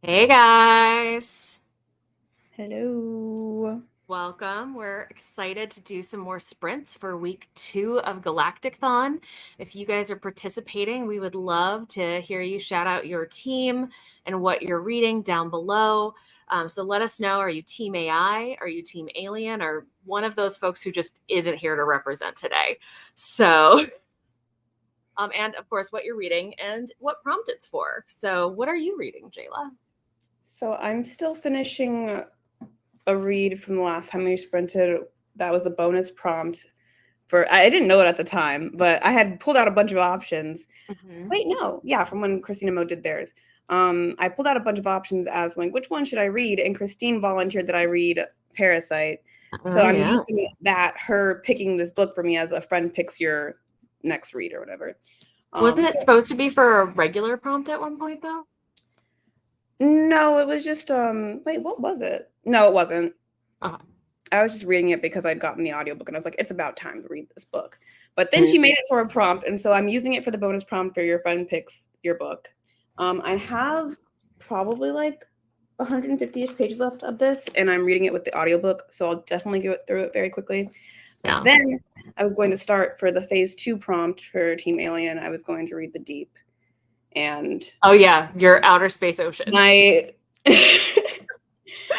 Hey guys, Hello. welcome. We're excited to do some more sprints for week 2 of Galactic-Thon. If you guys are participating, we would love to hear you shout out your team and what you're reading down below. So let us know, are you team AI? Are you team alien? Or one of those folks who just isn't here to represent today? So, and of course, what you're reading and what prompt it's for. So what are you reading, Jayla? So I'm still finishing a read from the last time we sprinted. That was the bonus prompt for I didn't know it at the time, but I had pulled out a bunch of options. Mm-hmm. Wait, no. Yeah, from when Christina Mo did theirs. I pulled out a bunch of options as like which one should I read? And Christine volunteered that I read Parasite. So Oh, I'm yeah. using that, her picking this book for me as a friend picks your next read or whatever. Wasn't So it supposed to be for a regular prompt at one point, though? no, it was just wait, what was it? No, it wasn't. Oh. I was just reading it because I'd gotten the audiobook and I was like, it's about time to read this book. But then she Mm. made it for a prompt, and so I'm using it for the bonus prompt for your friend picks your book. I have probably like 150-ish pages left of this, and I'm reading it with the audiobook, so I'll definitely go through it very quickly. But Yeah. then I was going to start for the phase 2 prompt for Team Alien. I was going to read The Deep, and Oh, yeah. Your outer space ocean. my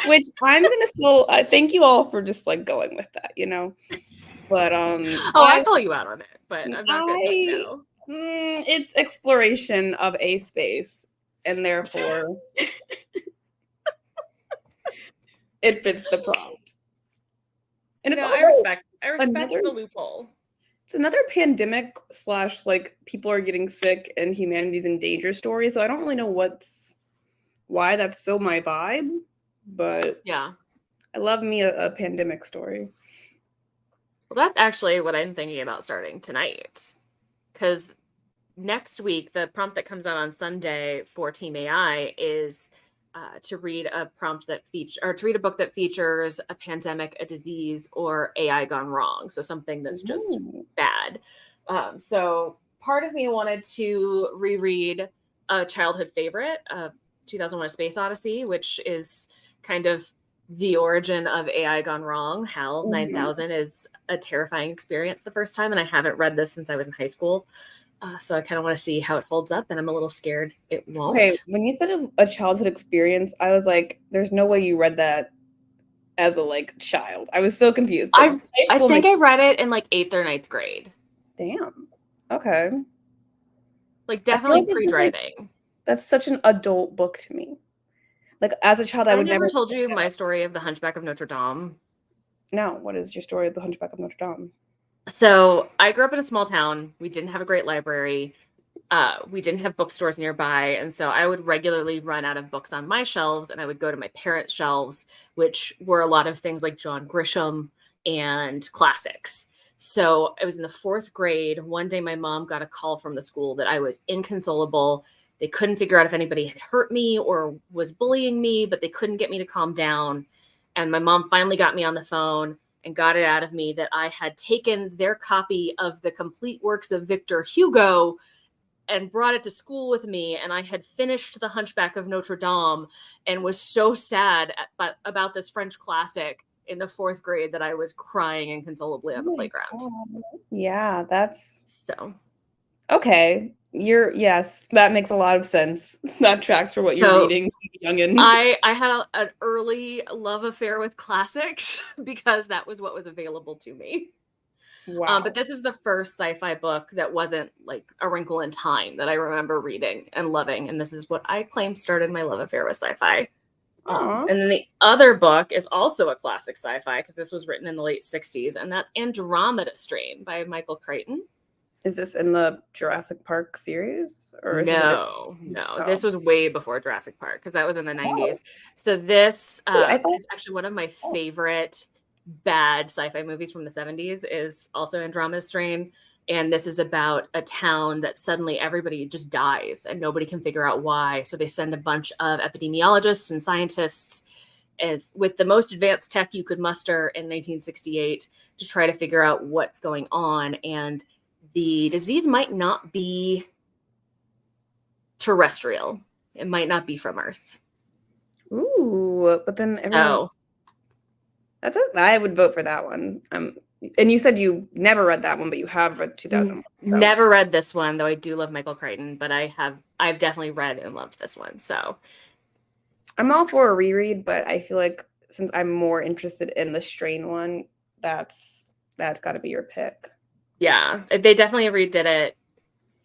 which I'm gonna still thank you all for just like going with that, you know. But Oh, I as call you out on it, but I'm not going to say I no. it's exploration of a space, and therefore it fits the prompt. And You it's know, also I respect another the loophole. it's another pandemic slash like people are getting sick and humanity's in danger story. So I don't really know why that's so my vibe, but Yeah. I love me a pandemic story. Well, that's actually what I'm thinking about starting tonight. Because next week, the prompt that comes out on Sunday for Team AI is to read a prompt that to read a book that features a pandemic, a disease, or AI gone wrong. So something that's just Ooh. bad. So part of me wanted to reread a childhood favorite, 2001: A Space Odyssey, which is kind of the origin of AI gone wrong. HAL Mhm. 9000 is a terrifying experience the first time, and I haven't read this since I was in high school. So I kind of want to see how it holds up, and I'm a little scared it Okay, won't. when you said a childhood experience, I was like, "There's no way you read that as a like child." I was so confused, but I high I school think makes I read it in like 8th or ninth grade, damn. Okay, like I feel definitely like it's just like pre-driving. that's such an adult book to me. Like as a child, I I would never never told pick you that my up. story of the Hunchback of Notre Dame. No, what is your story of the Hunchback of Notre Dame? So I grew up in a small town. We didn't have a great library. We didn't have bookstores nearby, and so I would regularly run out of books on my shelves, and I would go to my parents' shelves, which were a lot of things like John Grisham and classics. So I was in the 4th grade. One day, my mom got a call from the school that I was inconsolable. They couldn't figure out if anybody had hurt me or was bullying me, but they couldn't get me to calm down. And my mom finally got me on the phone and got it out of me that I had taken their copy of the complete works of Victor Hugo and brought it to school with me, and I had finished The Hunchback of Notre Dame and was so sad about this French classic in the 4th grade that I was crying inconsolably Oh on the my playground. god. Yeah, that's So, okay. You're yes, that makes a lot of sense. That tracks for what you're so reading as a youngin. I had an early love affair with classics because that was what was available to me. But Wow. this is the first sci-fi book that wasn't like A Wrinkle in Time that I remember reading and loving, and this is what I claim started my love affair with sci-fi. Aw. And then the other book is also a classic sci-fi because this was written in the late 60s, and that's Andromeda Strain by Michael Crichton. Is this in the Jurassic Park series or is this a different No, no, oh. this was way before Jurassic Park because that was in the Oh. 90s. So this Wait, I thought is actually one of my oh. favorite bad sci-fi movies from the 70s is also Andromeda Strain. And this is about a town that suddenly everybody just dies and nobody can figure out why. So they send a bunch of epidemiologists and scientists and with the most advanced tech you could muster in 1968 to try to figure out what's going on. And the disease might not be terrestrial. It might not be from Earth. Ooh, but then everyone So I would vote for that one. And you said you never read that one, but you have read 2001. So. never read this one, though I do love Michael Crichton, but I've definitely read and loved this one. So I'm all for a reread, but I feel like since I'm more interested in the Strain one, that's got to be your pick. yeah, they definitely redid it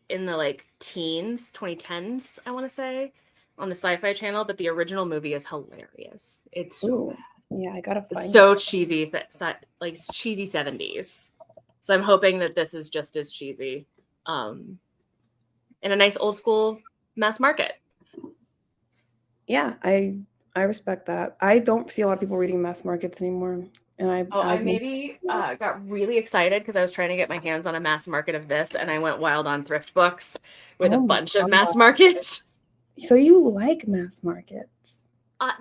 in the like teens, 2010s, I want to say, on the Sci-Fi Channel, but the original movie is hilarious. It's so Ooh, bad. yeah, I gotta It's find so it. cheesy, like cheesy 70s. So I'm hoping that this is just as cheesy. In a nice old school mass market. Yeah, I respect that. I don't see a lot of people reading mass markets anymore, and I miss maybe that. got really excited because I was trying to get my hands on a mass market of this, and I went wild on thrift books with a Oh my bunch of god! mass markets. So you like mass markets?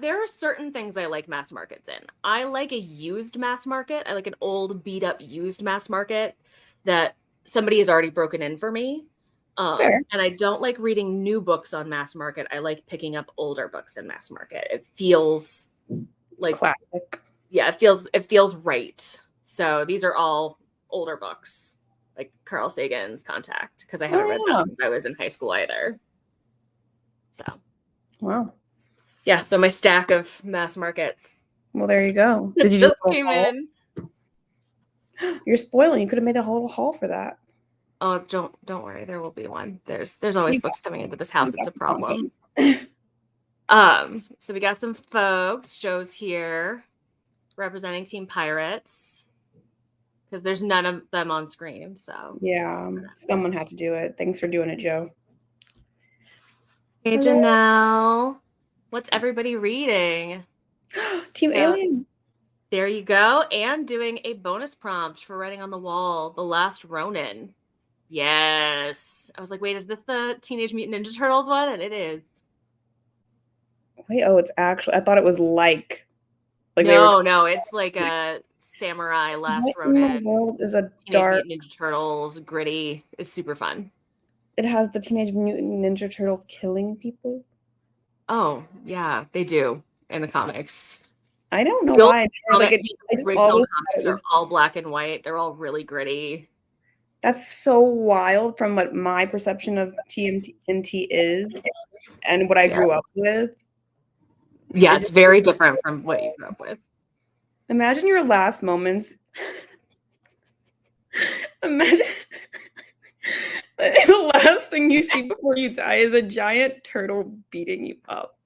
There are certain things I like mass markets in. I like a used mass market. I like an old, beat up, used mass market that somebody has already broken in for me. Fair. And I don't like reading new books on mass market. I like picking up older books in mass market. It feels like, Classic. yeah, it feels right. So these are all older books, like Carl Sagan's Contact, because I haven't read Oh that yeah. since I was in high school either. So Wow. yeah, so my stack of mass markets Well, there you go. it Did you do just a little came haul? in. You're spoiling. You could have made a whole haul for that. Oh, don't worry, there will be one. There's always You got, books coming into this you house. It's got a some content. problem. So we got some folks. Joe's here representing Team Pirates because there's none of them on screen. So Yeah, someone had to do it. Thanks for doing it, Joe. hey Hello. Janelle, what's everybody reading? Team So Alien. there you go, and doing a bonus prompt for writing on the wall, The Last Ronin. Yes. I was like, wait, is this the Teenage Mutant Ninja Turtles one? And it is. Wait, oh, it's actually. I thought it was like they were. No, it's like a samurai What Last in the Ronin, world is a Teenage dark? Mutant Ninja Turtles, gritty. It's super fun. It has the Teenage Mutant Ninja Turtles killing people. Oh, yeah, they do in the comics. I don't know The old why. Like comic, it, the I just original always thought comics it are was. all black and white. They're all really gritty. That's so wild from what my perception of TMNT is and what I Yeah. grew up with. Yeah, It it's just very different from what you grew up with. imagine your last moments. Imagine the last thing you see before you die is a giant turtle beating you up.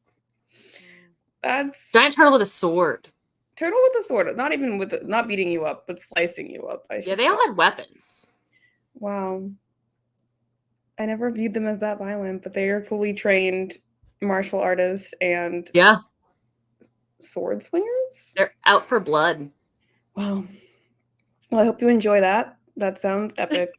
That's Giant turtle with a sword. turtle with a sword, not even with not beating you up, but slicing you up. I Yeah, should they say. all had weapons. Wow. I never viewed them as that violent, but they are fully trained martial artists and Yeah, sword swingers. they're out for blood. Wow. Well, I hope you enjoy that. That sounds epic.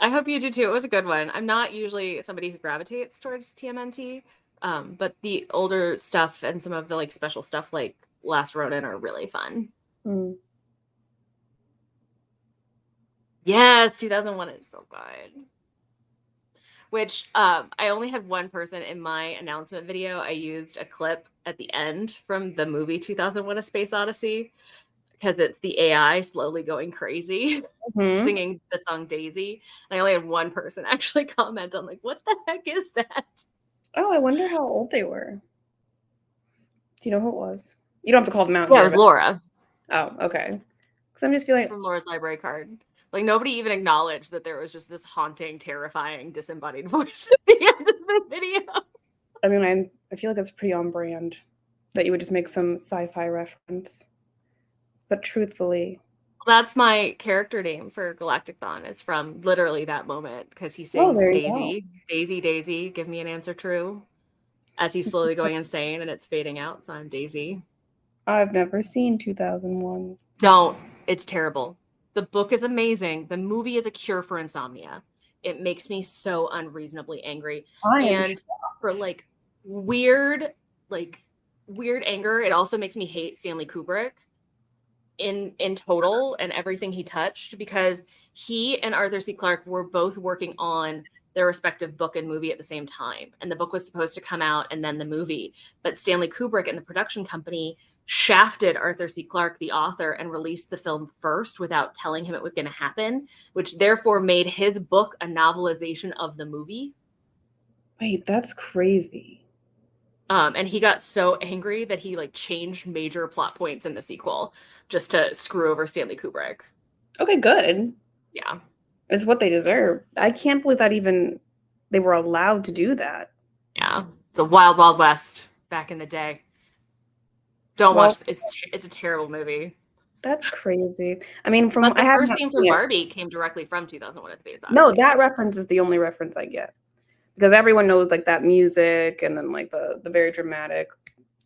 I hope you do too. It was a good one. I'm not usually somebody who gravitates towards TMNT, but the older stuff and some of the like special stuff like Last Ronin are really fun. Mm. Yes, 2001 is so good. Which I only had one person in my announcement video. I used a clip at the end from the movie 2001: A Space Odyssey because it's the AI slowly going crazy. Mhm. Singing the song Daisy. And I only had one person actually comment on like, what the heck is that? Oh, I wonder how old they were. Do you know who it was? You don't have to call them out Yeah, it here, was but Laura oh, okay. Because I'm just feeling from Laura's library card. Like nobody even acknowledged that there was just this haunting, terrifying, disembodied voice at the end of the video. I mean, I feel like that's pretty on brand that you would just make some sci-fi reference. But truthfully, That's my character name for Galactic-Thon. It's from literally that moment because he oh, sings there you go. Daisy, Daisy, Daisy, give me an answer true as he's slowly going insane and it's fading out. So I'm Daisy. I've never seen 2001. Don't. It's terrible. The book is amazing. The movie is a cure for insomnia. It makes me so unreasonably angry. I am And for shocked. like weird anger, it also makes me hate Stanley Kubrick in total and everything he touched because he and Arthur C. Clarke were both working on their respective book and movie at the same time. And the book was supposed to come out and then the movie. But Stanley Kubrick and the production company shafted Arthur C. Clarke, the author, and released the film first without telling him it was going to happen, which therefore made his book a novelization of the movie. Wait, that's crazy. And he got so angry that he like changed major plot points in the sequel just to screw over Stanley Kubrick. Okay, good. Yeah. It's what they deserve. I can't believe that even they were allowed to do that. Yeah. It's a wild, wild west back in the day. Don't watch it's a terrible movie. That's crazy. I mean, but the first scene from Barbie came directly from 2001: A Space Odyssey. No, that reference is the only reference I get. Because everyone knows like that music and then like the very dramatic.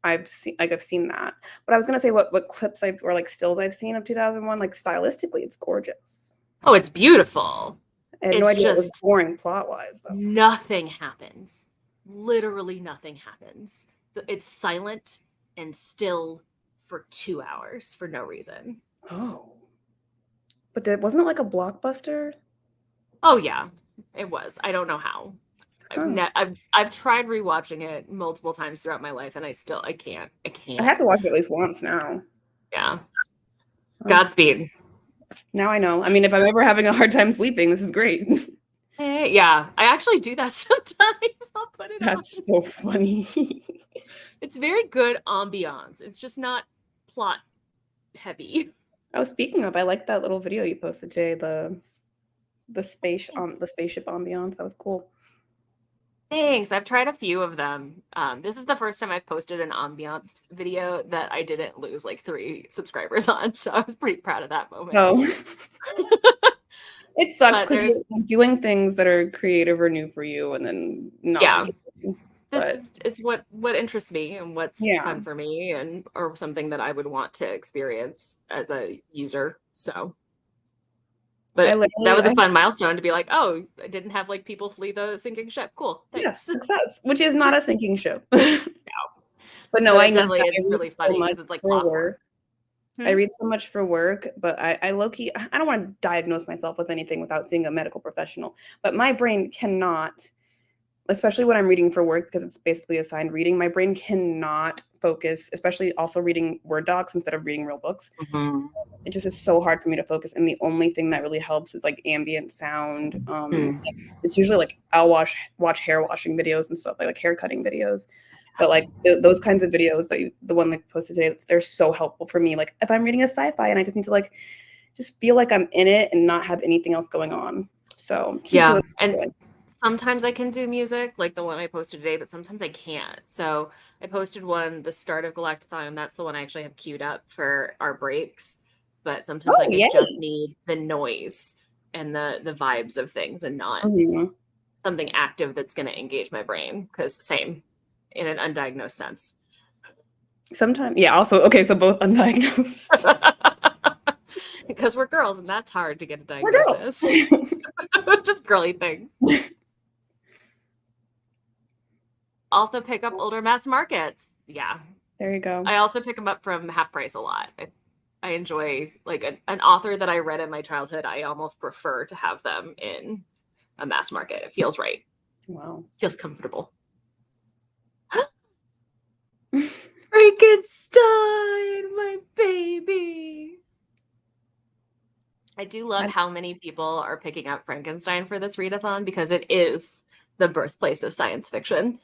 I've seen that. But I was gonna say what clips or like stills I've seen of 2001, like stylistically, it's gorgeous. Oh, it's beautiful. I had no idea it was boring plot-wise, though. Nothing happens. Literally nothing happens. It's silent and still for 2 hours for no reason. Oh. But wasn't it like a blockbuster? Oh yeah, it was. I don't know how. I've tried rewatching it multiple times throughout my life, and I can't. I have to watch it at least once now. Yeah. Godspeed. Now I know. I mean, if I'm ever having a hard time sleeping, this is great. Yeah, I actually do that sometimes. I'll put it on. That's so funny. It's very good ambiance. It's just not plot heavy. Oh, speaking of, I like that little video you posted today, the spaceship ambiance. That was cool. Thanks. I've tried a few of them. This is the first time I've posted an ambiance video that I didn't lose like 3 subscribers on, so I was pretty proud of that moment. Oh. It sucks because you're doing things that are creative or new for you, and then not. Yeah. It's what interests me and what's fun for me, and or something that I would want to experience as a user. So. But that was a fun milestone to be like, oh, I didn't have like people flee the sinking ship. Cool. Thanks. Yes, success. Which is not a sinking ship. No. But no, I know it's really funny because it's like clockwork. I read so much for work, but I low-key, I don't want to diagnose myself with anything without seeing a medical professional. But my brain cannot, especially when I'm reading for work, because it's basically assigned reading, my brain cannot focus, especially also reading Word docs instead of reading real books. Mm-hmm. It just is so hard for me to focus. And the only thing that really helps is like ambient sound. It's usually like I'll watch hair washing videos and stuff, like hair cutting videos. But like those kinds of videos, the one that posted today, they're so helpful for me. Like if I'm reading a sci-fi and I just need to like just feel like I'm in it and not have anything else going on. So yeah, and sometimes I can do music like the one I posted today, but sometimes I can't. So I posted one, the start of Galactic-Thon, and that's the one I actually have queued up for our breaks. But sometimes I just need the noise and the vibes of things and not something active that's going to engage my brain, because same in an undiagnosed sense. Sometimes, yeah, also, okay, so both undiagnosed. Because we're girls and that's hard to get a diagnosis. Just girly things. Also pick up older mass markets. Yeah. There you go. I also pick them up from half price a lot. I enjoy like an author that I read in my childhood. I almost prefer to have them in a mass market. It feels right. Wow. Feels comfortable. Frankenstein, my baby. I do love how many people are picking up Frankenstein for this readathon because it is the birthplace of science fiction.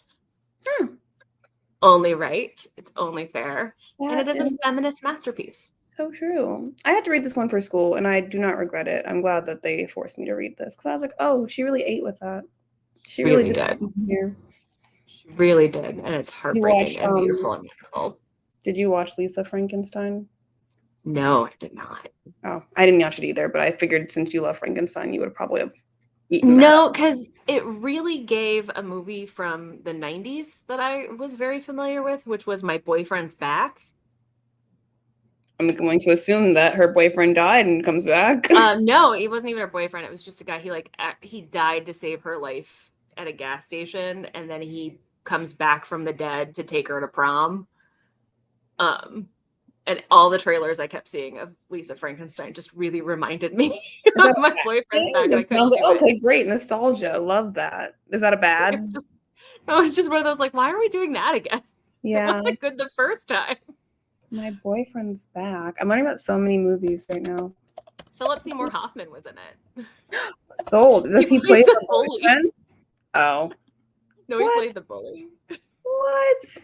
Only right. It's only fair. And it is a feminist masterpiece. So true. I had to read this one for school and I do not regret it. I'm glad that they forced me to read this because I was like, oh, she really ate with that. She really did. Here. She really did. And it's heartbreaking and beautiful and wonderful. Did you watch Lisa Frankenstein? No, I did not. Oh, I didn't watch it either, but I figured since you love Frankenstein, you would probably have eaten No, because it really gave a movie from the 90s that I was very familiar with, which was My Boyfriend's Back. I'm going to assume that her boyfriend died and comes back. No, he wasn't even her boyfriend. It was just a guy. He died to save her life at a gas station, and then he comes back from the dead to take her to prom. And all the trailers I kept seeing of Lisa Frankenstein just really reminded me Is that of my a bad boyfriend's back, thing? and I It couldn't sounds do it. okay, great. Nostalgia. Love that. Is that a It bad? just, no, it's just one of those like, why are we doing that again? It Yeah. wasn't good the first time. My boyfriend's back. I'm learning about so many movies right now. Philip Seymour Hoffman was in it. Sold. Does he play played the the bully. boyfriend? Oh. No, he What? played the bully. What?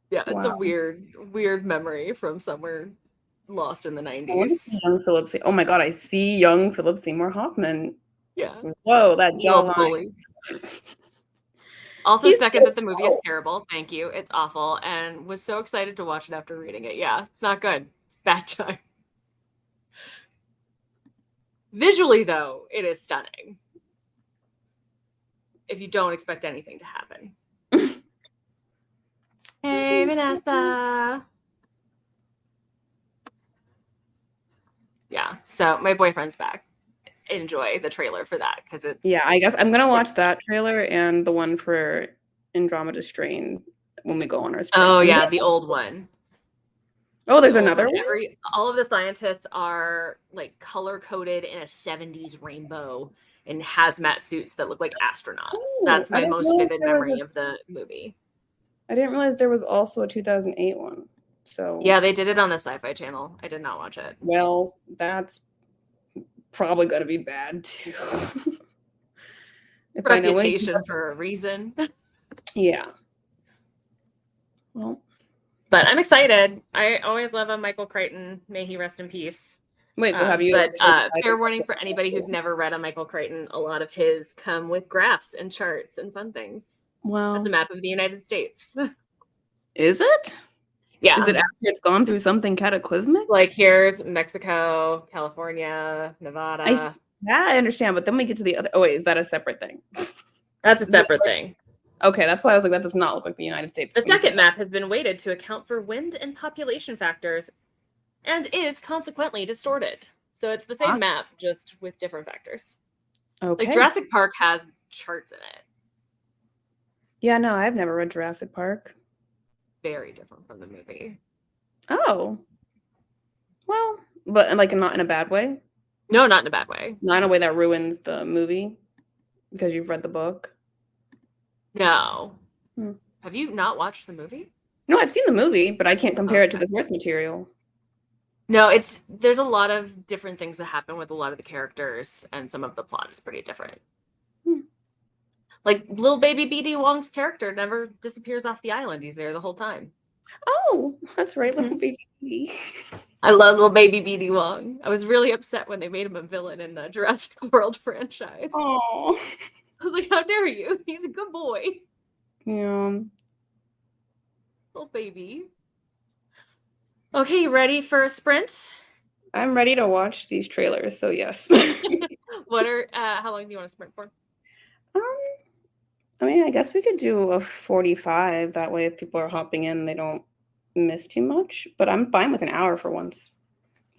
Yeah, it's a Wow. weird memory from somewhere lost in the I want to 90s. see young Philip Seymour. Oh my god, I see young Philip Seymour Hoffman. Yeah. Whoa, that Little jawline. bully. Also, He's second so that the movie is terrible. Thank you. It's awful. And was so excited to watch it after reading it. Yeah, it's not good. It's bad time. Visually, though, it is stunning. If you don't expect anything to happen. Hey, Vanessa. Yeah, so my boyfriend's back. Enjoy the trailer for that because it's Yeah, I guess I'm gonna watch that trailer and the one for Andromeda Strain when we go on our sprint. Oh yeah, the old one. Oh, there's another one? All of the scientists are like color coded in a 70s rainbow in hazmat suits that look like astronauts. Oh, That's I my didn't most realize vivid there was memory a of the movie. I didn't realize there was also a 2008 one. So Yeah, they did it on the Sci-Fi Channel. I did not watch it. well, that's probably gonna be bad too. If I know anything Reputation about- for a reason. Yeah. Well, But I'm excited. I always love a Michael Crichton. May he rest in peace. wait, so have you But actually decided fair what warning the- for anybody who's never read a Michael Crichton, a lot of his come with graphs and charts and fun things. Wow. That's a map of the United States. Is it? Yeah. Is it after it's gone through something cataclysmic? Like here's Mexico, California, Nevada. That I understand, but then we get to the other. Oh wait, is that a separate thing? That's a separate thing. Okay, that's why I was like, that does not look like the United States. The second map has been weighted to account for wind and population factors and is consequently distorted. So it's the same map, just with different factors. Okay. Like Jurassic Park has charts in it. Yeah, no, I've never read Jurassic Park. Very different from the movie. Oh. Well, but like not in a bad way? No, not in a bad way. Not in a way that ruins the movie because you've read the book? No. Hmm. Have you not watched the movie? No, I've seen the movie, but I can't compare it to the source material. No, there's a lot of different things that happen with a lot of the characters, and some of the plot is pretty different. Like little baby BD Wong's character never disappears off the island. He's there the whole time. Oh, that's right, little baby. I love little baby BD Wong. I was really upset when they made him a villain in the Jurassic World franchise. Oh. I was like, how dare you? He's a good boy. Yeah. Little baby. Okay, you ready for a sprint? I'm ready to watch these trailers, so yes. How long do you want to sprint for? I mean, I guess we could do a 45. That way, if people are hopping in, they don't miss too much. But I'm fine with an hour for once.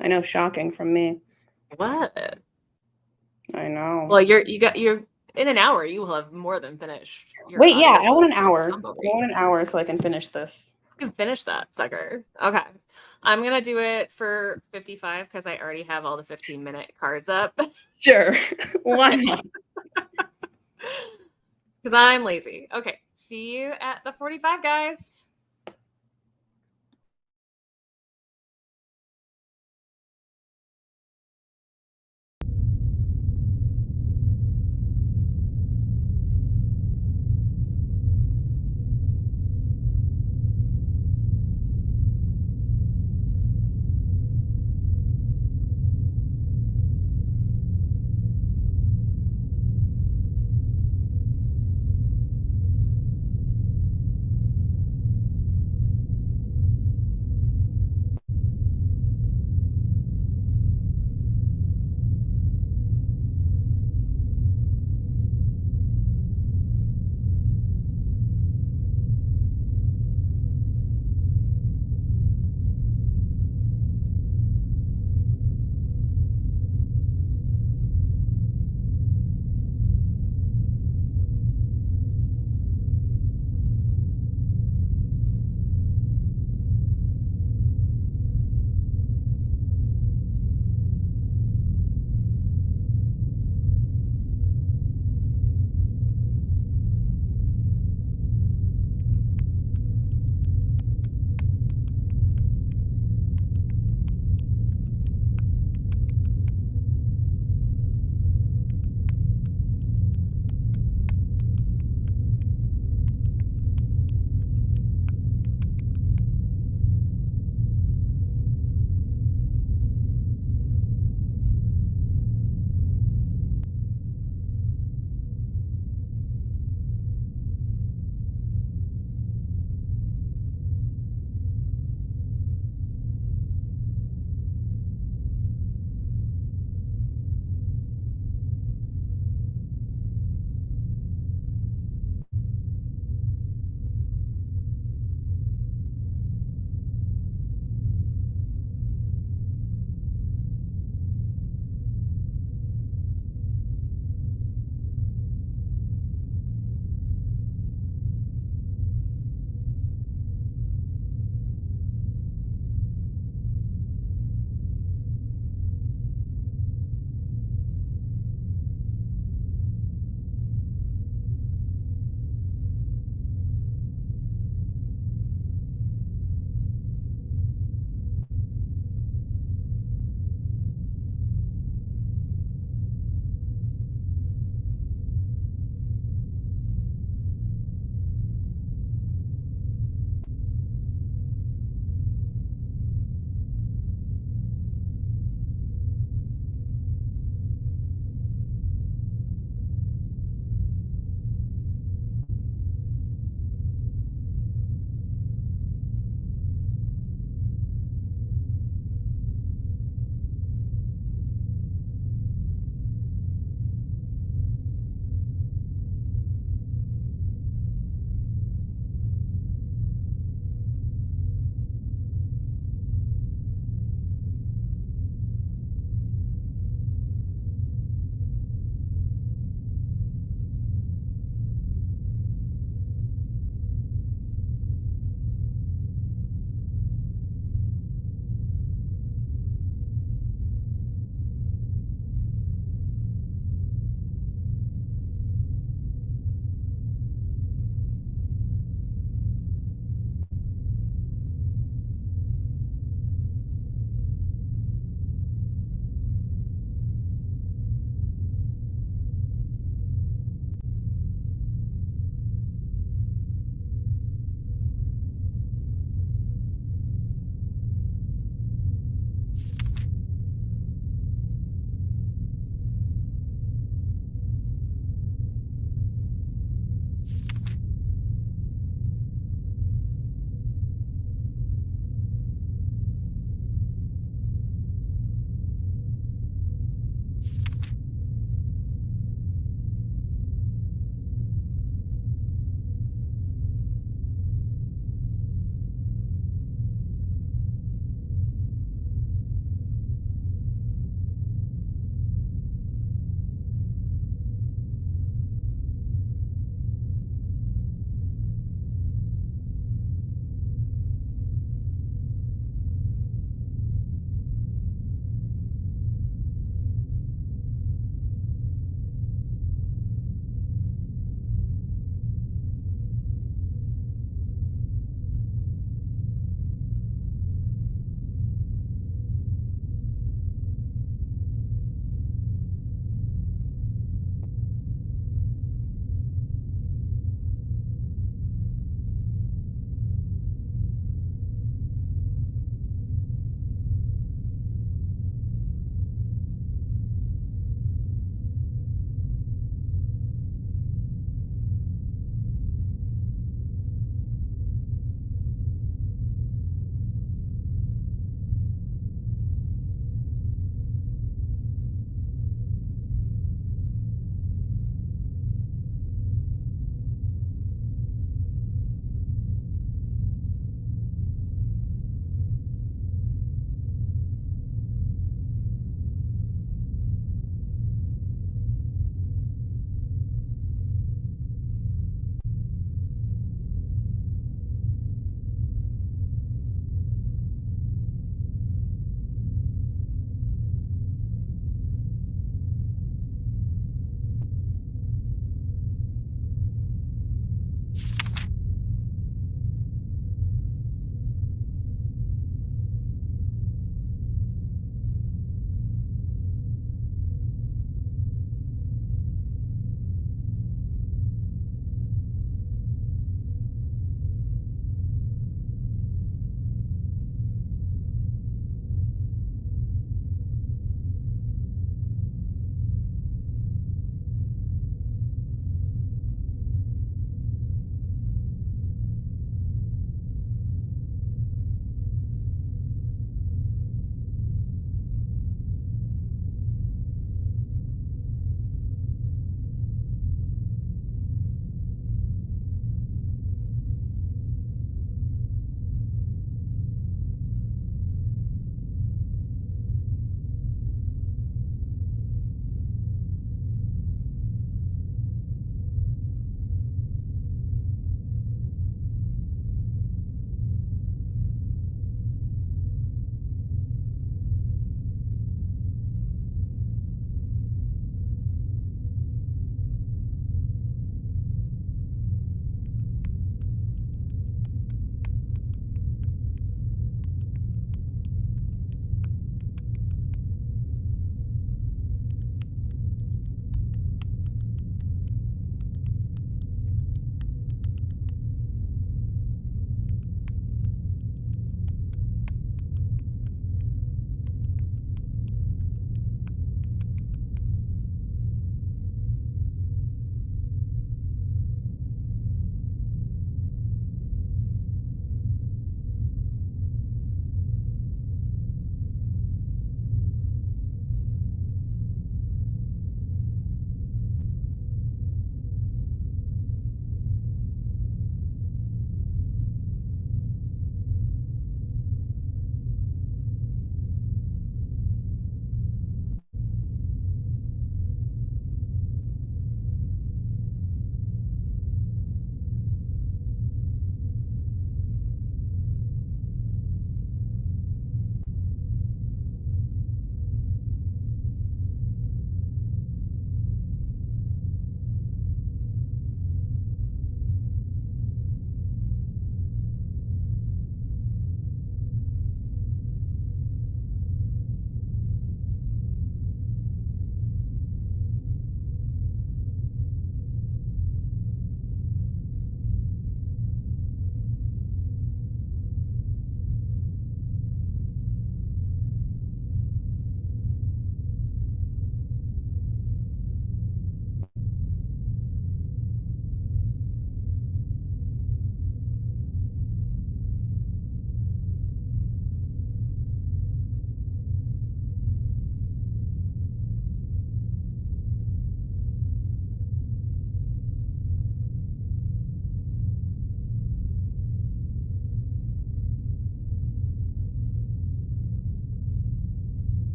I know, shocking from me. What? I know. Well, you're in an hour. You will have more than finished. Wait, yeah, I want an hour. I want an hour so I can finish this. You can finish that, sucker. Okay, I'm gonna do it for 55 because I already have all the 15-minute cards up. Sure, why not? Because I'm lazy. Okay, see you at the 45, guys.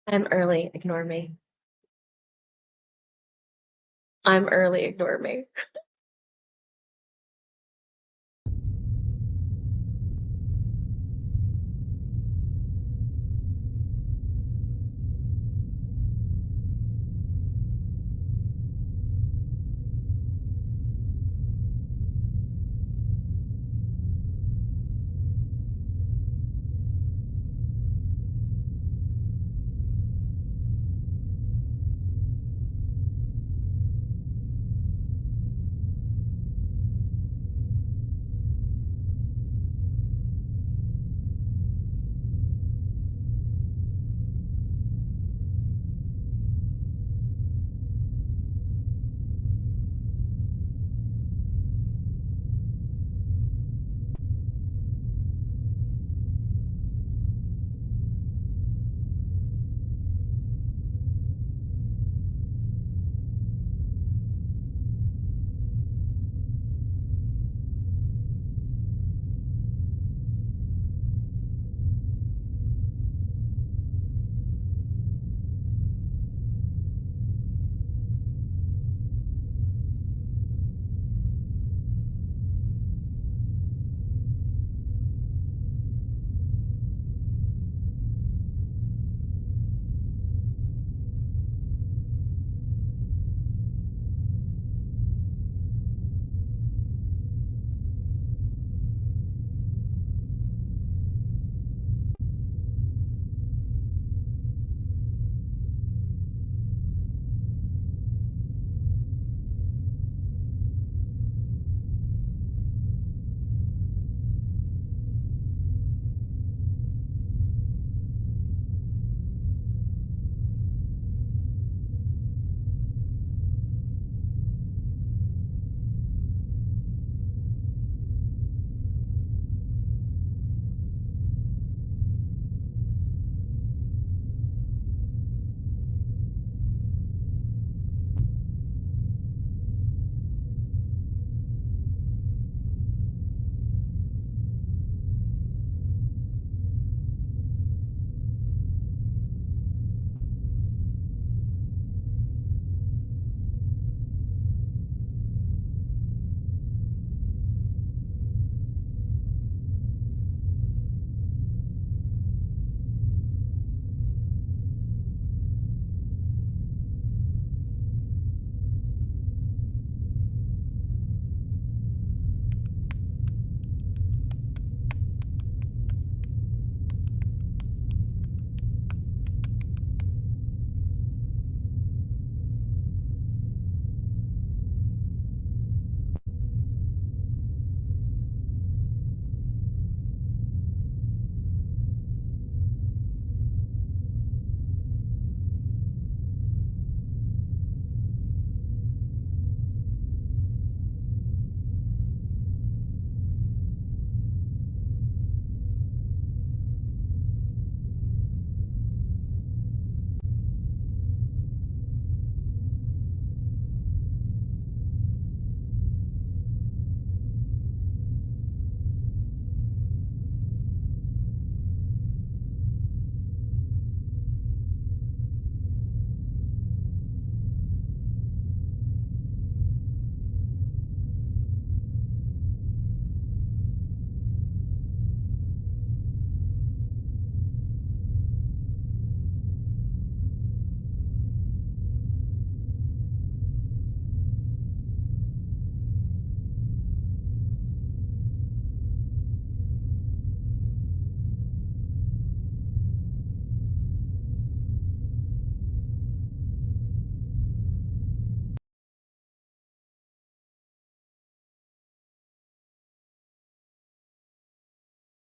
I'm early, ignore me. I'm early, ignore me.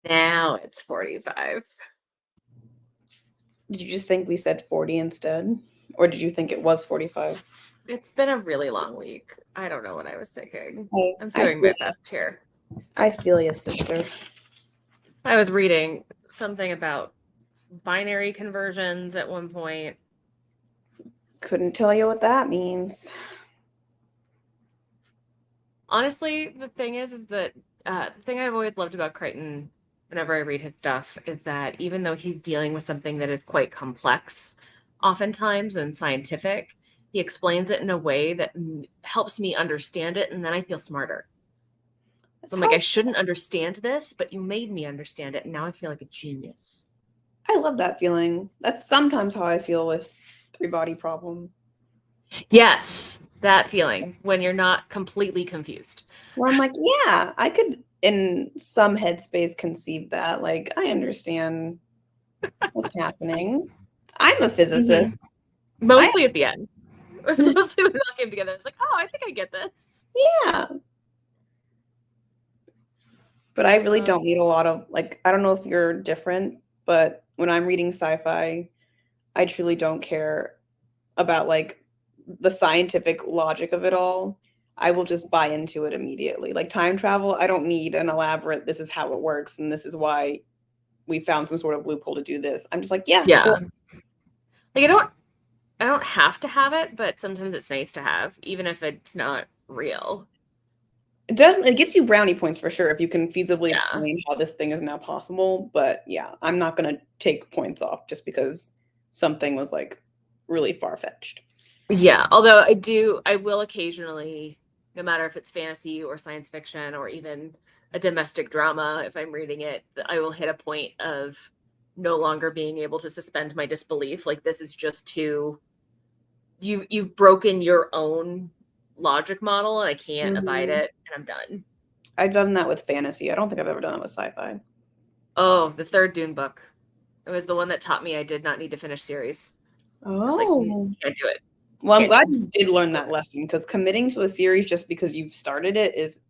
Now it's 45. Did you just think we said 40 instead? Or did you think it was 45? It's been a really long week. I don't know what I was thinking. I'm I doing my best here. I feel you, sister. I was reading something about binary conversions at one point. Couldn't tell you what that means. Honestly, the thing is that the thing I've always loved about Crichton whenever I read his stuff is that even though he's dealing with something that is quite complex, oftentimes and scientific, he explains it in a way that helps me understand it, and then I feel smarter. That's So I'm like, how I shouldn't understand this, but you made me understand it, and now I feel like a genius. I love that feeling. That's sometimes how I feel with Three Body Problem. Yes, that feeling when you're not completely confused. Where I'm like, yeah, I could in some headspace conceive that. Like, I understand what's happening. I'm a physicist. Mhm. I Mostly at the end. It was mostly when it all came together. It's like, oh, I think I get this. yeah. But I really Um, don't need a lot of like I don't know if you're different, but when I'm reading sci-fi, I truly don't care about like the scientific logic of it all. I will just buy into it immediately. Like time travel, I don't need an elaborate this is how it works and this is why we found some sort of loophole to do this. I'm just like, yeah, yeah. cool. Like I don't have to have it, but sometimes it's nice to have, even if it's not real. It gets you brownie points for sure if you can feasibly Yeah. explain how this thing is now possible. But yeah, I'm not gonna take points off just because something was like really far fetched. Yeah. Although I will occasionally, no matter if it's fantasy or science fiction or even a domestic drama, if I'm reading it, I will hit a point of no longer being able to suspend my disbelief. Like this is just too you've broken your own logic model and I can't abide Mhm. it and I'm done. I've done that with fantasy. I don't think I've ever done it with sci-fi. Oh, the third Dune book. It was the one that taught me I did not need to finish series. I was like, Oh. can't do it. Well, I'm Can't glad you did learn do that it. lesson because committing to a series just because you've started it is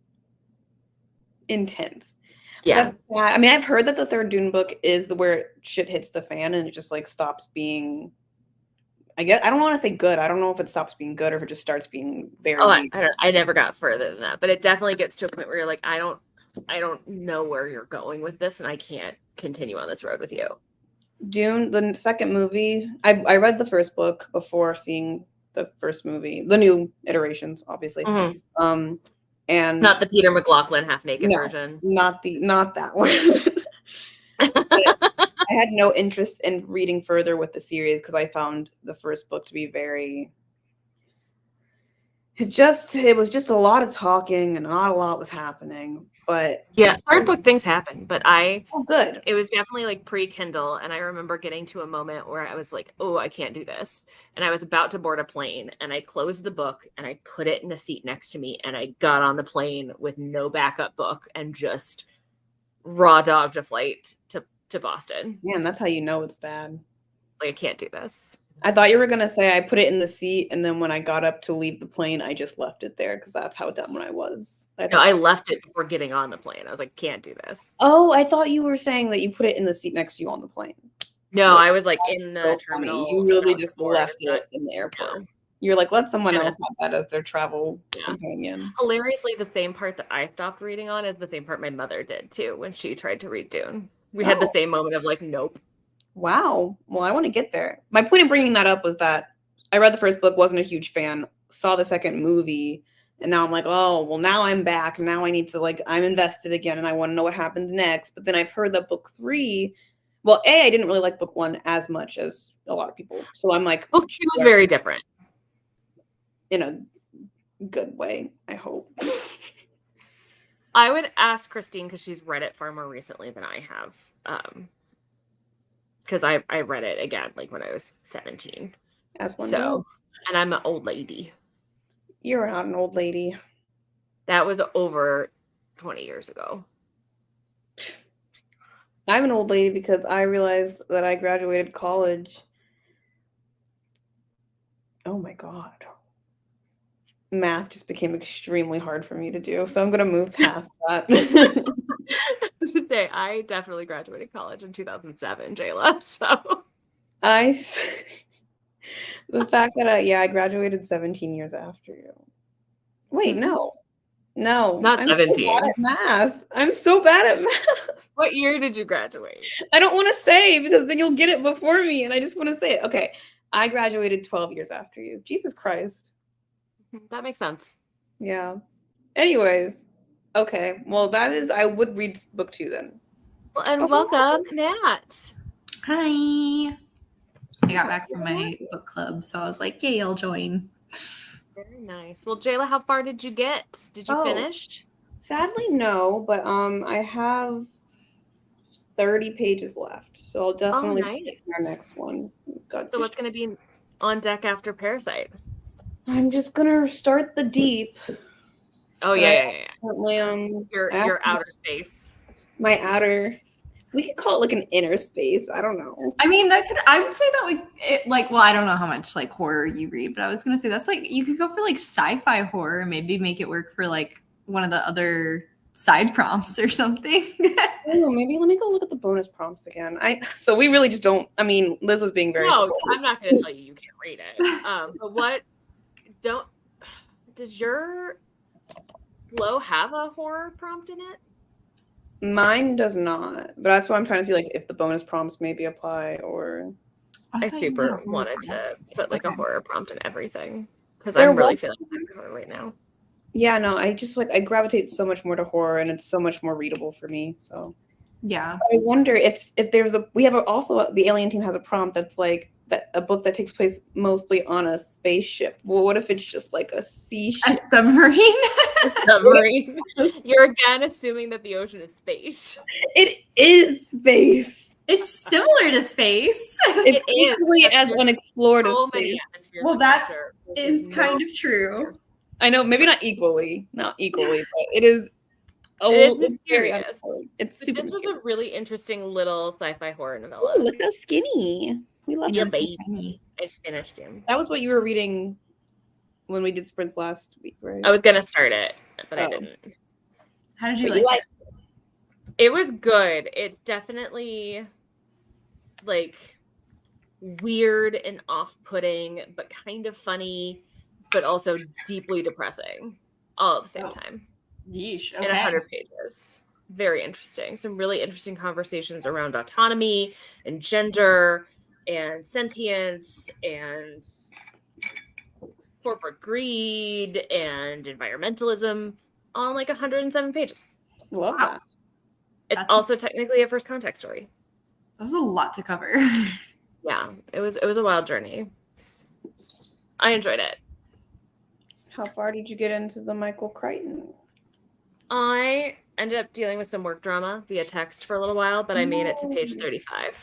intense. But Yeah. that's sad. I mean, I've heard that the third Dune book is the where shit hits the fan and it just like stops being I guess I don't want to say good. I don't know if it stops being good or if it just starts being Oh, very I never got further than that, but it definitely gets to a point where you're like, I don't know where you're going with this, and I can't continue on this road with you. Dune, the second movie. I read the first book before seeing the first movie, the new iterations, obviously. Mhm. Um, and Not the Peter McLaughlin half naked no, version. not that one. But I had no interest in reading further with the series because I found the first book to be very it was just a lot of talking and not a lot was happening. But Yeah, third book things happen, but oh good. it was definitely like pre-Kindle, and I remember getting to a moment where I was like, "Oh, I can't do this." And I was about to board a plane, and I closed the book and I put it in the seat next to me, and I got on the plane with no backup book and just raw dogged a flight to Boston. Man, that's how you know it's bad. Like, I can't do this. I thought you were gonna say I put it in the seat and then when I got up to leave the plane, I just left it there because that's how dumb I was. I No, thought I that left it before getting on the plane. I was like, can't do this. oh, I thought you were saying that you put it in the seat next to you on the plane. No, Like, I was like that's in so the funny. terminal You really about to just board. I left was not, it in the airport. no. You're like, let someone Yeah. else have that as their travel Yeah. companion. Hilariously, the same part that I stopped reading on is the same part my mother did too when she tried to read Dune. We had the Oh, same moment of like, nope. wow. Well, I want to get there. My point in bringing that up was that I read the first book, wasn't a huge fan, saw the second movie, and now I'm like, oh, well, now I'm back. Now I need to, like, I'm invested again and I want to know what happens next. But then I've heard that book three, well, I didn't really like book one as much as a lot of people. So I'm like, Book two is very different. in a good way, I hope. I would ask Christine because she's read it far more recently than I have. Because I read it again like when I was 17. As one So, does. and I'm an old lady. You're not an old lady. That was over 20 years ago. I'm an old lady because I realized that I graduated college. Oh my God. Math just became extremely hard for me to do. So I'm going to move past that. To say, I definitely graduated college in 2007, Jayla. So, I, the fact that I graduated 17 years after you. Wait, Mhm. no, Not I'm so bad 17. at math. I'm so bad at math. What year did you graduate? I don't want to say because then you'll get it before me and I just want to say it. Okay. I graduated 12 years after you. Jesus Christ. That makes sense. Yeah. Anyways, okay. Well, that is, I would read book two then. Well, and welcome, Nat. Hi. I got back from my book club, so I was like, yay, I'll join. Very nice. Well, Jayla, how far did you get? Did you finish? Sadly, no, but I have 30 pages left, so I'll definitely finish our next one. So what's going to be on deck after Parasite? I'm just gonna start the deep. Oh yeah. Your outer space. My outer. We could call it like an inner space. I don't know. I mean, I would say that well, I don't know how much like horror you read, but I was gonna say that's like you could go for like sci-fi horror, maybe make it work for like one of the other side prompts or something. I don't know, maybe let me go look at the bonus prompts again. So we really just don't. I mean, Liz was being very. No, I'm not going to tell you can't read it. But does your flow have a horror prompt in it? Mine does not, but that's why I'm trying to see like if the bonus prompts maybe apply or. I super wanted to put like a horror prompt in everything because I'm really feeling horror right now. Yeah, no, I just I gravitate so much more to horror, and it's so much more readable for me. So yeah, I wonder if there's the Alien Team has a prompt that's like a book that takes place mostly on a spaceship. Well, what if it's just like a sea ship? A submarine? A submarine. You're again assuming that the ocean is space. It is space. It's similar to space. It's equally as unexplored as space. Well, that is kind of true. I know, maybe not equally, but it is. It is mysterious. It's super This mysterious. was a really interesting little sci-fi horror novella. Ooh, look how skinny. We love your baby. I just finished him. That was what you were reading when we did sprints last week, right? I was gonna start it, but I didn't. How did you like it? It was good. It's definitely like weird and off-putting, but kind of funny, but also deeply depressing all at the same time. Yeesh. Okay. In 100 pages. Very interesting. Some really interesting conversations around autonomy and gender and sentience and corporate greed and environmentalism on like 107 pages. Love that. It's also technically a first contact story. That was a lot to cover. Yeah, it was a wild journey. I enjoyed it. How far did you get into the Michael Crichton? I ended up dealing with some work drama via text for a little while, but I made it to page 35.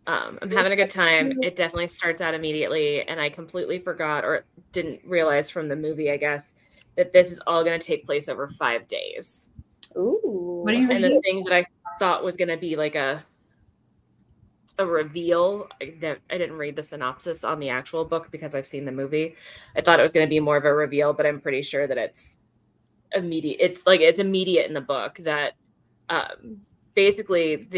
I'm having a good time. It definitely starts out immediately, and I completely forgot or didn't realize from the movie, I guess, that this is all going to take place over 5 days. Ooh. What are you reading? And the thing that I thought was going to be like a reveal, I didn't read the synopsis on the actual book because I've seen the movie. I thought it was going to be more of a reveal, but I'm pretty sure that it's immediate. It's immediate in the book that basically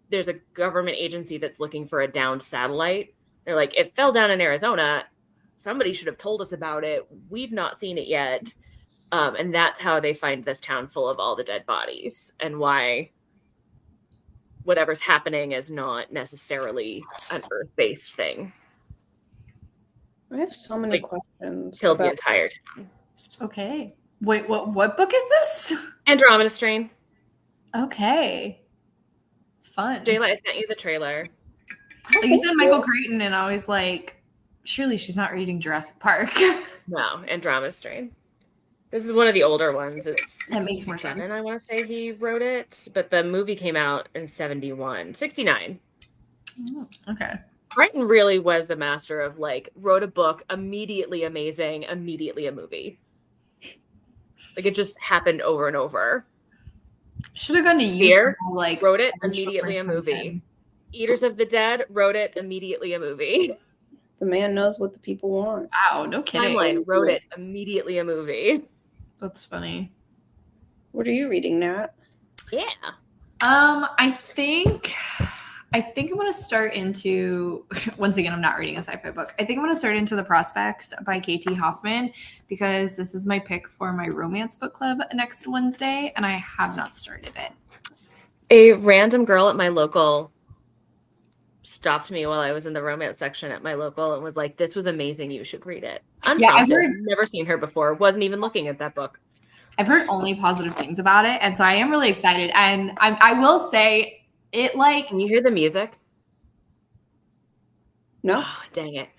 there's a government agency that's looking for a downed satellite. They're like, it fell down in Arizona. Somebody should have told us about it. We've not seen it yet. And that's how they find this town full of all the dead bodies and why whatever's happening is not necessarily an Earth-based thing. I have so many questions. Killed the entire town. Okay. Wait, what book is this? Andromeda Strain. Okay. Fun. Jayla, I sent you the trailer. Like you said Michael Crichton, and I was like, surely she's not reading Jurassic Park. No, Andromeda Strain. This is one of the older ones. It's that makes more sense. And I want to say he wrote it, but the movie came out in 69. Oh, okay. Crichton really was the master of like wrote a book, immediately amazing, immediately a movie. Like it just happened over and over. Should have gone to Sphere, you. Like wrote it immediately a movie. Eaters of the Dead wrote it immediately a movie. The man knows what the people want. Wow, no kidding. Timeline wrote it immediately a movie. That's funny. What are you reading, Nat? Yeah. I think I'm going to start into, once again, I'm not reading a sci-fi book. I think I'm going to start into The Prospects by KT Hoffman because this is my pick for my romance book club next Wednesday, and I have not started it. A random girl at my local stopped me while I was in the romance section at my local and was like, this was amazing. You should read it. Yeah, I've never seen her before. Wasn't even looking at that book. I've heard only positive things about it. And so I am really excited. And I will say It like Can you hear the music? No? Oh, dang it.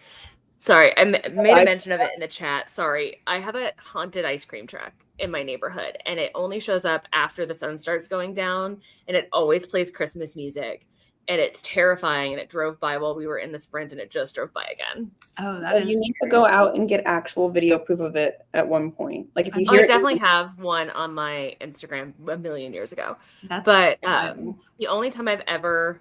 Sorry, I made a Ice mention of it in the chat. Sorry. I have a haunted ice cream truck in my neighborhood, and it only shows up after the sun starts going down, and it always plays Christmas music. And it's terrifying, and it drove by while we were in the sprint, and it just drove by again. oh, that So is you need to go out and get actual video proof of it at one point. Like if you Oh, hear I it, definitely have one on my Instagram a million years ago. that's But wild. the only time I've ever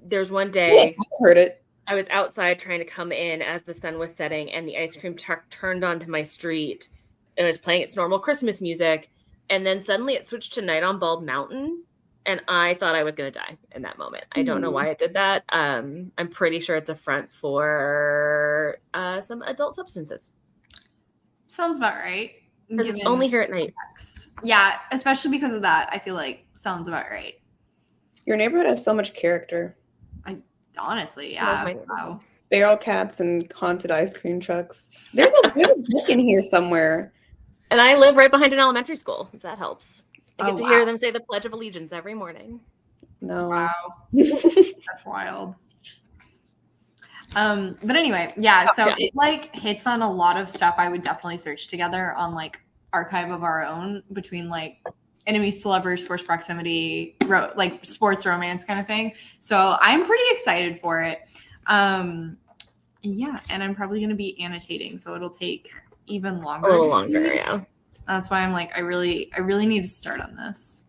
there's one yeah, day I heard it. I was outside trying to come in as the sun was setting, and the ice cream truck turned onto my street and was playing its normal Christmas music. And then suddenly it switched to Night on Bald Mountain. And I thought I was going to die in that moment. I don't know why it did that. I'm pretty sure it's a front for some adult substances. Sounds about right. Because it's only here at night. Context. Yeah, especially because of that. I feel like sounds about right. Your neighborhood has so much character. Honestly, yeah. Wow. Feral cats and haunted ice cream trucks. There's a book in here somewhere. And I live right behind an elementary school, if that helps. I get to hear wow. them say the Pledge of Allegiance every morning. No. Wow. That's wild. But anyway, yeah, so it like hits on a lot of stuff I would definitely search together on like Archive of Our Own between like enemies to lovers, forced proximity, like sports romance kind of thing. So I'm pretty excited for it. Yeah, and I'm probably going to be annotating, so it'll take even longer. A little longer, yeah. That's why I'm like, I really need to start on this.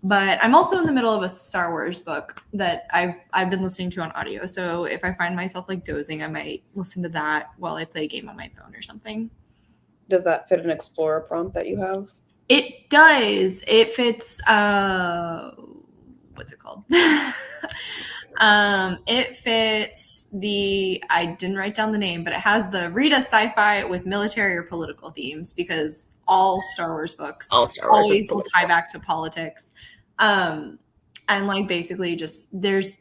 But I'm also in the middle of a Star Wars book that I've been listening to on audio. So if I find myself like dozing, I might listen to that while I play a game on my phone or something. Does that fit an Explorer prompt that you have? It does. It fits what's it called? It fits I didn't write down the name, but it has the read a sci-fi with military or political themes because all Star Wars books always will tie back to politics. And like basically just there's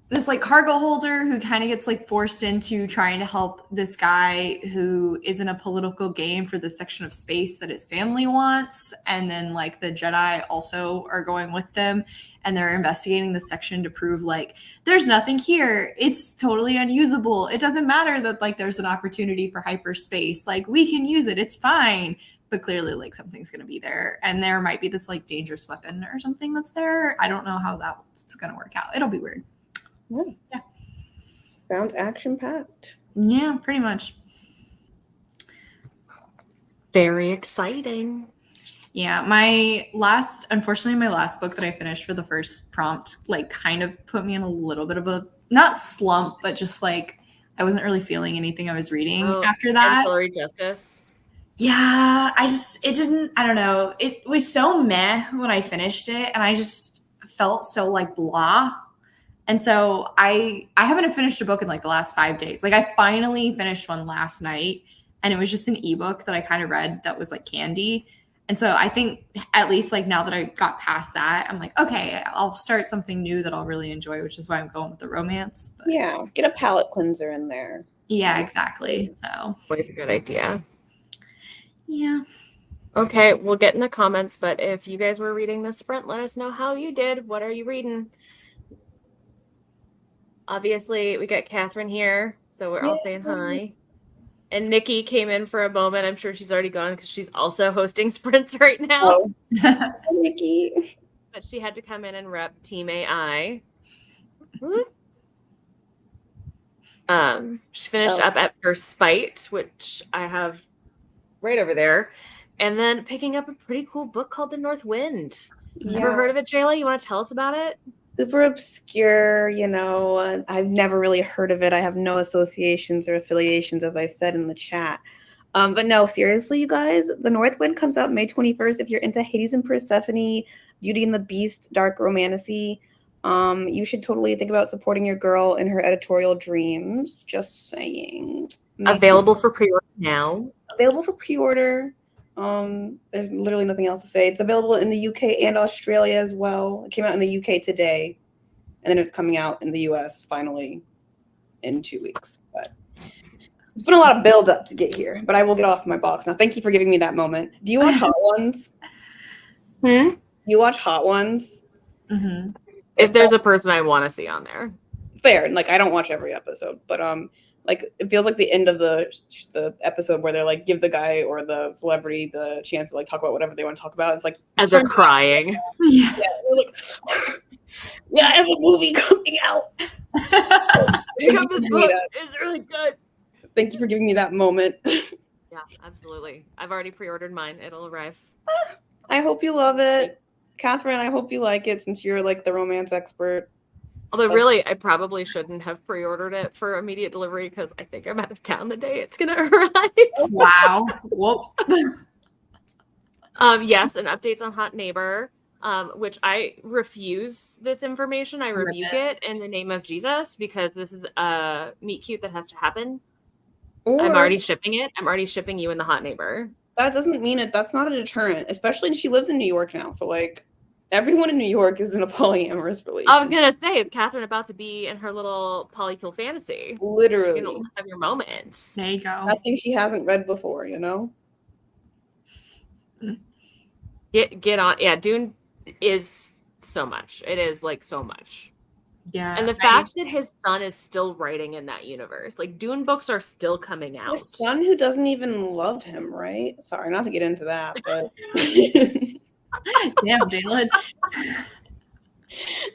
this like cargo holder who kind of gets like forced into trying to help this guy who is in a political game for the section of space that his family wants. And then like the Jedi also are going with them and they're investigating the section to prove like there's nothing here. It's totally unusable. It doesn't matter that like there's an opportunity for hyperspace. Like we can use it. It's fine. But clearly like something's going to be there and there might be this like dangerous weapon or something that's there. I don't know how that's going to work out. It'll be weird. Yeah. Sounds action-packed. Yeah, pretty much. Very exciting. Yeah, unfortunately, my last book that I finished for the first prompt, like kind of put me in a little bit of a, not slump, but just like, I wasn't really feeling anything I was reading after that. Ancillary Justice. Yeah, I don't know. It was so meh when I finished it and I just felt so like blah. And so I haven't finished a book in like the last 5 days. Like I finally finished one last night and it was just an ebook that I kind of read that was like candy. And so I think at least like now that I got past that, I'm like, okay, I'll start something new that I'll really enjoy, which is why I'm going with the romance. But yeah, get a palate cleanser in there. Yeah, exactly. So always a good idea. Yeah. Okay, we'll get in the comments, but if you guys were reading the sprint, let us know how you did. What are you reading? Obviously, we got Catherine here, so we're all saying hi. And Nikki came in for a moment. I'm sure she's already gone because she's also hosting sprints right now. Oh. Hi, Nikki. But she had to come in and rep Team AI. She finished up at Her Spite, which I have right over there. And then picking up a pretty cool book called The North Wind. Ever heard of it, Jayla? You want to tell us about it? Super obscure, I've never really heard of it. I have no associations or affiliations, as I said in the chat. But no, seriously, you guys, The North Wind comes out May 21st. If you're into Hades and Persephone, Beauty and the Beast, dark romantasy, you should totally think about supporting your girl in her editorial dreams. Just saying. Available for pre-order now. Available for pre-order. There's literally nothing else to say. It's available in the UK and Australia as well. It came out in the UK today, and then it's coming out in the US finally in 2 weeks. But it's been a lot of build up to get here, but I will get off my box now. Thank you for giving me that moment. Do you watch Hot Ones? You watch Hot Ones? Mm-hmm. If there's a person I want to see on there. Fair. And like I don't watch every episode, but like it feels like the end of the episode where they're like give the guy or the celebrity the chance to like talk about whatever they want to talk about. It's like As they're crying. Yeah. they're like, yeah, I have a movie coming out. Pick up this book. It's really good. Thank you for giving me that moment. Yeah, absolutely. I've already pre-ordered mine. It'll arrive. I hope you love it. Catherine, I hope you like it since you're like the romance expert. Although really, I probably shouldn't have pre-ordered it for immediate delivery because I think I'm out of town the day it's gonna arrive. Wow. Whoop. Yes, and updates on Hot Neighbor, which I refuse this information. I rebuke it in the name of Jesus because this is a meet cute that has to happen. Or, I'm already shipping it. I'm already shipping you in the Hot Neighbor. that doesn't mean it. That's not a deterrent, especially she lives in New York now. So like everyone in New York is in a polyamorous relationship. I was gonna say, is Catherine about to be in her little polycule fantasy? Literally. You know, have your moment. There you go. Nothing she hasn't read before, you know? Get on. Yeah, Dune is so much. It is like so much. Yeah. And the fact that his son is still writing in that universe, like Dune books are still coming out. His son who doesn't even love him, right? Sorry, not to get into that, but Damn, Jalen.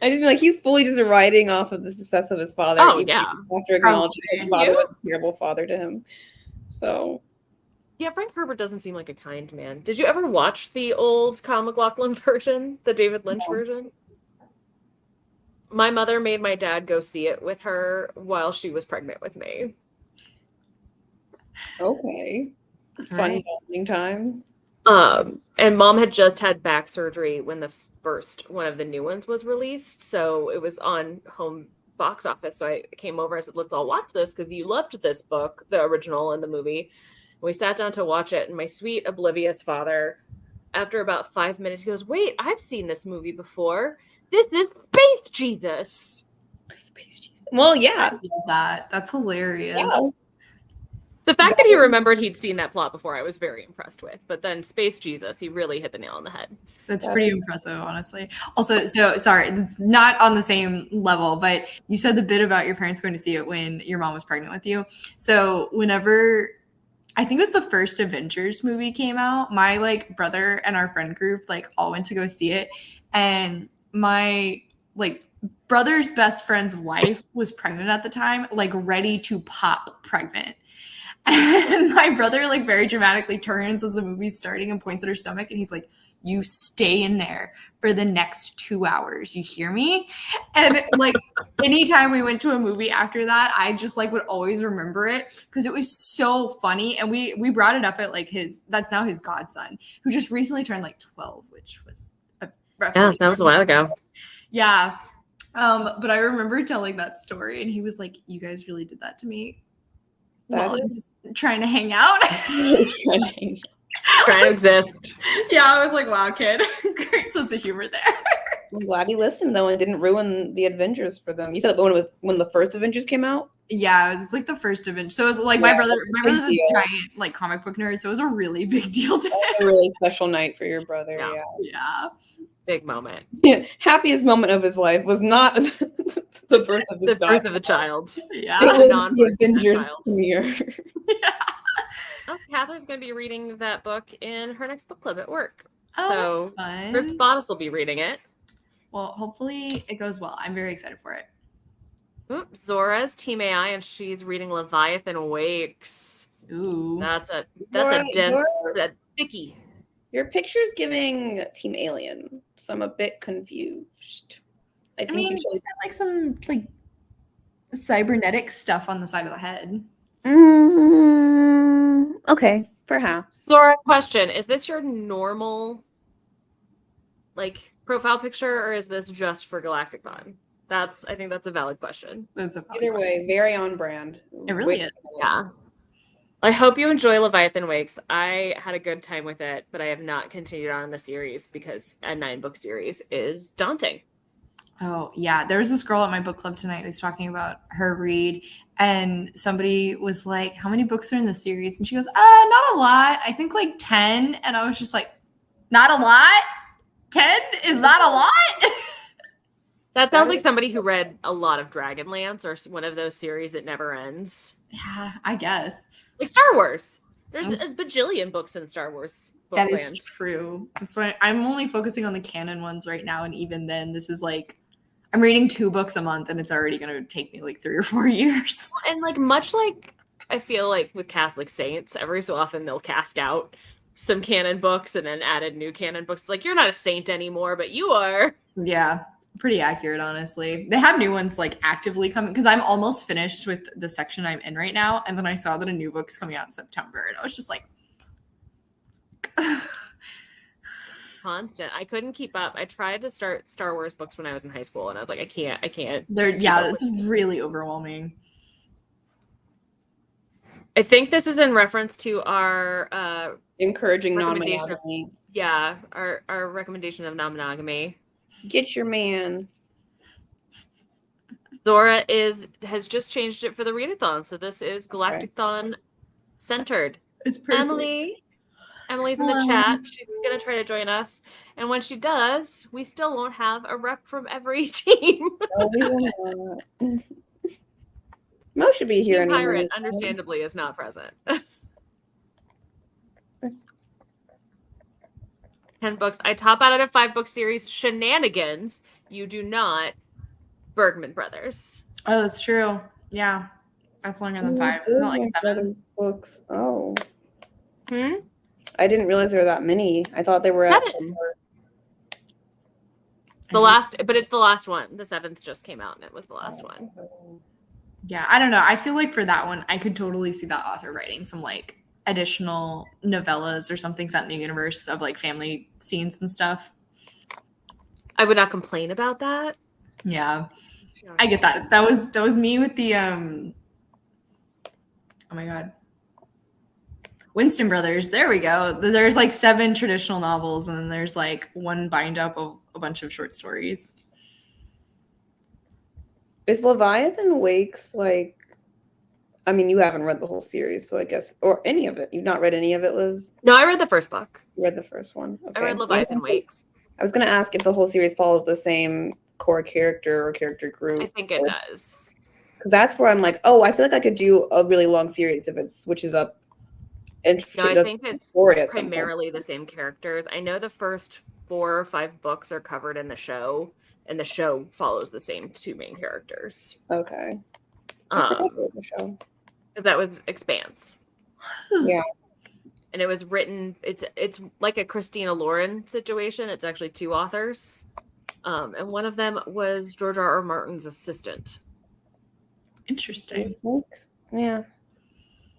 I just mean like he's fully just riding off of the success of his father. Oh, even yeah. After acknowledging his father You? was a terrible father to him. So Yeah, Frank Herbert doesn't seem like a kind man. Did you ever watch the old Kyle MacLachlan version, the David Lynch version? My mother made my dad go see it with her while she was pregnant with me. okay. Fun Right. bonding time. And mom had just had back surgery when the first one of the new ones was released, so it was on home box office. So I came over. I said, "Let's all watch this because you loved this book, the original and the movie." We sat down to watch it, and my sweet oblivious father, after about 5 minutes, he goes, "Wait, I've seen this movie before. This is Space Jesus." Space Jesus. Well, yeah. That's hilarious. Yeah. The fact that he remembered he'd seen that plot before, I was very impressed with. But then Space Jesus, he really hit the nail on the head. That's pretty impressive, honestly. Also, so sorry, it's not on the same level, but you said the bit about your parents going to see it when your mom was pregnant with you. So whenever I think it was the first Avengers movie came out, my like brother and our friend group like all went to go see it, and my like brother's best friend's wife was pregnant at the time, like ready to pop pregnant. And my brother like very dramatically turns as the movie's starting and points at her stomach, and he's like, "You stay in there for the next 2 hours. You hear me?" And like anytime we went to a movie after that, I just like would always remember it because it was so funny. And we brought it up at like that's now his godson, who just recently turned like 12, which was Yeah, that was a while ago. Yeah. But I remember telling that story, and he was like, "You guys really did that to me while I was trying to hang out." Trying to exist. Yeah, I was like, "Wow, kid, great sense of humor there." I'm glad he listened though and didn't ruin the Avengers for them. You said when the first Avengers came out? Yeah, it was like the first Avengers. So it was like my brother's a giant like comic book nerd, so it was a really big deal to him. A really special night for your brother. Yeah. Yeah. Big moment. Yeah. Happiest moment of his life was not the birth of his birth of a child. Yeah. It was Non-birth the Avengers child. premiere. Yeah. Oh, Catherine's going to be reading that book in her next book club at work. Oh, So that's fun. Ripped Bodice will be reading it. Well, hopefully it goes well. I'm very excited for it. Oop, Zora's Team AI, and she's reading Leviathan Wakes. Ooh. That's a Zora, dense, that's a thicky. Your picture's giving Team Alien, so I'm a bit confused. I think mean, you should. like some like cybernetic stuff on the side of the head. Okay, perhaps. Zora, question: is this your normal, like, profile picture, or is this just for Galactic-Thon? I think that's a valid question. That's a Either way, very on brand. It really is. Yeah. I hope you enjoy Leviathan Wakes. I had a good time with it, but I have not continued on in the series because a 9-book series is daunting. Oh, yeah. There was this girl at my book club tonight who was talking about her read, and somebody was like, "How many books are in the series?" And she goes, "Not a lot. I think like 10." And I was just like, "Not a lot? 10 is not a lot?" That sounds like somebody who read a lot of Dragonlance or one of those series that never ends. Yeah, I guess. Like Star Wars. There's a bajillion books in Star Wars. That is true. That's why I'm only focusing on the canon ones right now. And even then, this is like, I'm reading 2 books a month and it's already going to take me like 3 or 4 years. And like much like I feel like with Catholic saints, every so often they'll cast out some canon books and then added new canon books. It's like, you're not a saint anymore, but you are. Yeah, pretty accurate, honestly. They have new ones like actively coming because I'm almost finished with the section I'm in right now. And then I saw that a new book's coming out in September. And I was just like, constant. I couldn't keep up. I tried to start Star Wars books when I was in high school, and I was like, I can't. It's really overwhelming. I think this is in reference to our encouraging recommendation. non-monogamy. Yeah, our recommendation of non-monogamy. Get your man. Zora has just changed it for the readathon, so this is Galactic-Thon centered. It's perfect. Emily's in the chat. She's going to try to join us. And when she does, we still won't have a rep from every team. No, we will not. Mo should be here. Team Pirate, understandably, is not present. 10 books. I top out a 5-book series, Shenanigans. You do not. Bergman Brothers. Oh, that's true. Yeah. That's longer than 5. It's not like 7 books. Oh. I didn't realize there were that many. I thought they were 7. But it's the last one. The 7th just came out and it was the last one. Yeah, I don't know. I feel like for that one, I could totally see that author writing some like additional novellas or something set in the universe of like family scenes and stuff. I would not complain about that. Yeah. I get that. That was me with the oh my god. Winston Brothers. There we go. There's like 7 traditional novels and then there's like one bind up of a bunch of short stories. Is Leviathan Wakes like, I mean, you haven't read the whole series, so I guess, or any of it. You've not read any of it, Liz? No, I read the first book. You read the first one. Okay. I read Leviathan Wakes. I was going to ask if the whole series follows the same core character or character group. I think it does. Because that's where I'm like, oh, I feel like I could do a really long series if it switches up. And no, I think it's primarily the same characters. I know the first 4 or 5 books are covered in the show, and the show follows the same 2 main characters. Okay. The show. That was Expanse. Yeah. And it was written, it's like a Christina Lauren situation. It's actually 2 authors. And one of them was George R.R. Martin's assistant. Interesting. Yeah.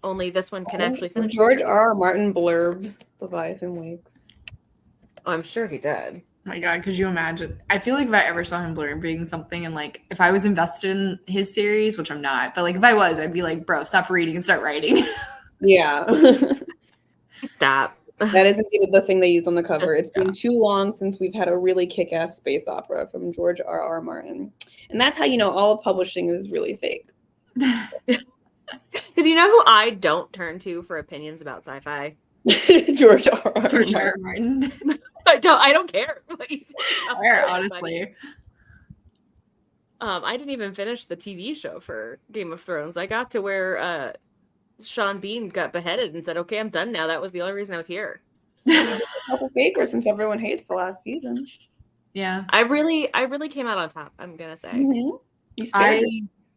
Only this one can actually finish. George R.R. Martin blurb Leviathan Wakes. Oh, I'm sure he did. Oh my god, could you imagine? I feel like if I ever saw him blurbing something and like if I was invested in his series, which I'm not, but like if I was, I'd be like, bro, stop reading and start writing. Yeah. Stop. That is indeed the thing they used on the cover. It's been too long since we've had a really kick-ass space opera from George R.R. Martin. And that's how you know all publishing is really fake. Because you know who I don't turn to for opinions about sci-fi? George R.R. Martin. I don't care. Honestly. I didn't even finish the TV show for Game of Thrones. I got to where Sean Bean got beheaded and said, "Okay, I'm done now." That was the only reason I was here. Couple faker since everyone hates the last season. Yeah, I really came out on top. I'm gonna say. Mm-hmm. I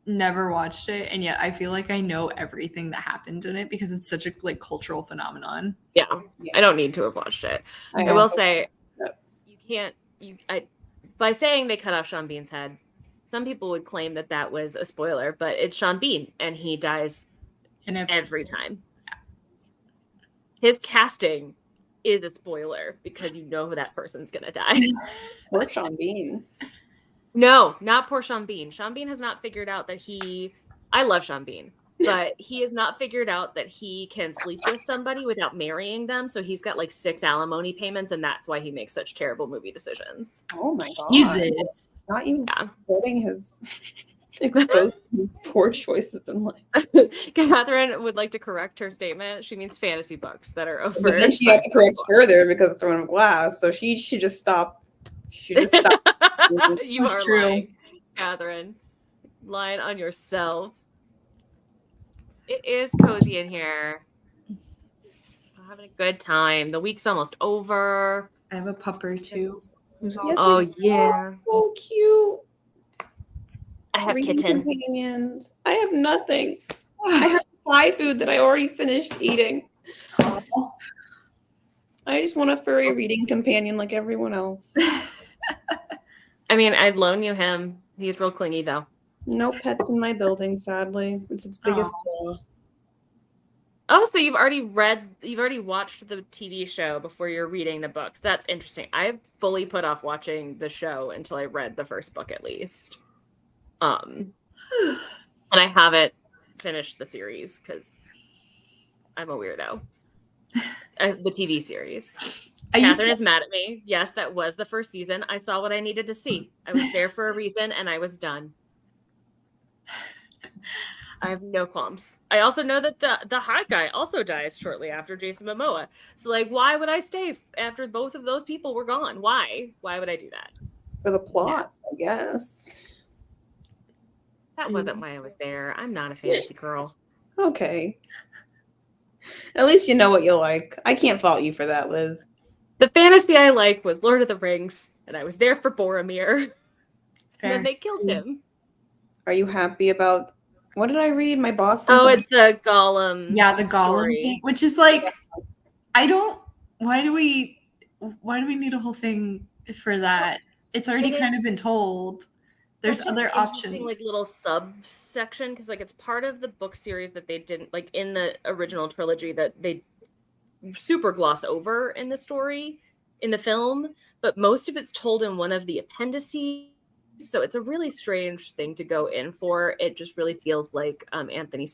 never watched it, and yet I feel like I know everything that happened in it because it's such a like cultural phenomenon. Yeah. I don't need to have watched it. I will say, you can't. By saying they cut off Sean Bean's head, some people would claim that was a spoiler, but it's Sean Bean, and he dies every time. Yeah. His casting is a spoiler because you know that person's gonna die. Poor Sean Bean. No, not poor Sean Bean. Sean Bean has not figured out that I love Sean Bean, but he has not figured out that he can sleep with somebody without marrying them. So he's got like 6 alimony payments, and that's why he makes such terrible movie decisions. Oh my god! Jesus, not even exposing his poor choices in life. Catherine would like to correct her statement. She means fantasy books that are over. But then she had to correct further because of Throne of Glass. So she should just stop. should just stop. You That's are true. lying, Catherine. Lying on yourself. It is cozy in here. I'm having a good time. The week's almost over. I have a pupper too. Who's Yes, Oh, they're yeah. so cute. I have Reading kitten. companions. I have nothing. I have Thai food that I already finished eating. I just want a furry reading companion like everyone else. I mean, I'd loan you him. He's real clingy, though. No pets in my building, sadly. It's its biggest flaw. Oh, so you've already watched the TV show before you're reading the books. That's interesting. I've fully put off watching the show until I read the first book, at least. And I haven't finished the series because I'm a weirdo. The TV series. Catherine is mad at me. Yes, that was the first season. I saw what I needed to see. I was there for a reason, and I was done. I have no qualms. I also know that the hot guy also dies shortly after Jason Momoa. So, like, why would I stay after both of those people were gone? Why? Why would I do that? For the plot, I guess. That wasn't why I was there. I'm not a fantasy girl. Okay. At least you know what you like. I can't fault you for that, Liz. The fantasy I like was Lord of the Rings, and I was there for Boromir. And then they killed him. Are you happy about what did I read? My boss. Oh, it's the Gollum. Yeah, the Gollum story. thing, which is like, I don't. Why do we need a whole thing for that? It's already kind of been told. There's other options. Like little subsection because like it's part of the book series that they didn't like in the original trilogy that they super gloss over in the story in the film, but most of it's told in one of the appendices. So it's a really strange thing to go in for. It just really feels like Andy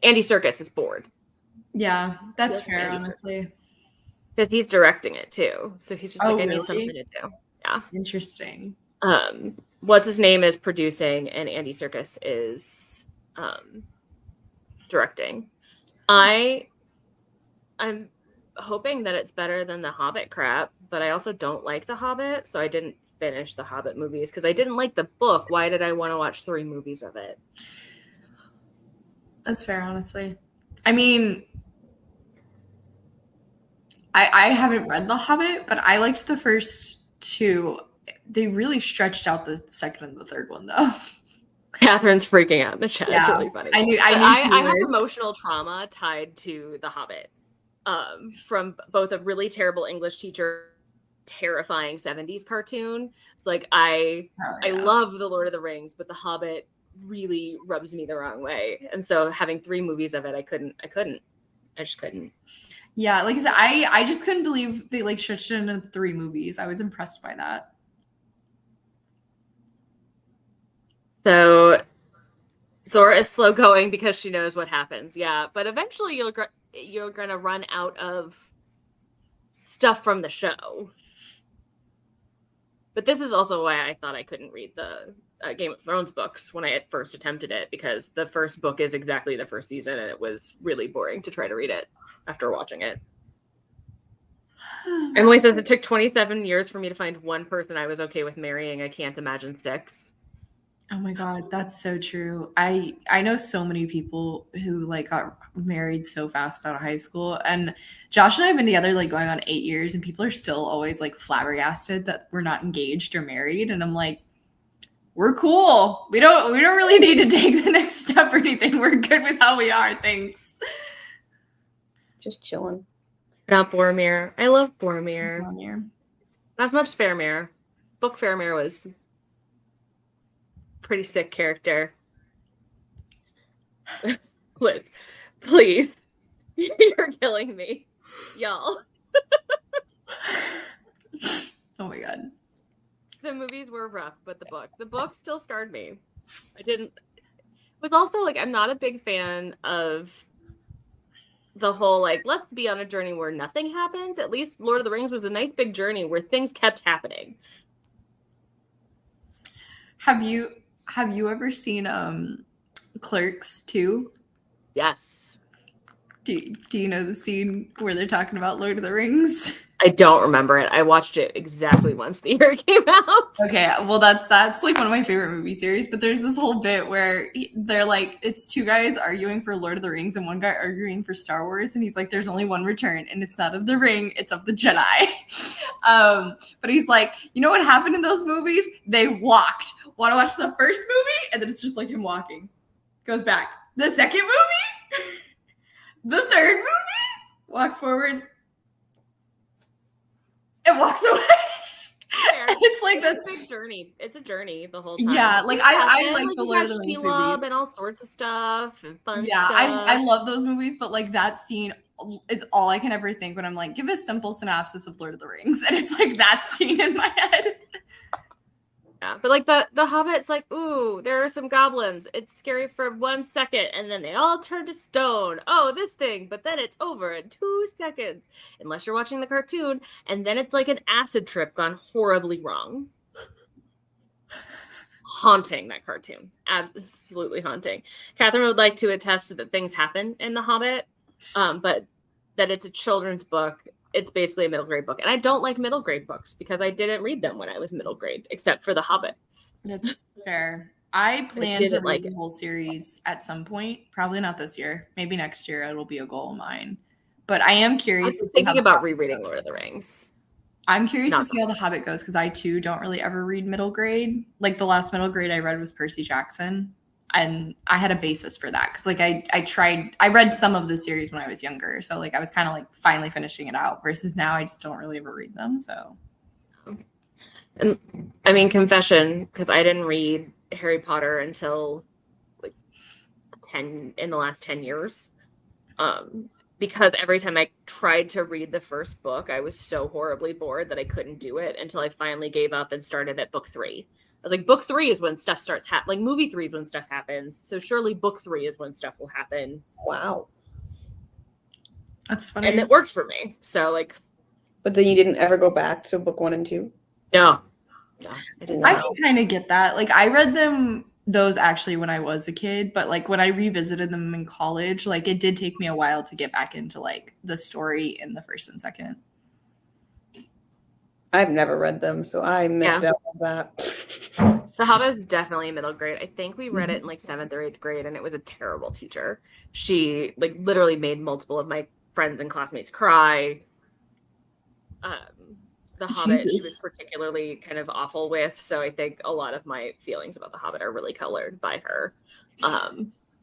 Serkis is bored. Yeah, that's fair, honestly. Because he's directing it too. So he's just like, I need something to do. Yeah. Interesting. What's his name is producing and Andy Serkis is directing. I'm hoping that it's better than the Hobbit crap, but I also don't like the Hobbit, so I didn't finish the Hobbit movies because I didn't like the book. Why did I want to watch 3 movies of it? That's fair, honestly. I mean, I haven't read The Hobbit, but I liked the first 2. They really stretched out the second and the third one, though. Catherine's freaking out in the chat. Yeah. It's really funny. I have emotional trauma tied to The Hobbit from both a really terrible English teacher, terrifying 70s cartoon. It's like I love The Lord of the Rings, but The Hobbit really rubs me the wrong way. And so having 3 movies of it, I just couldn't. Yeah, like I said, I just couldn't believe they like stretched it into 3 movies. I was impressed by that. So Zora is slow going because she knows what happens. Yeah, but eventually you're gonna run out of stuff from the show. But this is also why I thought I couldn't read the Game of Thrones books when I at first attempted it, because the first book is exactly the first season, and it was really boring to try to read it after watching it. Emily says it took 27 years for me to find one person I was okay with marrying. I can't imagine 6. Oh my God, that's so true. I know so many people who like got married so fast out of high school, and Josh and I have been together like going on 8 years, and people are still always like flabbergasted that we're not engaged or married, and I'm like, we're cool. We don't really need to take the next step or anything. We're good with how we are. Thanks. Just chilling. Not Boromir. I love Boromir. Not as much Faramir. Book Faramir was pretty sick character. Liz, please. You're killing me. Y'all. Oh my God. The movies were rough, but the book still scarred me. It was also like, I'm not a big fan of the whole like, let's be on a journey where nothing happens. At least Lord of the Rings was a nice big journey where things kept happening. Have you ever seen Clerks 2? Yes. Do you know the scene where they're talking about Lord of the Rings? I don't remember it. I watched it exactly once the year it came out. Okay, well that's like one of my favorite movie series, but there's this whole bit where they're like, it's two guys arguing for Lord of the Rings and one guy arguing for Star Wars, and he's like, there's only one return, and it's not of the ring, it's of the Jedi. But he's like, you know what happened in those movies? They walked. Want to watch the first movie? And then it's just like him walking. Goes back. The second movie? The third movie? Walks forward. It walks away. It's like a big journey. It's a journey the whole time. Yeah, like I like the Lord of the Rings movies movies and all sorts of stuff and fun yeah, stuff. I love those movies, but like that scene is all I can ever think when I'm like, give a simple synopsis of Lord of the Rings, and it's like that scene in my head. Yeah, but like the Hobbit's like, ooh, there are some goblins. It's scary for 1 second, and then they all turn to stone. Oh, this thing, but then it's over in 2 seconds, unless you're watching the cartoon, and then it's like an acid trip gone horribly wrong. Haunting, that cartoon, absolutely haunting. Catherine would like to attest that things happen in The Hobbit, but that it's a children's book. It's basically a middle grade book. And I don't like middle grade books because I didn't read them when I was middle grade, except for The Hobbit. That's fair. I plan to read the whole series at some point. Probably not this year. Maybe next year it'll be a goal of mine. But I am curious. I'm thinking about rereading Lord of the Rings. I'm curious to see how The Hobbit goes because I too don't really ever read middle grade. Like the last middle grade I read was Percy Jackson. And I had a basis for that because like I read some of the series when I was younger. So like I was kind of like finally finishing it out versus now I just don't really ever read them. So and I mean, confession, because I didn't read Harry Potter until like in the last 10 years. Because every time I tried to read the first book, I was so horribly bored that I couldn't do it until I finally gave up and started at book 3. I was like, book 3 is when stuff starts happening. Like movie 3 is when stuff happens. So surely book 3 is when stuff will happen. Wow. That's funny. And it worked for me. So like. But then you didn't ever go back to book 1 and 2? No, I didn't. I can kind of get that. Like I read those actually when I was a kid, but like when I revisited them in college, like it did take me a while to get back into like the story in the first and second. I've never read them, so I missed out on that. The Hobbit is definitely middle grade. I think we read it in like 7th or 8th grade, and it was a terrible teacher. She like literally made multiple of my friends and classmates cry. The Hobbit she was particularly kind of awful with, so I think a lot of my feelings about The Hobbit are really colored by her.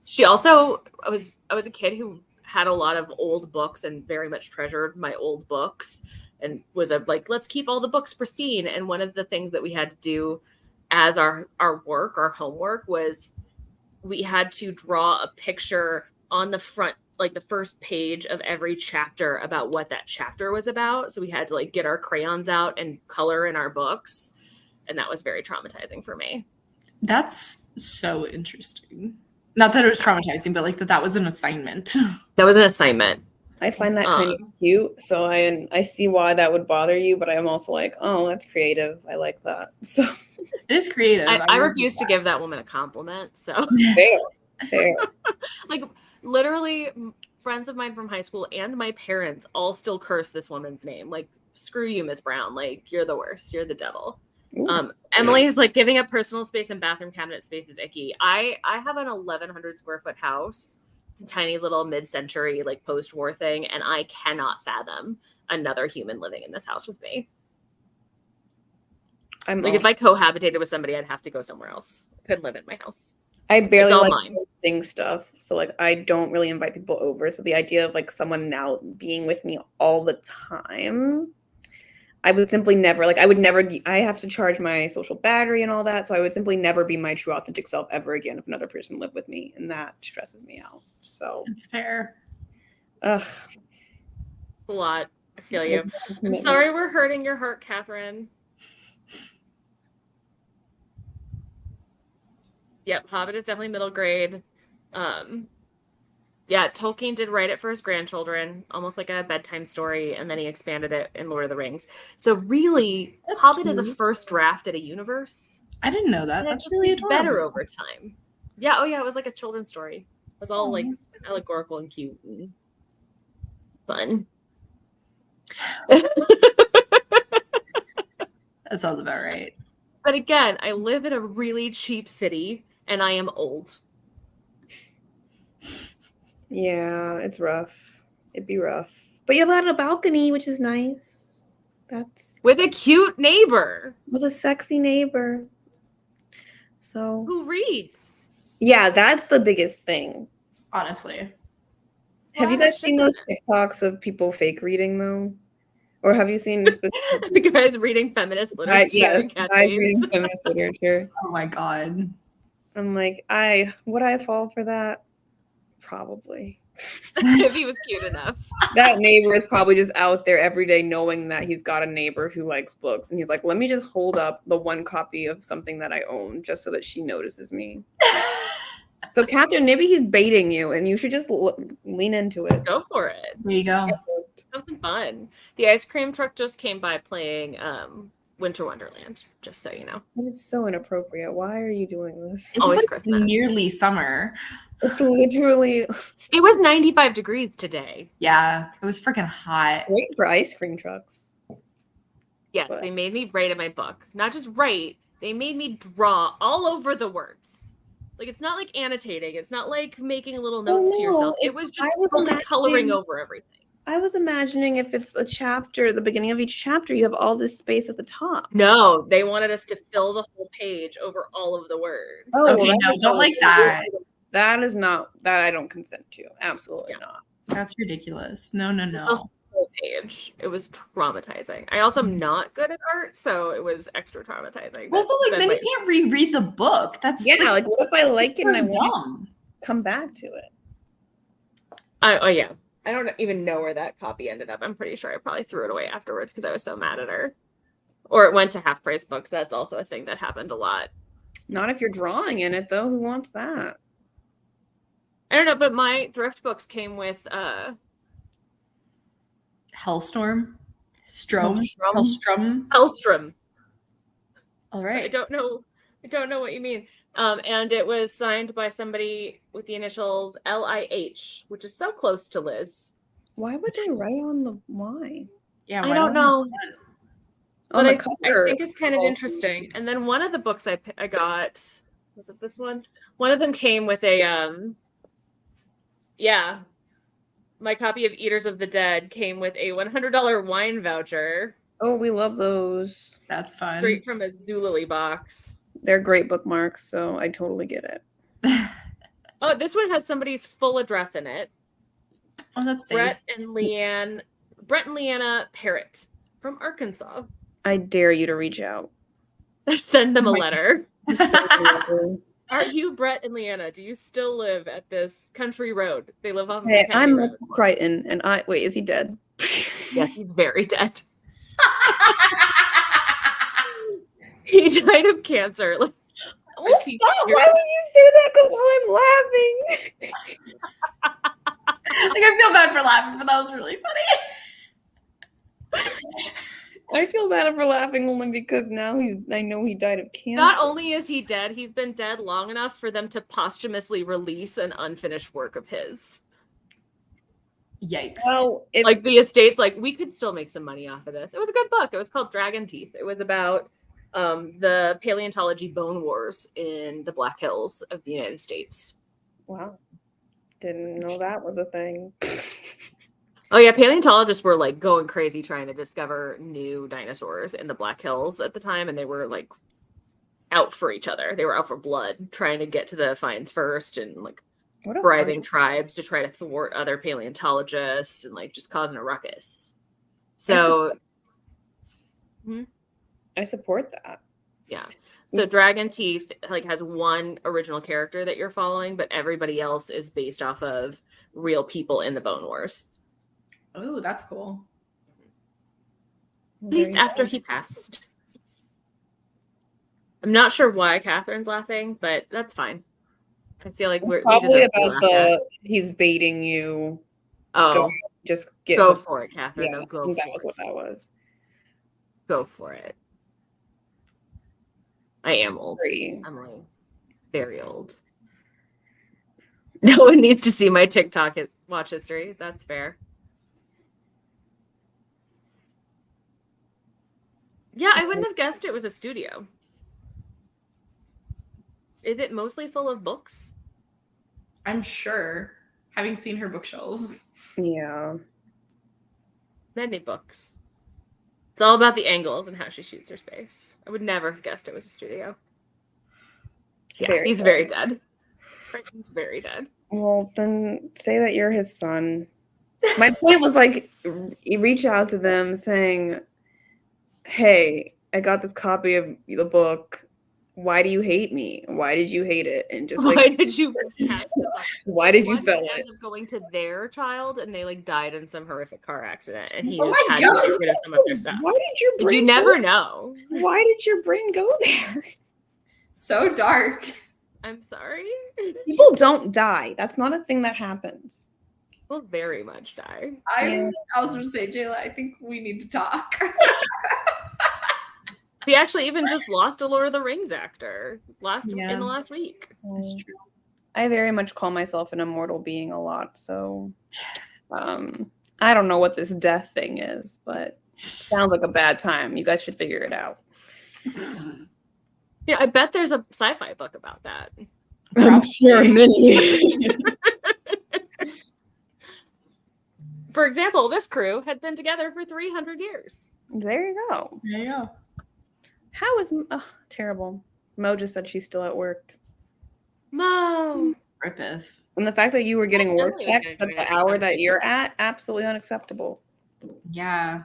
She also I was a kid who had a lot of old books and very much treasured my old books and was like, let's keep all the books pristine. And one of the things that we had to do as our homework was we had to draw a picture on the front, like the first page of every chapter about what that chapter was about. So we had to like get our crayons out and color in our books. And that was very traumatizing for me. That's so interesting. Not that it was traumatizing, but like that was an assignment. That was an assignment. I find that kind of cute. So I see why that would bother you, but I'm also like, oh, that's creative. I like that. So it is creative. I refuse to give that woman a compliment. So fair. Like literally friends of mine from high school and my parents all still curse this woman's name. Like, screw you, Miss Brown. Like, you're the worst. You're the devil. Emily is like, giving up personal space and bathroom cabinet space is icky. I have an 1,100 square foot house. It's a tiny little mid-century like post-war thing, and I cannot fathom another human living in this house with me. If I cohabitated with somebody, I'd have to go somewhere else. I couldn't live in my house. I barely like hosting stuff, so like I don't really invite people over. So the idea of like someone now being with me all the time, I would simply never I have to charge my social battery and all that. So I would simply never be my true authentic self ever again if another person lived with me. And that stresses me out. So it's fair. A lot. I feel you. I'm sorry we're hurting your heart, Catherine. Yep, Hobbit is definitely middle grade. Yeah, Tolkien did write it for his grandchildren, almost like a bedtime story, and then he expanded it in Lord of the Rings. So really, Hobbit is a first draft at a universe. I didn't know that. That's really better over time. Yeah, oh yeah, it was like a children's story. It was all like allegorical and cute and fun. That sounds about right. But again, I live in a really cheap city and I am old. Yeah, it's rough. It'd be rough. But you have a balcony, which is nice. That's With a cute neighbor with a sexy neighbor. So who reads. yeah, that's the biggest thing. Honestly. Have you Wow, guys seen those shit. TikToks of people fake reading though? Or have you seen The guys reading feminist literature? yes, in guys cafes. reading feminist literature? Oh my god. I'm like, would I fall for that? Probably. If he was cute enough. That neighbor is probably just out there every day knowing that he's got a neighbor who likes books. And he's like, let me just hold up the one copy of something that I own just so that she notices me. So, Catherine, maybe he's baiting you and you should just lean into it. Go for it. There you go. Have some fun. The ice cream truck just came by playing Winter Wonderland, just so you know. It is so inappropriate. Why are you doing this? Always It's Christmas. nearly summer. It's literally It was 95 degrees today. Yeah, it was freaking hot. great for ice cream trucks. Yes, But- they made me write in my book. Not just write, they made me draw all over the words. Like, it's not like annotating. It's not like making little notes to no, yourself. It it's- was I just was fully coloring imagining- over everything. I was imagining if it's the chapter, the beginning of each chapter, you have all this space at the top. No, they wanted us to fill the whole page over all of the words. Oh, Okay, well, no, don't like that. That is not that I don't consent to. Absolutely not. That's ridiculous. No, no, The no. whole page. It was traumatizing. I also am not good at art, so it was extra traumatizing. Also, like, then you can't reread the book. That's Yeah, like what if I like it and I that's want dumb. to come back to it? Oh yeah. I don't even know where that copy ended up. I'm pretty sure I probably threw it away afterwards because I was so mad at her. Or it went to half price books. That's also a thing that happened a lot. Not if you're drawing in it though. Who wants that? I don't know, but my thrift books came with Hellstorm? Strom? Hellstrom? Hellstrom? Hellstrom. All I right. don't know what you mean. And it was signed by somebody with the initials LIH, which is so close to Liz. Why would they write on the line? Yeah, I why don't know. On But the I cover. think it's kind of interesting. And then one of the books I got, was it this one? One of them came with a my copy of Eaters of the Dead came with a $100 wine voucher Oh, we love those. That's fun. straight from a Zulily box. They're great bookmarks, so I totally get it. Oh, this one has somebody's full address in it. Oh, that's safe. Brett and Leanna Parrott from Arkansas. I dare you to reach out. Send them a Oh my letter. Just send me over. Are you Brett and Leanna? Do you still live at this country road? They live off of Hey, the I'm county road. Michael Crichton, and wait, is he dead? Yes, he's very dead. He died of cancer. Like, Well, He- stop! Why would you say that? Because I'm laughing. Like, I feel bad for laughing, but that was really funny. I feel bad for laughing only because now I know he died of cancer. not only is he dead, he's been dead long enough for them to posthumously release an unfinished work of his. Yikes. Well, if, Like the estate's like, we could still make some money off of this. It was a good book. It was called Dragon Teeth. It was about the paleontology bone wars in the Black Hills of the United States. wow, didn't know that was a thing. Oh yeah, paleontologists were like going crazy trying to discover new dinosaurs in the Black Hills at the time, and they were like out for each other. They were out for blood, trying to get to the finds first, and like What a bribing fun- tribes to try to thwart other paleontologists, and like just causing a ruckus. So I support that. yeah. So Dragon Teeth like has one original character that you're following, but everybody else is based off of real people in the Bone Wars. Oh, that's cool. At least after he passed. I'm not sure why Catherine's laughing, but that's fine. I feel like It's we probably deserve to be about laughed at. he's baiting you. Oh, Just get go hooked. for it, Catherine. Yeah, No, I go think that for was it. what that was. Go for it. I am old. Agree. I'm like very old. No one needs to see my TikTok watch history. That's fair. Yeah, I wouldn't have guessed it was a studio. Is it mostly full of books? I'm sure, having seen her bookshelves. Yeah. Many books. It's all about the angles and how she shoots her space. I would never have guessed it was a studio. Yeah, he's very dead. Franklin's very dead. Well, then say that you're his son. My point was like, you reach out to them saying, hey, I got this copy of the book. Why do you hate me? Why did you hate it? And just like, Why did you pass this off? Why did you One sell ends it? up going to their child and they like died in some horrific car accident and he Oh just my had God. to get rid of some of their stuff. Why did your Like, brain you never know. Why did your brain go there? So dark. I'm sorry. People don't die. That's not a thing that happens. People very much die. I was going to say, Jayla, I think we need to talk. We actually even just lost a Lord of the Rings actor Yeah. in the last week. That's true. I very much call myself an immortal being a lot, so I don't know what this death thing is, but sounds like a bad time. You guys should figure it out. Yeah, I bet there's a sci-fi book about that. I'm sure many. For example, this crew had been together for 300 years. There you go. There you go. How is terrible? Mo just said she's still at work. Mo. Griffith. And the fact that you were getting work Emily was texts gonna at join the us hour sometime. that you're at, absolutely unacceptable. Yeah.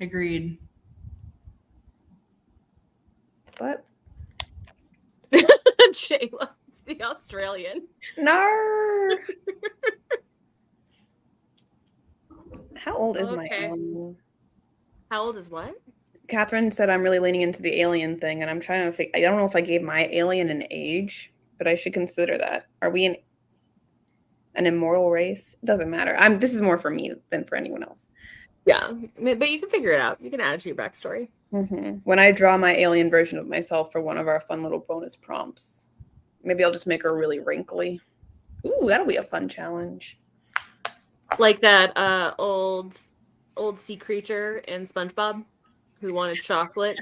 Agreed. But Jayla, the Australian. no. How old is my Okay. alien? How old is what? Catherine said I'm really leaning into the alien thing, and I'm trying to I don't know if I gave my alien an age, but I should consider that. Are we an immortal race? It doesn't matter. This is more for me than for anyone else. Yeah, but you can figure it out. You can add it to your backstory. Mm-hmm. When I draw my alien version of myself for one of our fun little bonus prompts, maybe I'll just make her really wrinkly. Ooh, that'll be a fun challenge. Like that old sea creature in SpongeBob who wanted chocolate.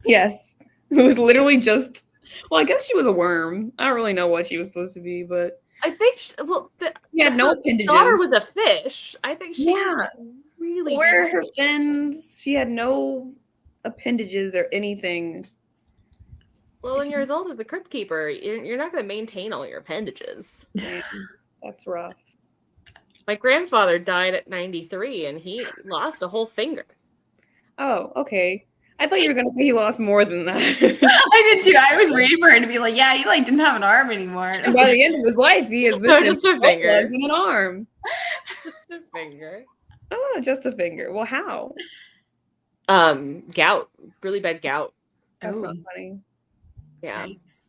Yes. It was literally just, well, I guess she was a worm. I don't really know what she was supposed to be, but I think, she had no her appendages. daughter was a fish. I think she was Yeah. just really Where are her fins? She had no appendages or anything. Well, when you're as old as the Crypt Keeper, you're not going to maintain all your appendages. Man, that's rough. My grandfather died at 93 and he lost a whole finger. Oh, okay. I thought you were going to say he lost more than that. I did too. I was waiting for her to be like, yeah, he like didn't have an arm anymore. And by the end of his life, he has No, missing just a both finger. legs and an arm. Just a finger. Oh, just a finger. Well, how? Gout. Really bad gout. That's Oh, not funny. Yeah. nice.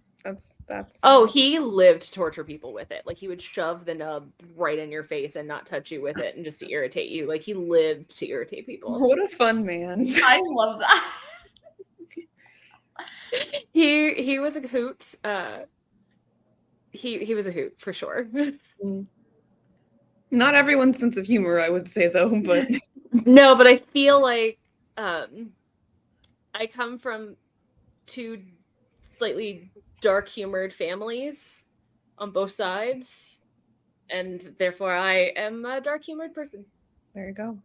That's. Oh, he lived to torture people with it. Like he would shove the nub right in your face and not touch you with it, and just to irritate you. Like he lived to irritate people. What a fun man. I love that. He was a hoot. He was a hoot for sure. Not everyone's sense of humor, I would say, though. But No, but I feel like I come from two slightly dark humored families on both sides, and therefore I am a dark humored person. there you go.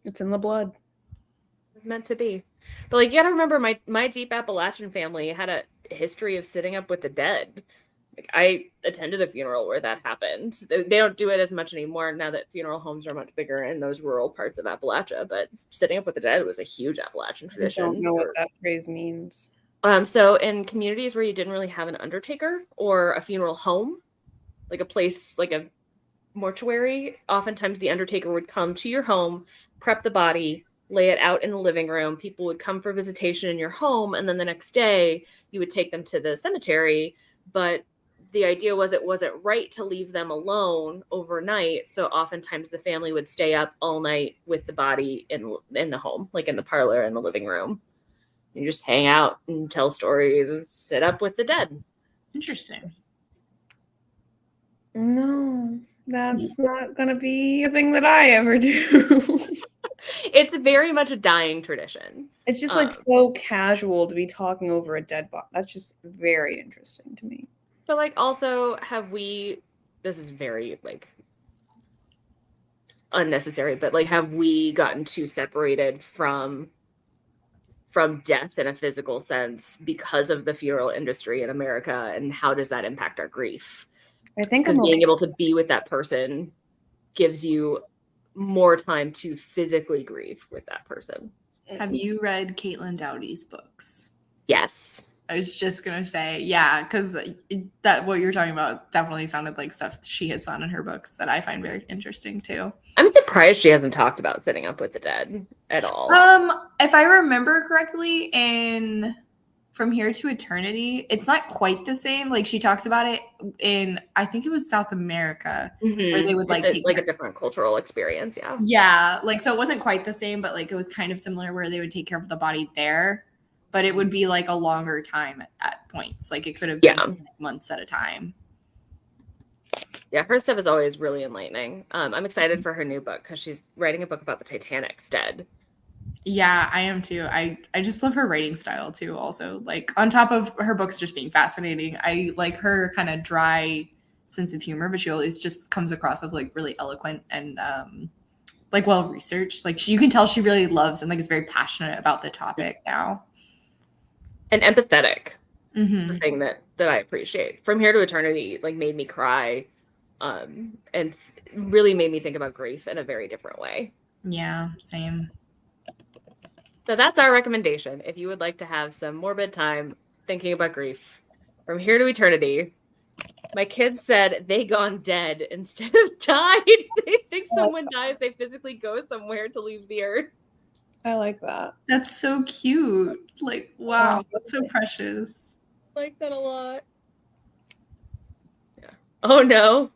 It's in the blood. It's meant to be. But like you gotta remember my deep Appalachian family had a history of sitting up with the dead. Like I attended a funeral where that happened. They don't do it as much anymore now that funeral homes are much bigger in those rural parts of Appalachia, but sitting up with the dead was a huge Appalachian I tradition. don't know what that phrase means. So in communities where you didn't really have an undertaker or a funeral home, like a place like a mortuary, oftentimes the undertaker would come to your home, prep the body, lay it out in the living room. People would come for visitation in your home, and then the next day you would take them to the cemetery. But the idea was it wasn't right to leave them alone overnight. So oftentimes the family would stay up all night with the body in the home, like in the parlor and the living room. You just hang out and tell stories, sit up with the dead. Interesting. No, that's not gonna be a thing that I ever do. It's very much a dying tradition. It's just like so casual to be talking over a dead body. That's just very interesting to me. But like, also, this is very like unnecessary, but like, have we gotten too separated from death in a physical sense because of the funeral industry in America, and how does that impact our grief? I think Because being able to be with that person gives you more time to physically grieve with that person. Have you read Caitlin Doughty's books? Yes. I was just gonna say, yeah, because that what you're talking about definitely sounded like stuff she hits on in her books that I find very interesting too. I'm surprised she hasn't talked about sitting up with the dead at all. If I remember correctly, in From Here to Eternity, it's not quite the same. Like she talks about it in, I think it was South America, where they would like take like a different cultural experience. Yeah. Yeah, like so it wasn't quite the same, but like it was kind of similar where they would take care of the body there, but it would be like a longer time at points. Like it could have been months at a time. Yeah, her stuff is always really enlightening. I'm excited for her new book because she's writing a book about the Titanic's dead. Yeah, I am too. I just love her writing style too. Also, like on top of her books just being fascinating, I like her kind of dry sense of humor, but she always just comes across as like really eloquent and like well researched. Like you can tell she really loves and like is very passionate about the topic now. And empathetic. It's the thing that I appreciate. From Here to Eternity like made me cry, and really made me think about grief in a very different way. Yeah, same. So that's our recommendation. If you would like to have some morbid time thinking about grief, From Here to Eternity. My kids said they gone dead instead of died. They think someone dies, they physically go somewhere to leave the earth. I like that. That's so cute. Like, wow, that's so precious. I like that a lot. Yeah. Oh no.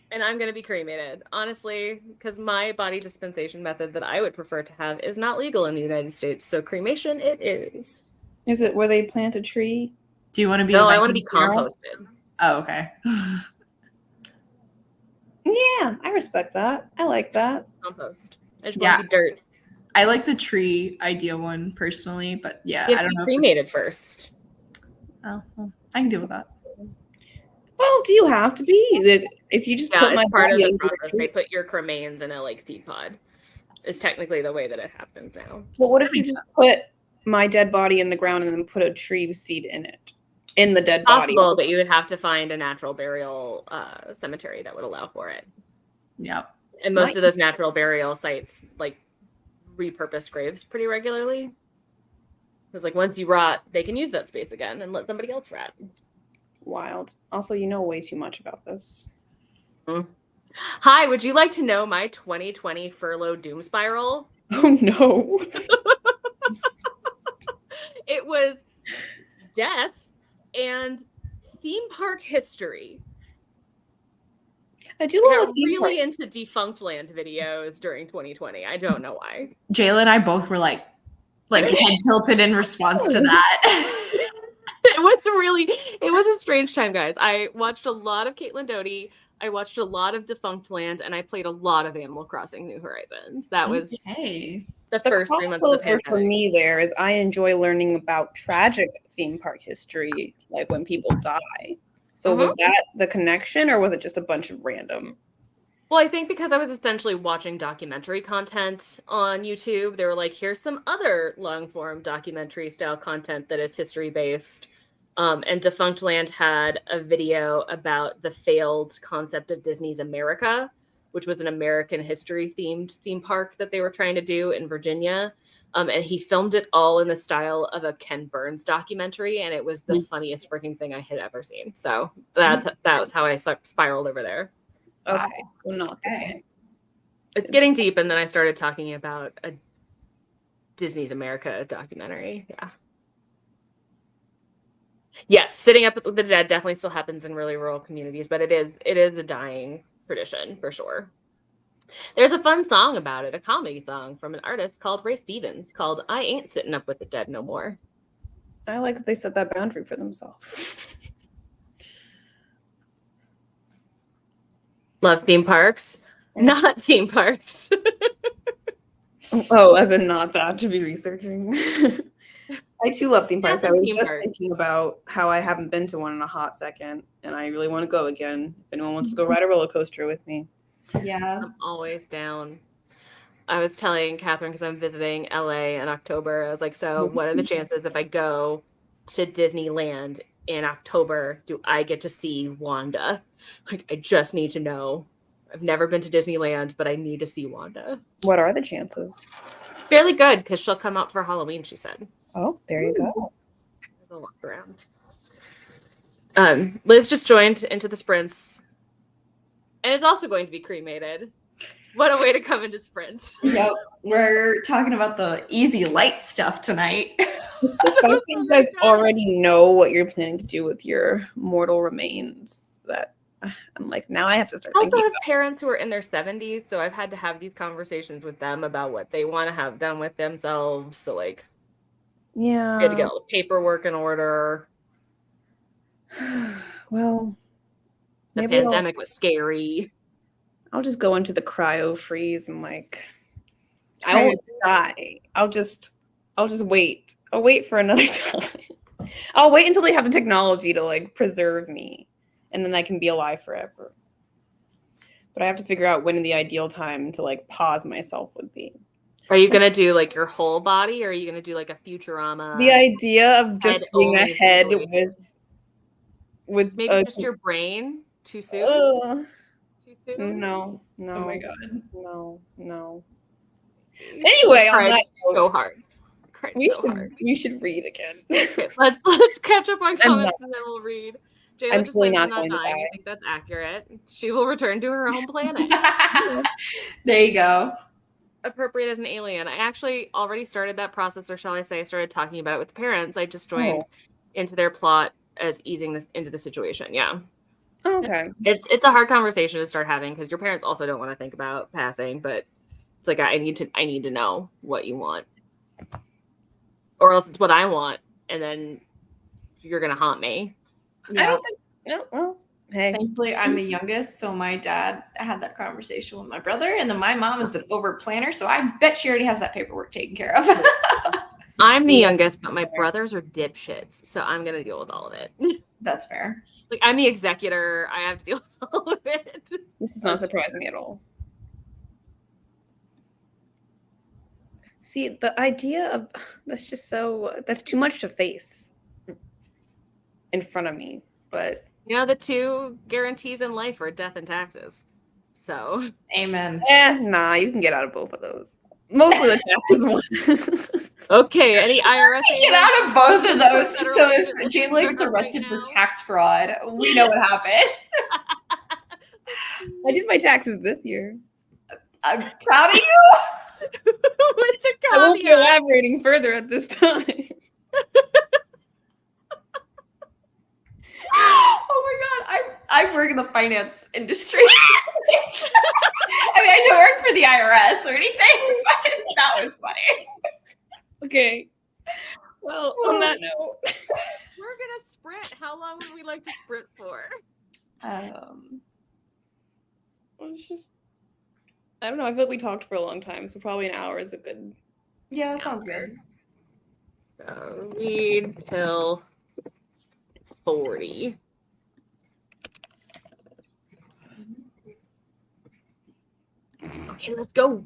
And I'm going to be cremated, honestly, because my body dispensation method that I would prefer to have is not legal in the United States. So cremation it is. Is it where they plant a tree? Do you want to be? No, I want to be composted. Oh, okay. Yeah, I respect that. I like that. Compost. I just want to be dirt. I like the tree idea one personally, but yeah, You I have don't to know. be cremated first. Oh, well, I can deal with that. Well, do you have to be? If you just put my it's part of body the into process. They put your cremains in a like seed pod. It's technically the way that it happens now. Well, what if you just put my dead body in the ground and then put a tree seed in it? In the dead body. Possible, but you would have to find a natural burial cemetery that would allow for it. Yeah. And most of those natural burial sites like repurpose graves pretty regularly. Because like once you rot, they can use that space again and let somebody else rot. Wild. Also, you know way too much about this. Hi, would you like to know my 2020 furlough doom spiral? Oh no. It was death and theme park history. I do love really into Defunct Land videos during 2020. I don't know why. Jayla and I both were like head tilted in response to that. It was a strange time, guys. I watched a lot of Caitlin Doughty. I watched a lot of Defunct Land, and I played a lot of Animal Crossing New Horizons. That was the first 3 months of the pandemic. For me there is I enjoy learning about tragic theme park history, like when people die. So was that the connection, or was it just a bunch of random? Well, I think because I was essentially watching documentary content on YouTube, they were like, here's some other long-form documentary style content that is history-based. And Defunct Land had a video about the failed concept of Disney's America, which was an American history-themed theme park that they were trying to do in Virginia. And he filmed it all in the style of a Ken Burns documentary, and it was the funniest freaking thing I had ever seen. So that was how I spiraled over there. Okay, so not this game. It's getting deep, and then I started talking about a Disney's America documentary. Yeah. Yes, sitting up with the dead definitely still happens in really rural communities, but it is a dying tradition for sure. There's a fun song about it, a comedy song from an artist called Ray Stevens called I Ain't Sitting Up with the Dead No More. I like that they set that boundary for themselves. Love theme parks. Not theme parks. Oh, as in not that to be researching. I too love theme parks. I was theme just parks. thinking about how I haven't been to one in a hot second, and I really want to go again. If anyone wants to go ride a roller coaster with me. Yeah. I'm always down. I was telling Catherine, because I'm visiting LA in October, I was like, so what are the chances if I go to Disneyland in October, do I get to see Wanda? Like, I just need to know. I've never been to Disneyland, but I need to see Wanda. What are the chances? Fairly good, because she'll come out for Halloween, she said. Oh, there you go. There's a walk around. Liz just joined into the sprints and is also going to be cremated. What a way to come into sprints. Yep. We're talking about the easy light stuff tonight. It's just I think you guys already know what you're planning to do with your mortal remains. That I'm like, now I have to start I also thinking have parents who are in their 70s, so I've had to have these conversations with them about what they want to have done with themselves. So, like, we had to get all the paperwork in order. Well, The maybe pandemic was scary. I'll just go into the cryo freeze and like I won't die. I'll just wait. I'll wait for another time. I'll wait until they have the technology to like preserve me, and then I can be alive forever. But I have to figure out when the ideal time to like pause myself would be. Are you gonna do like your whole body, or are you gonna do like a Futurama? The idea of just being a head with maybe just your brain. Too soon? Too soon? No. Oh my god. No. Anyway, on that so hard. We should read again. Okay, let's catch up on comments and then we'll read. Jayla I'm just really plans not on going to dying. die. I think that's accurate. She will return to her home planet. There you go. Appropriate as an alien. I actually already started that process, or shall I say, I started talking about it with the parents. I just joined into their plot as easing this into the situation. Yeah. Okay. It's a hard conversation to start having because your parents also don't want to think about passing, but it's like I need to know what you want. Or else it's what I want, and then you're gonna haunt me. Yeah. Well, hey. Thankfully, I'm the youngest, so my dad had that conversation with my brother, and then my mom is an over planner, so I bet she already has that paperwork taken care of. I'm the youngest, but my brothers are dipshits, so I'm gonna deal with all of it. That's fair. Like, I'm the executor. I have to deal with all of it. This does not surprise me at all. See, the idea of that's too much to face in front of me. But the two guarantees in life are death and taxes. So amen. Nah, you can get out of both of those. Mostly the taxes one. Okay, any IRS get out of both of those. So if Jayla gets arrested for tax fraud, we know what happened. I did my taxes this year. I'm proud of you. With the I won't be elaborating further at this time. Oh my god, I work in the finance industry. I mean, I don't work for the IRS or anything, but that was funny. Okay. Well, on that note, we're gonna sprint. How long would we like to sprint for? It's just, I don't know. I feel like we talked for a long time, so probably an hour is a good. Yeah, that sounds good. So read till 40. Okay, let's go.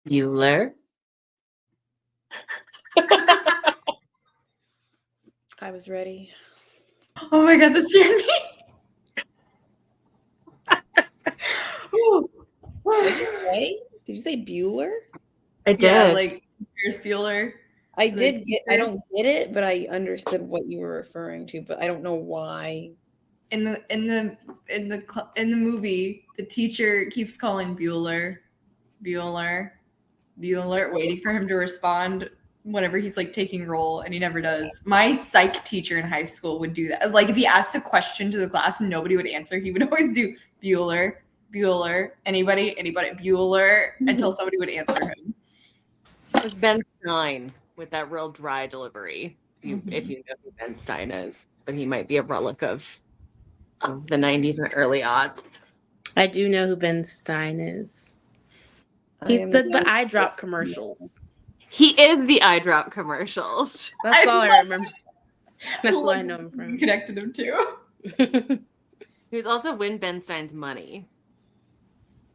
Bueller. I was ready. Oh my god, that's your name. Did you say Bueller? I did. Yeah, like Ferris Bueller. I The did get. I teachers. don't get it, but I understood what you were referring to. But I don't know why. In the movie, the teacher keeps calling Bueller, waiting for him to respond whenever he's like taking roll, and he never does. My psych teacher in high school would do that. Like if he asked a question to the class and nobody would answer, he would always do Bueller, anybody, Bueller, until somebody would answer him. It was Ben Stein with that real dry delivery. If you know who Ben Stein is, but he might be a relic of the 90s and early aughts. I do know who Ben Stein is. He's the eye drop commercials. He is the eye drop commercials. That's all I remember. That's all I know him You from. connected him to. He was also Win Ben Stein's Money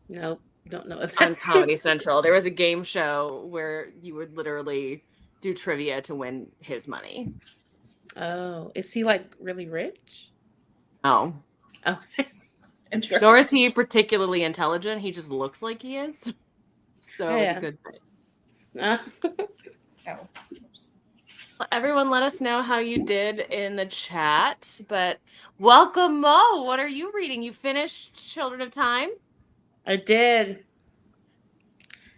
Nope, don't know. on Comedy Central. There was a game show where you would literally do trivia to win his money. Oh, is he like really rich? Oh. Okay. Interesting. Nor is he particularly intelligent. He just looks like he is. So it was Yeah. a good thing. Oh. Oops. Well, everyone, let us know how you did in the chat. But welcome, Mo. What are you reading? You finished Children of Time? I did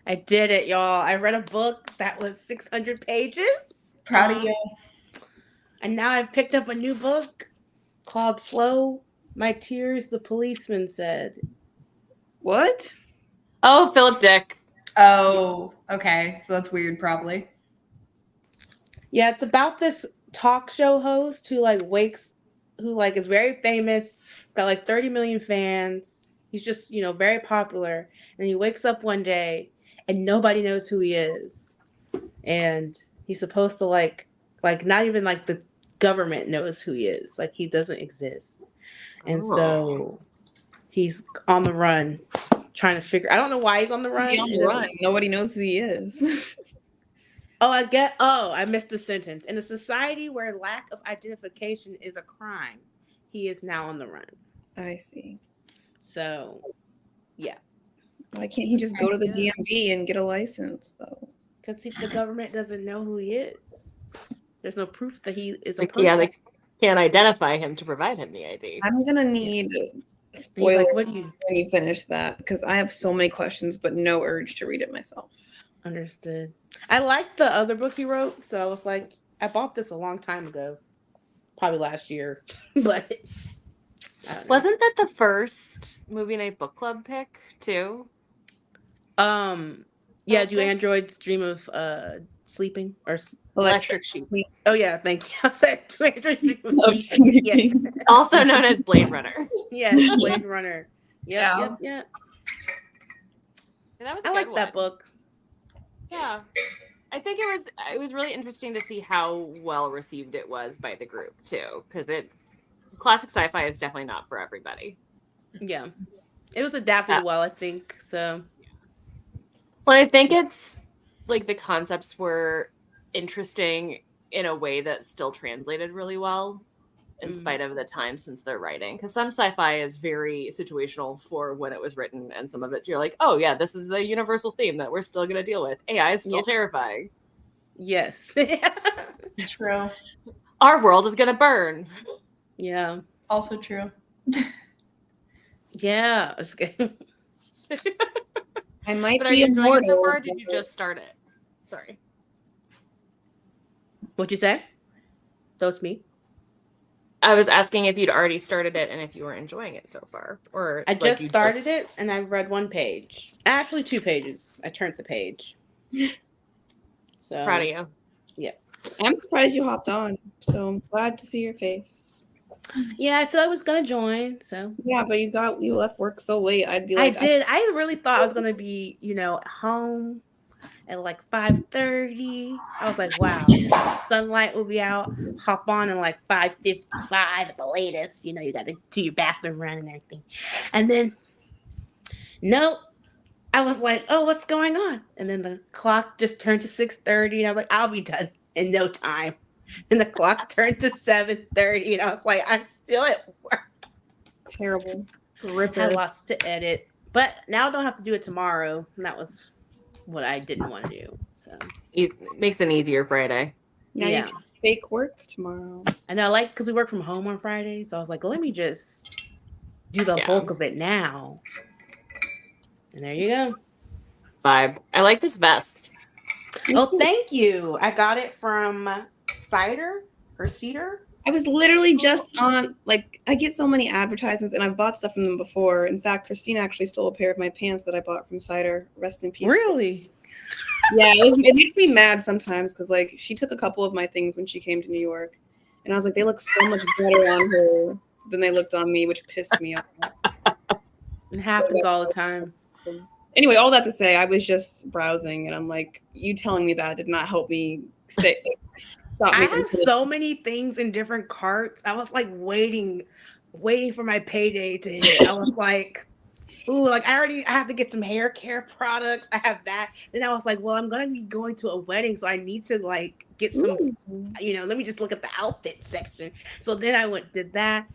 it, y'all. I read a book that was 600 pages. Proud of you. And now I've picked up a new book called Flow My Tears, the Policeman Said. What? Oh, Philip Dick. Oh, okay. So that's weird, probably. Yeah, it's about this talk show host who is very famous. He's got like 30 million fans. He's just, very popular. And he wakes up one day and nobody knows who he is. And he's supposed to like not even like the government knows who he is. Like he doesn't exist. And so he's on the run trying to figure. I don't know why he's on the run. He's on the run. Nobody knows who he is. I missed the sentence. In a society where lack of identification is a crime, he is now on the run. I see. So, yeah. Why can't he just go to the DMV and get a license, though? Because the government doesn't know who he is. There's no proof that he is a Like, person. yeah, they can't identify him to provide him the ID. I'm going to need He's spoilers like, what do you when you finish that, because I have so many questions, but no urge to read it myself. understood? I liked the other book he wrote, so I was like, I bought this a long time ago. Probably last year. But I don't know. Wasn't that the first movie night book club pick, too? Yeah, do androids dream of sleeping or Electric Sheep. oh yeah, thank you. I said do androids dream of Of sleeping? Yeah. sleeping. Also known as Blade Runner. Yeah, Blade Runner. Yeah. Yeah. That was a I good like that one. book. Yeah. I think it was really interesting to see how well received it was by the group too, because classic sci-fi is definitely not for everybody. Yeah. It was adapted well, I think. So Well, I think it's like the concepts were interesting in a way that still translated really well in spite of the time since they're writing. Because some sci-fi is very situational for when it was written, and some of it you're like, oh yeah, this is the universal theme that we're still going to deal with. AI is still terrifying. yes. True. Our world is going to burn. Yeah. Also true. Yeah. It's good. I might But are be you enjoying it so immortal, far, or did you but- just start it? Sorry. What'd you say? That was me. I was asking if you'd already started it and if you were enjoying it so far. Or I like just you started it and I read one page. Actually 2 pages. I turned the page. So Proud of you. I'm surprised you hopped on, so I'm glad to see your face. Yeah, I said I was gonna join. So Yeah, but you left work so late. I'd be I like, did. I really thought I was gonna be, home at like 5:30. I was like, wow, sunlight will be out. Hop on at like 5:55 at the latest. You got to do your bathroom run and everything. And then, nope. I was like, oh, what's going on? And then the clock just turned to 6:30, and I was like, I'll be done in no time. And the clock turned to 7:30, and I was like, I'm still at work. Terrible. Had lots to edit, but now I don't have to do it tomorrow. And that was what I didn't want to do. So It makes an easier Friday. Now you can fake work tomorrow. And I like, because we work from home on Fridays, so I was like, let me just do the bulk of it now. And there you go. Vibe. I like this vest. Oh, thank you. I got it from Cedar. I was literally just on, like, I get so many advertisements, and I've bought stuff from them before. In fact, Christina actually stole a pair of my pants that I bought from Cider. Rest in peace. Really? Yeah, it makes me mad sometimes because, like, she took a couple of my things when she came to New York, and I was like, they look so much better on her than they looked on me, which pissed me off. It happens all the time. Anyway, all that to say, I was just browsing, and I'm like, you telling me that did not help me stay. I have so many things in different carts. I was like waiting for my payday to hit. I was like, ooh, like I have to get some hair care products. I have that. Then I was like, well, I'm gonna be going to a wedding, so I need to like get some, let me just look at the outfit section. So then I did that.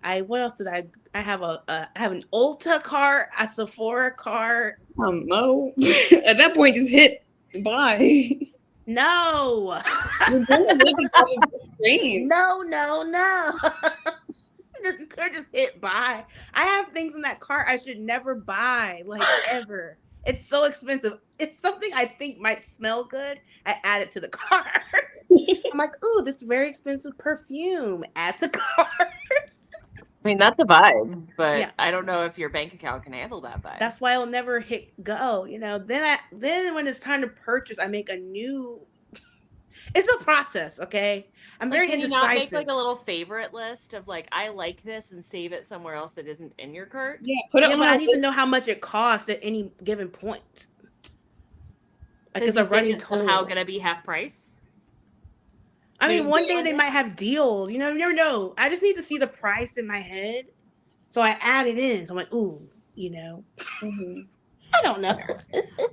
What else did I have I have an Ulta cart, a Sephora cart. No. At that point, just hit buy. No. No. You could just hit buy. I have things in that cart I should never buy, like ever. It's so expensive. It's something I think might smell good. I add it to the cart. I'm like, ooh, this very expensive perfume. Add to cart. I mean, that's a vibe, but I don't know if your bank account can handle that vibe. That's why I'll never hit go. Then when it's time to purchase, I make a new. It's a process, okay? I'm very indecisive. Can you not make like a little favorite list of like, I like this, and save it somewhere else that isn't in your cart? Yeah, put it on. But I need to know how much it costs at any given point. Like, is a running total somehow going to be half price? I mean, one day they might have deals. You never know. I just need to see the price in my head. So I add it in. So I'm like, ooh, Mm-hmm. I don't know.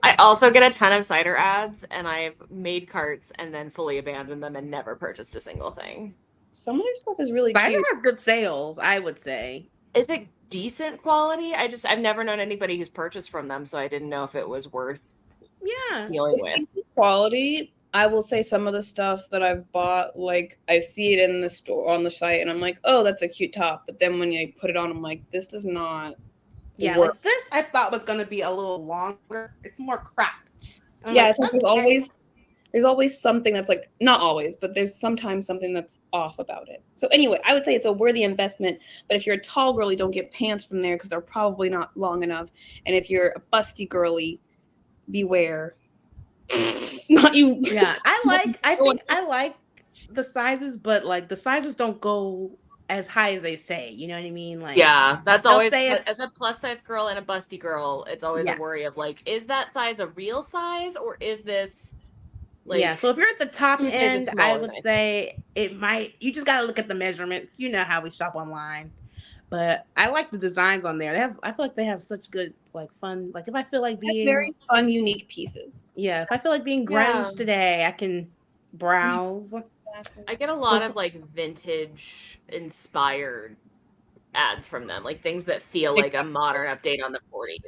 I also get a ton of Cider ads, and I've made carts and then fully abandoned them and never purchased a single thing. Some of their stuff is really Cider cute. has good sales, I would say. Is it decent quality? I've never known anybody who's purchased from them, so I didn't know if it was worth dealing with. Decent quality. I will say some of the stuff that I've bought, like I see it in the store on the site, and I'm like, oh, that's a cute top. But then when you put it on, I'm like, this does not. Yeah, like this I thought was going to be a little longer. It's more cracked. It's like there's always something that's like, not always, but there's sometimes something that's off about it. So anyway, I would say it's a worthy investment. But if you're a tall girly, don't get pants from there because they're probably not long enough. And if you're a busty girly, beware. Not you. Yeah, I like the sizes, but like the sizes don't go as high as they say. You know what I mean? Like, yeah, that's always as a plus size girl and a busty girl. It's always a worry of like, is that size a real size or is this? Like, so if you're at the top end, I would say it might. You just gotta look at the measurements. You know how we shop online. But I like the designs on there. I feel like they have such good, like, fun. Like, if I feel like being very fun, unique pieces. Yeah, if I feel like being grunge today, I can browse. I get a lot of like vintage inspired ads from them, like things that feel like a modern update on the 40s.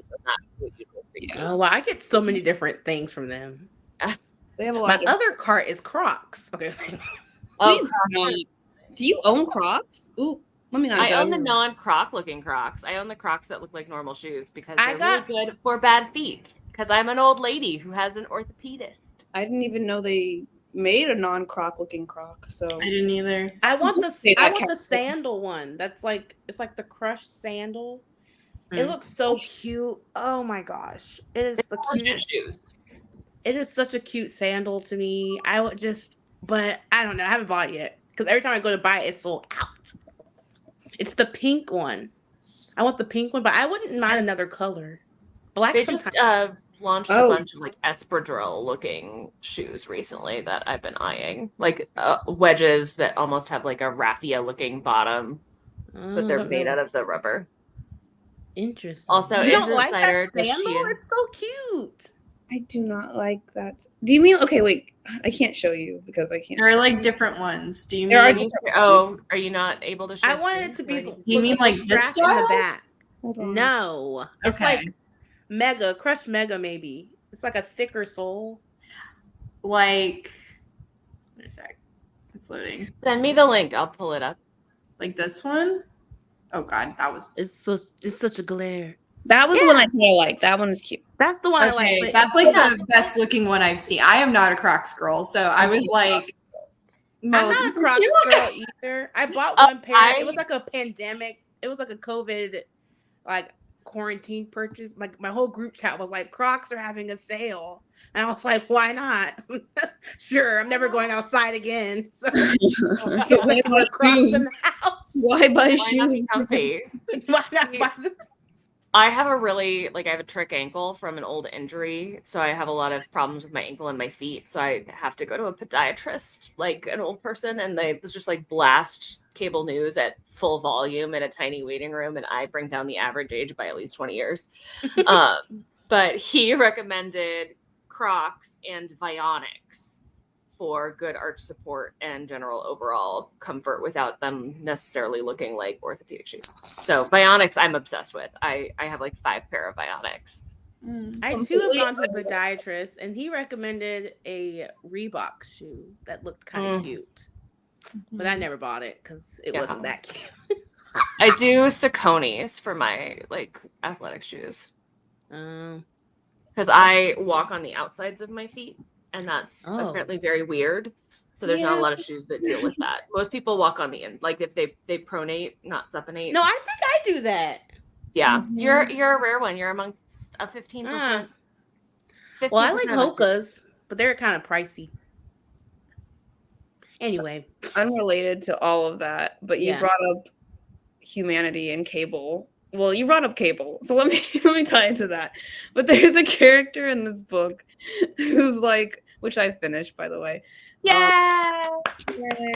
Oh, well, I get so many different things from them. They have a lot. My other cart is Crocs. Okay. Do you own Crocs? Ooh. I own the non-Croc looking Crocs. I own the Crocs that look like normal shoes because they're really good for bad feet. Because I'm an old lady who has an orthopedist. I didn't even know they made a non-Croc looking Croc. So I didn't either. I want the sandal one. That's like it's like the crushed sandal. It looks so cute. Oh my gosh, it is the cutest shoes. It is such a cute sandal to me. But I don't know. I haven't bought it yet because every time I go to buy it, it's sold out. It's the pink one. I want the pink one, but I wouldn't mind another color. Black. They just launched a bunch of like espadrille looking shoes recently that I've been eyeing, like wedges that almost have like a raffia looking bottom, but they're made out of the rubber. Interesting. Also, you don't isn't like cider that just sandal? cheese? It's so cute. I do not like that. Do you mean okay? Wait, I can't show you because I can't. There are like different ones. Do you mean? There are Are you not able to show? I want it to screen? be. Or You mean like this strap in the style? back? Hold on. No, it's Okay. like Mega Crush Mega. Maybe it's like a thicker sole. Like, wait a sec. It's loading. Send me the link. I'll pull it up. Like this one? Oh god, that was It's such a glare. That was the one I kind of like. That one is cute. That's the one I like. okay. But That's like the best looking one I've seen. I am not a Crocs girl, so I was like, I'm not a Crocs girl either. I bought one pair. It was like a pandemic. It was like a COVID, like quarantine purchase. Like my whole group chat was like, Crocs are having a sale, and I was like, why not? Sure, I'm never going outside again. So, So like, why buy Crocs in shoes? the house. Why buy Why not be shoes? comfy? Why not buy the I have a trick ankle from an old injury, so I have a lot of problems with my ankle and my feet. So I have to go to a podiatrist, like an old person, and they just like blast cable news at full volume in a tiny waiting room, and I bring down the average age by at least 20 years. But he recommended Crocs and Vionics for good arch support and general overall comfort without them necessarily looking like orthopedic shoes. So Vionics I'm obsessed with. I have like 5 pair of Vionics. I too have gone to the podiatrist, and he recommended a Reebok shoe that looked kind of cute, but I never bought it because it wasn't that cute. I do Saucony's for my like athletic shoes because I walk on the outsides of my feet, and that's apparently very weird. So there's not a lot of shoes that deal with that. Most people walk on the end, like if they pronate, not supinate. No, I think I do that. Yeah, you're a rare one. You're among a 15%. Well, I like Hoka's, but they're kind of pricey. Anyway, Unrelated to all of that, but you brought up humanity and cable. Well, you brought up cable, so let me tie into that. But there's a character in this book who's like, which I finished, by the way. Yay!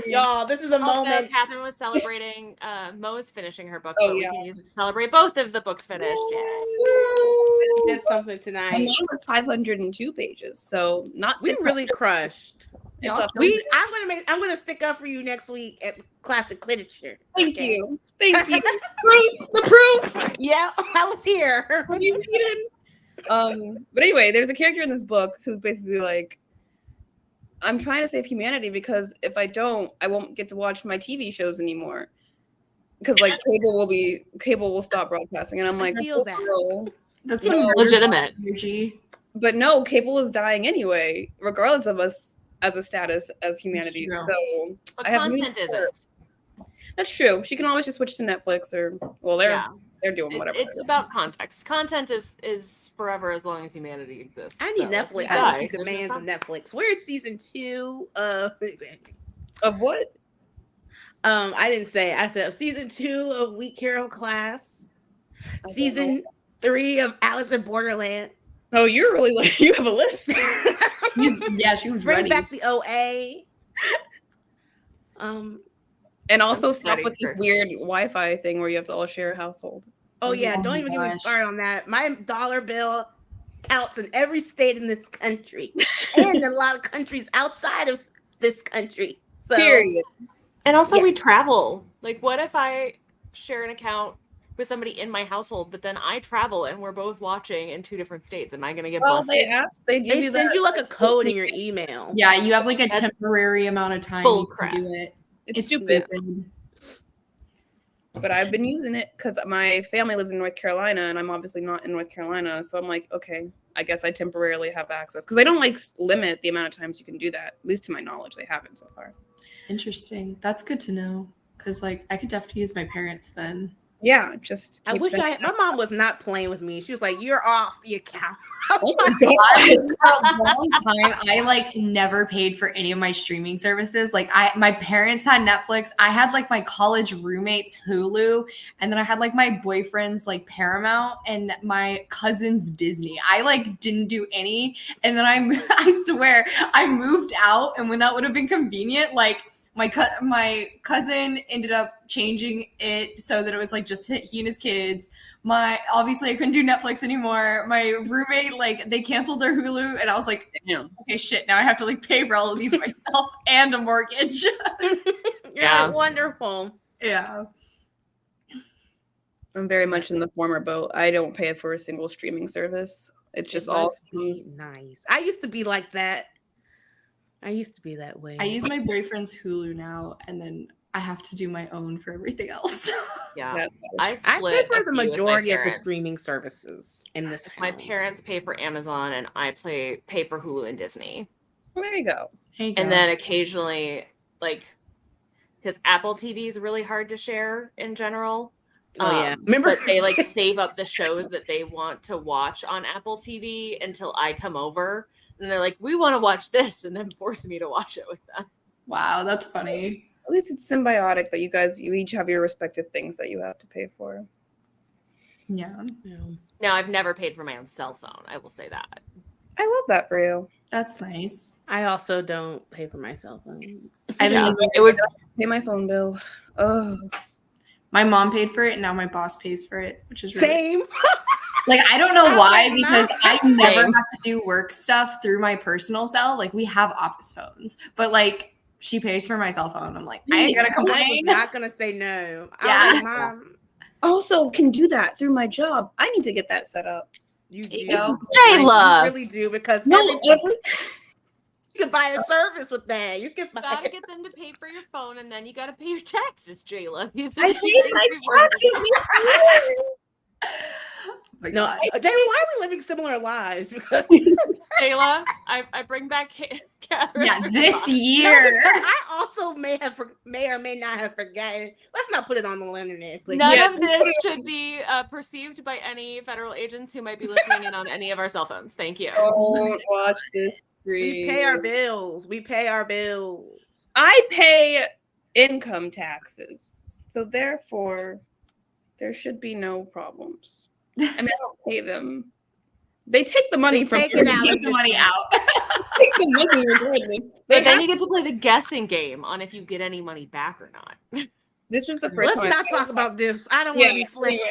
Y'all, this is a Also, moment. Catherine was celebrating. Mo's finishing her book, Oh, but we yeah. can use it to celebrate both of the books finished. Yeah. Did something tonight. And mine was 502 pages, so not We 600. really crushed. It's up. I'm gonna stick up for you next week at classic literature. Thank Okay? you. Proof. The proof. Yeah, I was here. You needed. But anyway, there's a character in this book who's basically like, I'm trying to save humanity because if I don't, I won't get to watch my TV shows anymore. Because like cable will stop broadcasting, and I'm like, I feel that. no. That's No. Legitimate. energy. But no, cable is dying anyway, regardless of us as a status as humanity. true. So But I have news content for her. isn't. That's true. She can always just switch to Netflix or they're doing whatever. It's about context. Content is forever as long as humanity exists. I need So, Netflix. yeah, I need there's demands no of Netflix. Where's season 2 of? Of what? I didn't say. I said season 2 of Weak Hero Class. don't Season 3 of Alice in Borderland. Oh, you're really like you have a list. Yeah, she was Bring ready. back the OA. And also I'm stop ready with this for- weird Wi-Fi thing where you have to all share a household. Oh yeah, Oh don't my even get me gosh. started on that. My dollar bill counts in every state in this country, and in a lot of countries outside of this country. So Period. And also we Yes. travel. Like what if I share an account with somebody in my household, but then I travel and we're both watching in 2 different states? Am I gonna get Well, busted? they give they you send that. you like a code in your email. Yeah, you have like a That's temporary amount of time bull you can crap. do it. It's stupid. But I've been using it because my family lives in North Carolina and I'm obviously not in North Carolina. So I'm like, okay, I guess I temporarily have access because they don't like limit the amount of times you can do that. At least to my knowledge, they haven't so far. Interesting. That's good to know. Because like I could definitely use my parents then. Yeah, just. I keep wish sending my mom was not playing with me. She was like, "You're off the account." Oh my God. For a long time, I like never paid for any of my streaming services. Like my parents had Netflix. I had like my college roommate's Hulu, and then I had like my boyfriend's like Paramount and my cousin's Disney. I like didn't do any. And then I swear I moved out, and when that would have been convenient, like My cousin ended up changing it so that it was like just he and his kids. Obviously I couldn't do Netflix anymore. My roommate, like, they canceled their Hulu, and I was like, Damn. okay, shit, now I have to like pay for all of these myself and a mortgage. Yeah. Wonderful. Yeah. I'm very much in the former boat. I don't pay for a single streaming service. It's just all nice. I used to be like that. I used to be that way. I use my boyfriend's Hulu now, and then I have to do my own for everything else. Yeah. I I split pay for a the few with my majority of the parents. streaming services in this My house. parents pay for Amazon, and I pay for Hulu and Disney. there you go. There you And go. then occasionally, like, because Apple TV is really hard to share in general. Oh, yeah. Remember- But they like save up the shows that they want to watch on Apple TV until I come over, and they're like, "We want to watch this," and then force me to watch it with them. Wow, that's funny. At least it's symbiotic that you each have your respective things that you have to pay for. Yeah, Now, I've never paid for my own cell phone. I will say that. I love that for you. that's nice. I also don't pay for my cell phone. I Yeah, mean, it would. Pay my phone bill. Oh, my mom paid for it, and now my boss pays for it, which is really Same. like, I don't know why, I'm because not I never Same. have to do work stuff through my personal cell. Like, we have office phones, but like, she pays for my cell phone. I'm like, I ain't gonna I was complain. not gonna say no. I Yeah. was like, Mom, also can do that through my job. I need to get that set up. you There you do. go. Jayla. You really do, because No, you can buy a service with that. You can You buy gotta get them to pay for your phone, and then you gotta pay your taxes, Jayla. These are I the paid two things my we work taxes. Oh my No, God. Jayla, why are we living similar lives? Because Jayla, I bring back Catherine. Yeah, this No, year. because I also may or may not have forgotten. Let's not put it on the internet. Please. None Yeah. of this should be perceived by any federal agents who might be listening in on any of our cell phones. Thank you. Don't watch this. We pay our bills. We pay our bills. I pay income taxes, so therefore there should be no problems. I mean, I don't pay them. They take the money They from take it me. out. Take the money out. Take the money regardless. But then you get to play the guessing game on if you get any money back or not. This is the first Let's time. not talk about this. I don't want to be flipped.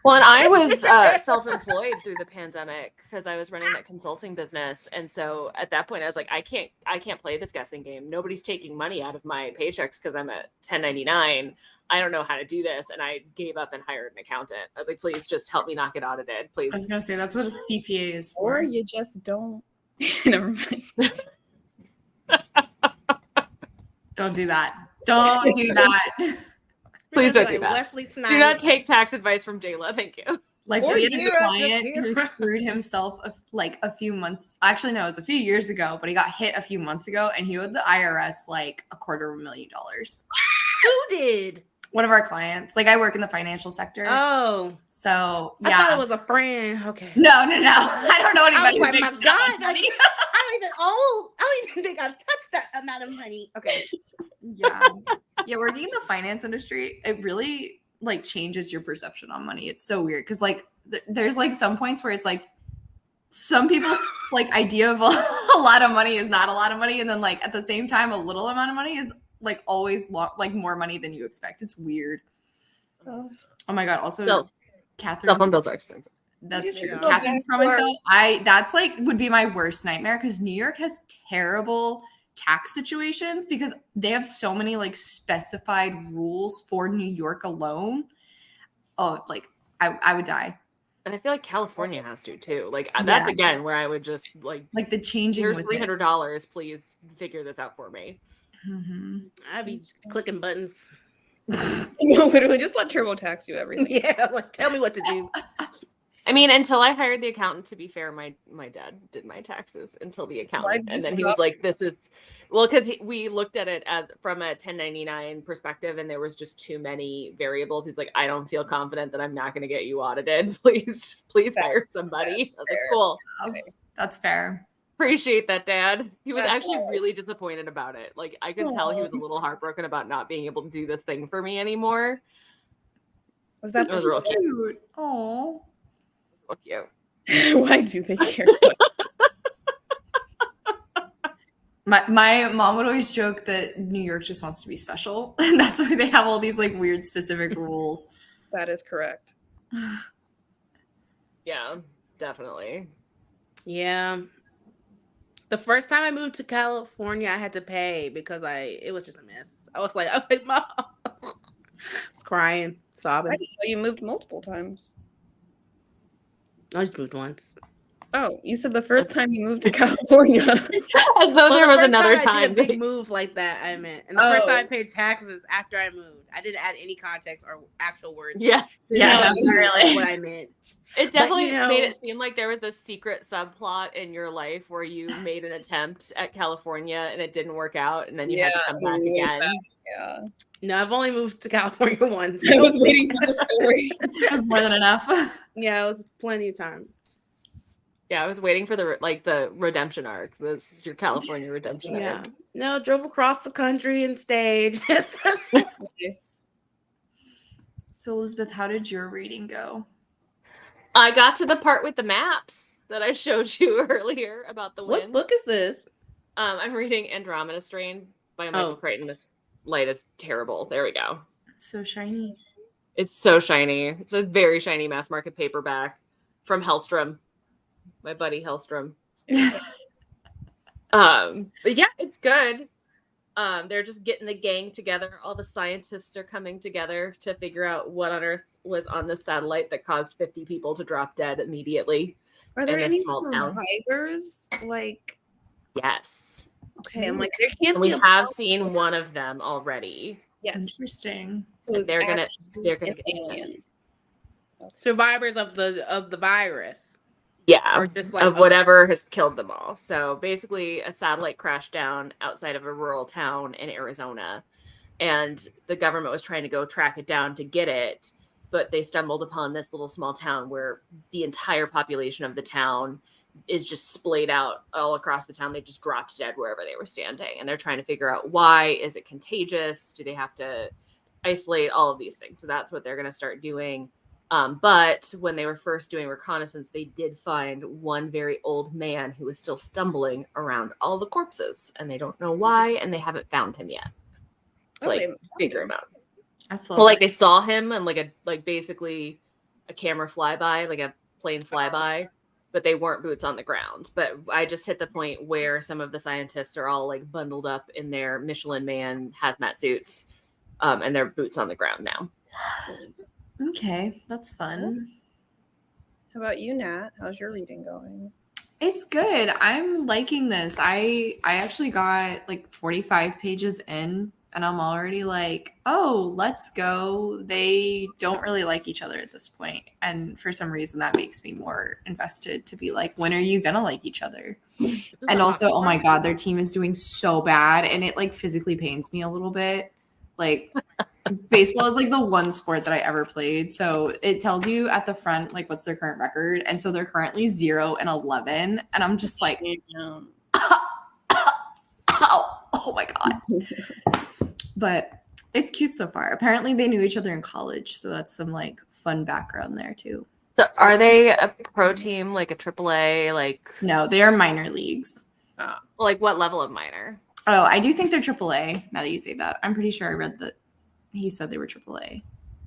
Well, and I was self-employed through the pandemic because I was running that consulting business, and so at that point I was like, I can't play this guessing game. Nobody's taking money out of my paychecks because I'm at 1099. I don't know how to do this, and I gave up and hired an accountant. I was like, please just help me not get audited, I was please. gonna say that's what a CPA is Or for. you just don't. Never mind. Don't do that. Don't do that. Please don't do that. Wesley Snipes. Do not take tax advice from Jayla. Thank you. Like, Or we had year a after client year. who screwed himself like a few months. Actually, no, it was a few years ago, but he got hit a few months ago, and he owed the IRS like $250,000. Who did? One of our clients. Like, I work in the financial sector, Oh, so I yeah. thought it was a friend. Okay. No. I don't know I anybody. was who like, makes my that God, much money. I don't even think I've touched that amount of money. Okay. Yeah. Working in the finance industry, it really like changes your perception on money. It's so weird because like there's like some points where it's like some people like idea of a lot of money is not a lot of money, and then like at the same time a little amount of money is like always like more money than you expect. It's weird. Oh my God. Also, Cell Catherine. phone bills are expensive. That's true. Yeah. Catherine's comment though, that's like would be my worst nightmare because New York has terrible tax situations because they have so many like specified rules for New York alone. Oh, like I would die. And I feel like California has to too. Like Yeah. that's again where I would just like The changing. here's with $300. Please figure this out for me. it. Mhm. I'd be clicking buttons. No, literally, just let TurboTax do everything. Yeah, like tell me what to do. I mean, until I hired the accountant, to be fair, my dad did my taxes until the accountant. did And you then he was stop? like, this is, well, because we looked at it as from a 1099 perspective and there was just too many variables. He's like, I don't feel confident that I'm not going to get you audited. Please hire somebody. I was like, fair. cool. That's fair. Appreciate that, Dad. He was That's actually fair. really disappointed about it. Like I could tell he was a little heartbroken about not being able to do this thing for me anymore. Was that It was real cute. Cute. Oh. Fuck you. Why do they care? My mom would always joke that New York just wants to be special. And that's why they have all these like weird specific rules. That is correct. Yeah, definitely. Yeah. The first time I moved to California, I had to pay because it was just a mess. I was like, Mom. I was crying, I sobbing. didn't know you moved multiple times. I just moved once. Oh, you said the first time you moved to California. As though there the was first another time I did a time. big move like that, I meant. And the first Oh. time I paid taxes after I moved. I didn't add any context or actual words. Yeah. Yeah, That's no, really. what I meant. It definitely you know- made it seem like there was this secret subplot in your life where you made an attempt at California and it didn't work out, and then you had to come back again. Yeah. No, I've only moved to California once. I was waiting for the story. It was more than enough. Yeah, it was plenty of time. Yeah, I was waiting for the redemption arc. This is your California redemption Yeah. arc. No, drove across the country and stayed. Nice. So Elizabeth, how did your reading go? I got to the part with the maps that I showed you earlier about the What wind. book is this? I'm reading Andromeda Strain by Michael Crichton. This light is terrible. There we go. It's so shiny. It's so shiny. It's a very shiny mass market paperback from Hellstrom, my buddy Hellstrom. But yeah, it's good. They're just getting the gang together. All the scientists are coming together to figure out what on earth was on this satellite that caused 50 people to drop dead immediately. Are there In a any small town. survivors? Like, Yes. okay, I'm like, there can't And we be a have problem. seen one of them already. Yes. Interesting. Who's They're gonna actually get an studied. alien. Survivors of the virus. Yeah. Or just like Of whatever has killed them all. So basically, a satellite crashed down outside of a rural town in Arizona, and the government was trying to go track it down to get it, but they stumbled upon this little small town where the entire population of the town is just splayed out all across the town. They just dropped dead wherever they were standing, and they're trying to figure out why. Is it contagious? Do they have to isolate? All of these things. So that's what they're going to start doing. But when they were first doing reconnaissance, they did find one very old man who was still stumbling around all the corpses, and they don't know why, and they haven't found him yet. To Oh, they figure him out. That's Well, like they saw him and basically a camera flyby, like a plane flyby, but they weren't boots on the ground. But I just hit the point where some of the scientists are all like bundled up in their Michelin Man hazmat suits, and they're boots on the ground now. Okay, that's fun. How about you, Nat? How's your reading going? It's good. I'm liking this. I actually got like 45 pages in and I'm already like, oh, let's go. They don't really like each other at this point. And for some reason that makes me more invested to be like, when are you gonna like each other? And also, oh my God, their team is doing so bad. And it like physically pains me a little bit. Like baseball is like the one sport that I ever played. So it tells you at the front, like what's their current record. And so they're currently 0-11. And I'm just like, oh my God. But it's cute so far. Apparently they knew each other in college. So that's some like fun background there too. So are they a pro team, like a AAA, like? No, they are minor leagues. Like what level of minor? Oh, I do think they're AAA now that you say that. I'm pretty sure I read that he said they were AAA.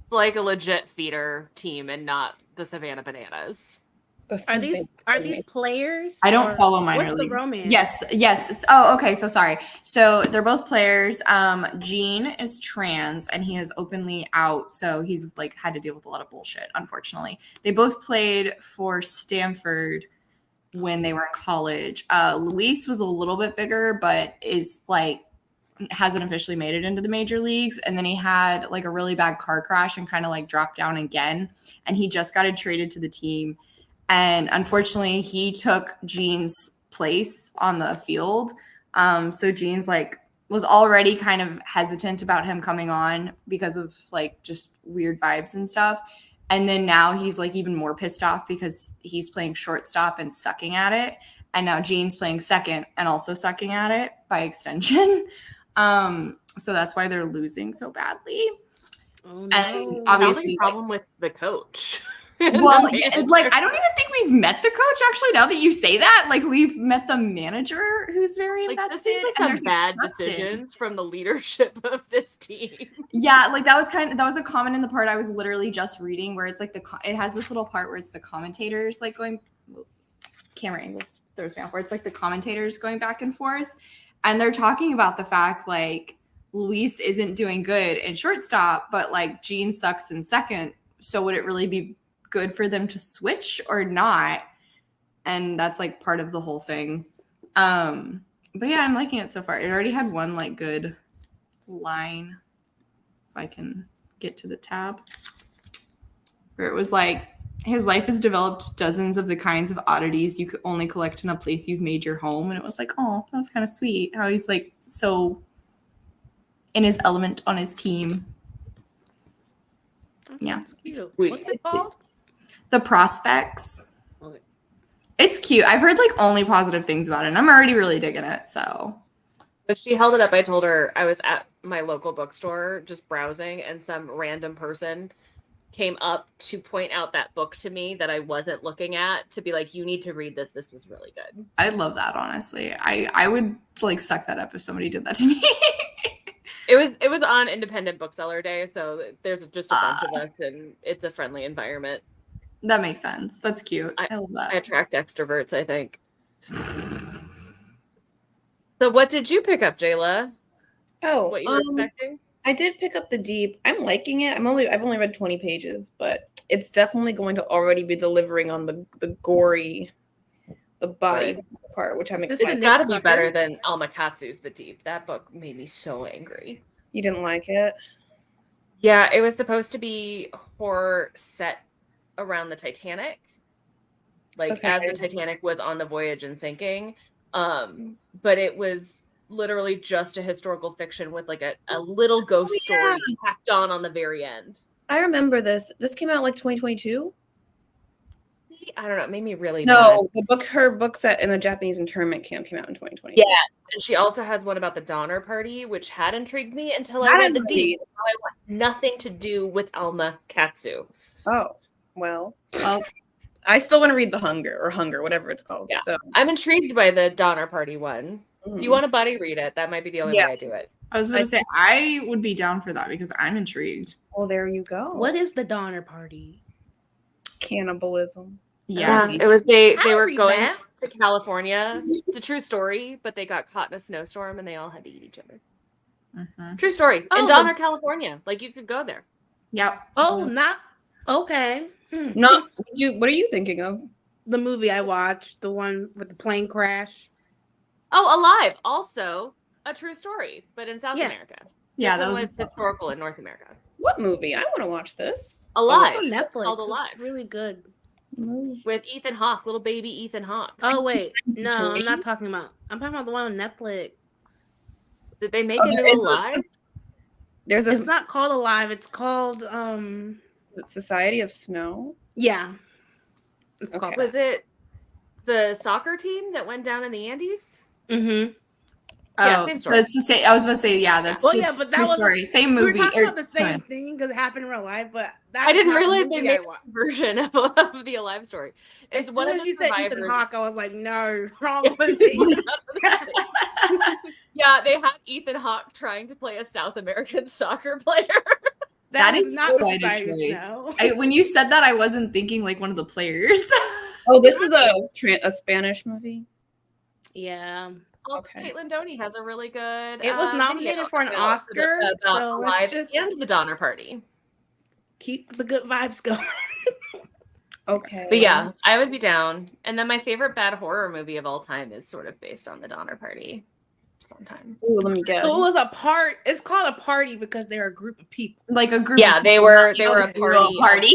Like a legit feeder team and not the Savannah Bananas. Are these players? I don't follow minor what's league. The romance? Yes. Oh, okay. So sorry. So they're both players. Gene is trans and he is openly out. So he's like had to deal with a lot of bullshit, unfortunately. They both played for Stanford when they were in college. Luis was a little bit bigger, but is like hasn't officially made it into the major leagues. And then he had like a really bad car crash and kind of like dropped down again. And he just got traded to the team. And unfortunately, he took Gene's place on the field. So Gene's like was already kind of hesitant about him coming on because of like just weird vibes and stuff. And then now he's like even more pissed off because he's playing shortstop and sucking at it. And now Gene's playing second and also sucking at it by extension. So that's why they're losing so badly. Oh, no. And Obviously, obviously, problem with the coach. Well, yeah, like I don't even think we've met the coach actually. Now that you say that, like we've met the manager who's very Like invested. this seems like and some there's a bad captain. decisions from the leadership of this team. Yeah, like that was a comment in the part I was literally just reading where it's like it has this little part where it's the commentators like going camera angle throws me off where it's like the commentators going back and forth and they're talking about the fact like Luis isn't doing good in shortstop, but like Gene sucks in second. So would it really be good for them to switch or not? And that's like part of the whole thing. But yeah, I'm liking it so far. It already had one like good line. If I can get to the tab. Where it was like, his life has developed dozens of the kinds of oddities you could only collect in a place you've made your home. And it was like, oh, that was kind of sweet. How he's like so in his element on his team. Yeah. That's cute. Wait, What's it called? The Prospects. Okay. It's cute. I've heard like only positive things about it, and I'm already really digging it. So But she held it up. I told her I was at my local bookstore just browsing, and some random person came up to point out that book to me that I wasn't looking at to be like, you need to read this. This was really good. I love that, honestly. I would like suck that up if somebody did that to me. It was on Independent Bookseller Day, so there's just a bunch of us, and it's a friendly environment. That makes sense. That's cute. I love that. I attract extroverts, I think. So what did you pick up, Jayla? Oh, What you were expecting? I did pick up The Deep. I'm liking it. I've only read 20 pages, but it's definitely going to already be delivering on the gory, the body part, which I'm This excited. has got to be better than Alma Katsu's The Deep. That book made me so angry. You didn't like it? Yeah, it was supposed to be horror set around the Titanic, like as the Titanic was on the voyage and sinking. But it was literally just a historical fiction with like a little ghost story tacked on the very end. I remember this. This came out like 2022. I don't know. It made me really No, mad. her book set in a Japanese internment camp came out in 2020. Yeah, and she also has one about the Donner Party, which had intrigued me until I read The Deep. I want nothing to do with Alma Katsu. Oh, well, I still want to read The Hunger, whatever it's called. Yeah. So I'm intrigued by the Donner Party one. If you want to buddy read it, that might be the only way I do it. I was about to say I would be down for that because I'm intrigued. Well, there you go. What is the Donner Party? Cannibalism. Yeah. It was they I'll were read going that. to California. It's a true story, but they got caught in a snowstorm and they all had to eat each other. Mm-hmm. True story. Oh, in Donner, California. Like you could go there. Yep. Oh, not okay. Not what are you thinking of? The movie I watched, the one with the plane crash. Oh, Alive. Also a true story, but in South Yeah. America. Yeah, This that one was historical in North America. What movie? I want to watch this. Alive. It's on It's Netflix. called It's Alive. really good. With Ethan Hawke, little baby Ethan Hawke. Oh wait, no, I'm not talking about. I'm talking about the one on Netflix. Did they make a new Alive? There's It's a not called Alive. It's called Society of Snow. yeah. It's called. Okay. Was it the soccer team that went down in the Andes? Mm-hmm. Yeah, same story. That's the same. I was about to say, yeah, that's Well, the yeah, but that true was story. Same we were movie. talking about the same premise. thing because it happened in real life, but that's I didn't not the realize they movie made I a watched. version of the Alive story. As It's soon one of as the you said Ethan survivors. Hawke, I was like, no, wrong movie. Yeah, they had Ethan Hawke trying to play a South American soccer player. That is not the quite a Society of choice. Snow. When you said that, I wasn't thinking like one of the players. Oh, this is a Spanish movie. Yeah. Also, Okay. Caitlin Doney has a really good. It was nominated video for an about Oscar, about so let's Alive just- and the Donner Party. Keep the good vibes going. Okay. But yeah, I would be down. And then my favorite bad horror movie of all time is sort of based on the Donner Party. One time. Ooh, let me guess. So it was a part. It's called a party because they're a group of people. Like a group. Yeah, of they people, were not a like party. real party.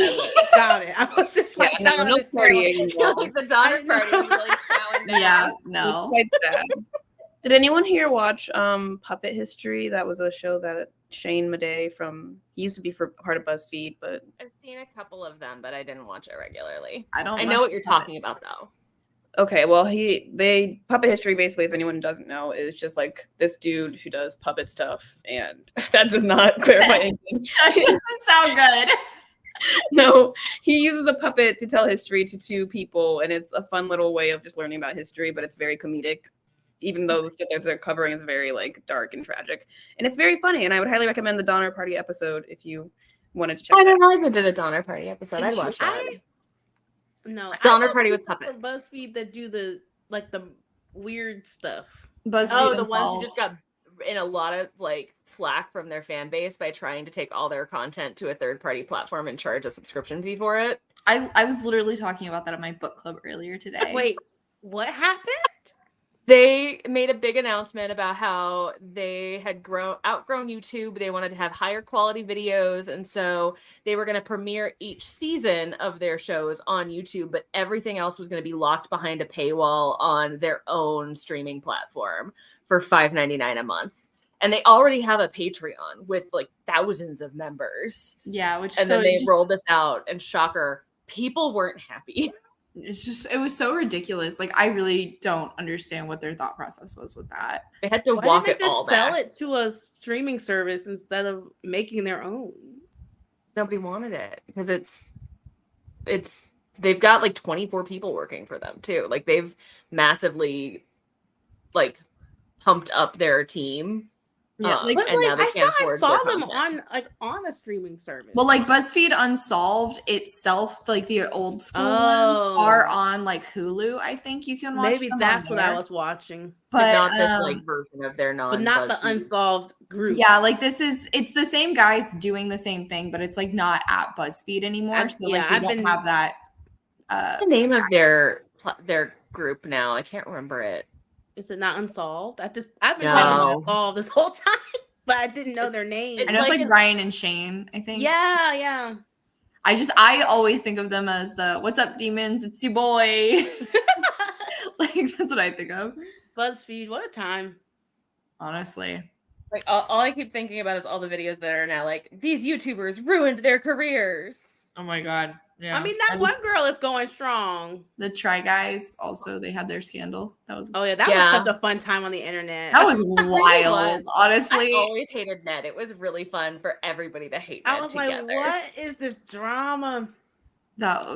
Got it. I was just like, No, I don't no understand. partying involved. Like the Donner I know. Party is really chowing down. Yeah, It was no. quite sad. Did anyone here watch Puppet History? That was a show that Shane Madej he used to be for part of BuzzFeed, but I've seen a couple of them, but I didn't watch it regularly. I don't. I know what you're talking about, though. okay, well Puppet History, basically, if anyone doesn't know, is just like this dude who does puppet stuff, and that does not clarify anything. That doesn't sound good. No, he uses a puppet to tell history to two people, and it's a fun little way of just learning about history, but it's very comedic, even though the stuff that they're covering is very like dark and tragic. And it's very funny, and I would highly recommend the Donner Party episode if you wanted to check I that didn't out. realize we did a Donner Party episode. I'd watch that. No, Donner I know Party with people from puppets. BuzzFeed that do the weird stuff. BuzzFeed Oh, the ones who Unsolved. just got in a lot of like flack from their fan base by trying to take all their content to a third-party platform and charge a subscription fee for it. I was literally talking about that at my book club earlier today. Wait, what happened? They made a big announcement about how they had outgrown YouTube. They wanted to have higher quality videos, and so they were going to premiere each season of their shows on YouTube, but everything else was going to be locked behind a paywall on their own streaming platform for $5.99 a month. And they already have a Patreon with like thousands of members. Yeah, which And so then they just, rolled this out, and shocker, people weren't happy. it was so ridiculous. Like I really don't understand what their thought process was with that. They had to Why walk didn't it they all just sell back. it to a streaming service instead of making their own? Nobody wanted it because they've got like 24 people working for them too. Like they've massively like pumped up their team. Yeah, like But and now like, they I can't thought I afford saw their them content. on a streaming service. well, like BuzzFeed Unsolved itself, like the old school Oh. ones are on like Hulu. I think you can watch maybe them that's on what I there. was watching, But But not this like version of their non. but not the BuzzFeed. unsolved group. yeah, like it's the same guys doing the same thing, but it's like not at BuzzFeed anymore. So like they don't have that. What's the name of their group now? I can't remember it. Is it not unsolved? I've been calling No. them unsolved this whole time, but I didn't know their names. I know it's like like Ryan and Shane, I think. Yeah. I always think of them as the "What's up, demons? It's your boy." Like that's what I think of. BuzzFeed, what a time. Honestly. Like all I keep thinking about is all the videos that are now like these YouTubers ruined their careers. Oh my god. Yeah. I mean, that And one girl is going strong. the Try Guys also they had their scandal. That was Oh yeah, that Yeah. was such a fun time on the internet. that was wild. Honestly. I always hated Ned. It was really fun for everybody to hate Ned I was together. like, what is this drama? That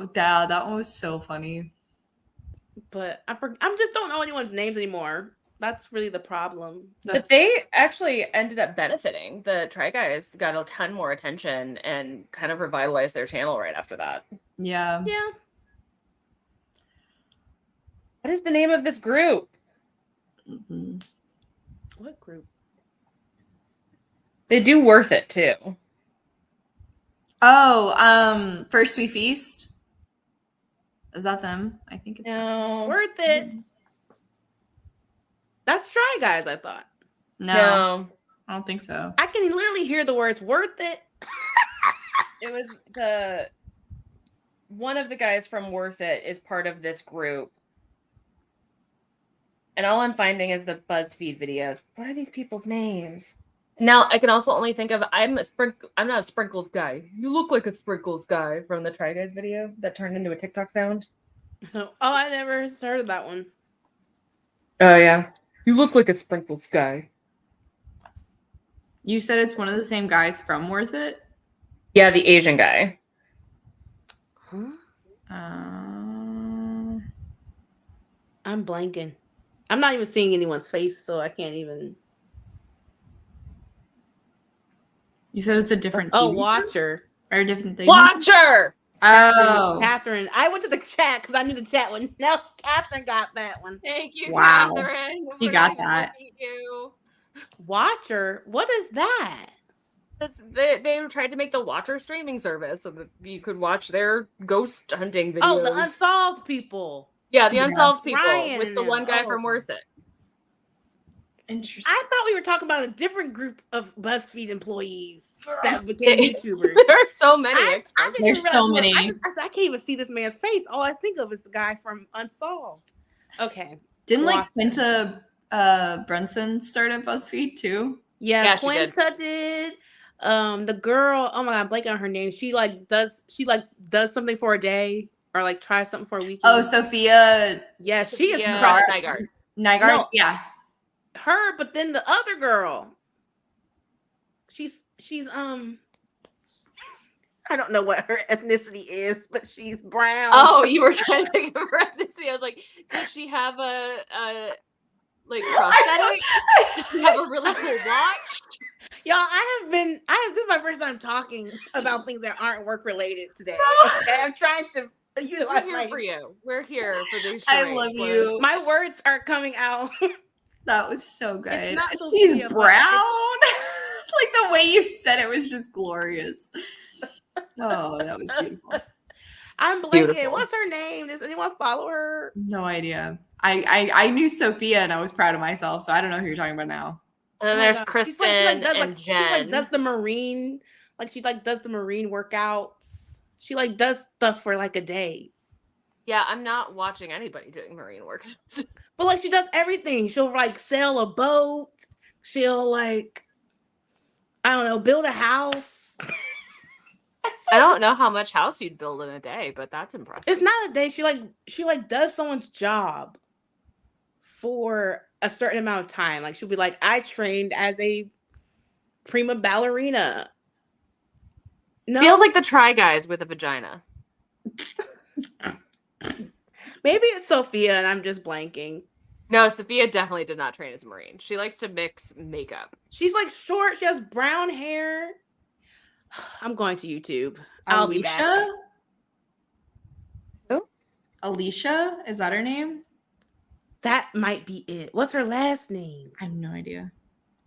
one was so funny. But I just don't know anyone's names anymore. That's really the problem. But they actually ended up benefiting. The Try Guys got a ton more attention and kind of revitalized their channel right after that. Yeah. Yeah. What is the name of this group? Mhm. What group? They do Worth It too. Oh, First We Feast. Is that them? I think it's them. No. Worth it. That's Try Guys, I thought. No, I don't think so. I can literally hear the words worth it. It was one of the guys from Worth It is part of this group. And all I'm finding is the BuzzFeed videos. What are these people's names? Now I can also only think of I'm not a sprinkles guy. You look like a sprinkles guy from the Try Guys video that turned into a TikTok sound. Oh, I never heard of that one. Oh yeah. You look like a sprinkles guy. You said it's one of the same guys from Worth It? Yeah, the Asian guy. Huh? Uh, I'm blanking. I'm not even seeing anyone's face, so I can't even. you said it's a different Oh, TV show? Watcher. Or a different thing? Watcher! Oh. Catherine. I went to the chat because I knew the chat one. No, Catherine got that one. Thank you, Wow. Catherine. She We're got not gonna that. beat you. Watcher? What is that? They tried to make the Watcher streaming service so that you could watch their ghost hunting videos. Oh, the unsolved people. Yeah, the Yeah. unsolved people Ryan with the and one guy them. from Oh. Worth It. Interesting. I thought we were talking about a different group of BuzzFeed employees that became They- YouTubers. There are so many. I exposed. didn't There's even so realize- many. I can't even see this man's face. All I think of is the guy from Unsolved. Okay. Didn't like Watson. Quinta Brunson start at BuzzFeed too? Yeah, Yeah, she did. Quinta did. The girl, oh my god, I'm blanking on her name. She does something for a day or like tries something for a weekend. Oh, Sophia yeah, she is Yeah, not Nygaard. Nygaard? No. Yeah. her, but then the other girl. She's I don't know what her ethnicity is, but she's brown. Oh, you were trying to think of her ethnicity. I was like, does she have a like prosthetic? Does she have a really cool watch? Y'all, this is my first time talking about things that aren't work related today. Okay, I'm trying to utilize We're here for you. We're here for these. I love you. My words are coming out. That was so good. It's not She's Sophia, but brown. Like the way you said it was just glorious. Oh, that was beautiful. I'm blanking. Beautiful. What's her name? Does anyone follow her? No idea. I knew Sophia and I was proud of myself, so I don't know who you're talking about now. And then Oh my there's God. Kristen and She Jen. does the marine, she does the marine workouts. She does stuff for a day. Yeah, I'm not watching anybody doing marine work. But she does everything. She'll sail a boat. She'll I don't know, build a house. I don't know how much house you'd build in a day, but that's impressive. It's not a day. She does someone's job for a certain amount of time. She'll be like, I trained as a prima ballerina. No, Feels like the Try Guys with a vagina. maybe it's Sophia and I'm just blanking. No, Sophia definitely did not train as a Marine. She likes to mix makeup. She's short. She has brown hair. I'm going to YouTube. I'll be back. Alicia? Who? Alicia? Is that her name? That might be it. What's her last name? I have no idea.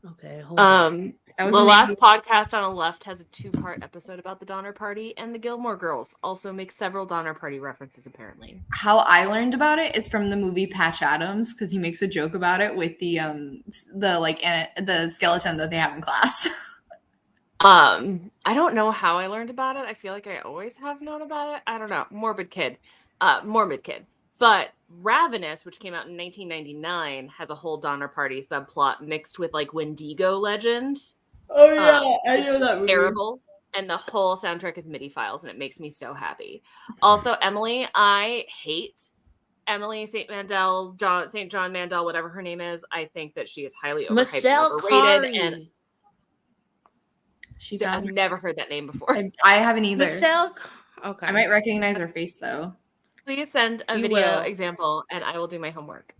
Okay, hold on. That was The the last name- podcast on the left has a 2-part episode about the Donner Party, and the Gilmore Girls also make several Donner Party references, apparently. How I learned about it is from the movie Patch Adams, because he makes a joke about it with the skeleton that they have in class. I don't know how I learned about it. I feel like I always have known about it. I don't know. Morbid kid. But Ravenous, which came out in 1999, has a whole Donner Party subplot mixed with Wendigo legend. Oh yeah, I know that movie. Terrible. And the whole soundtrack is MIDI files, and it makes me so happy. Also, Emily, I hate Emily St. John Mandel, whatever her name is. I think that she is highly overhyped Michelle and overrated. Khare. And I've never heard that name before. I haven't either. Michelle. Okay. I might recognize her face though. Please send a You video will. example, and I will do my homework.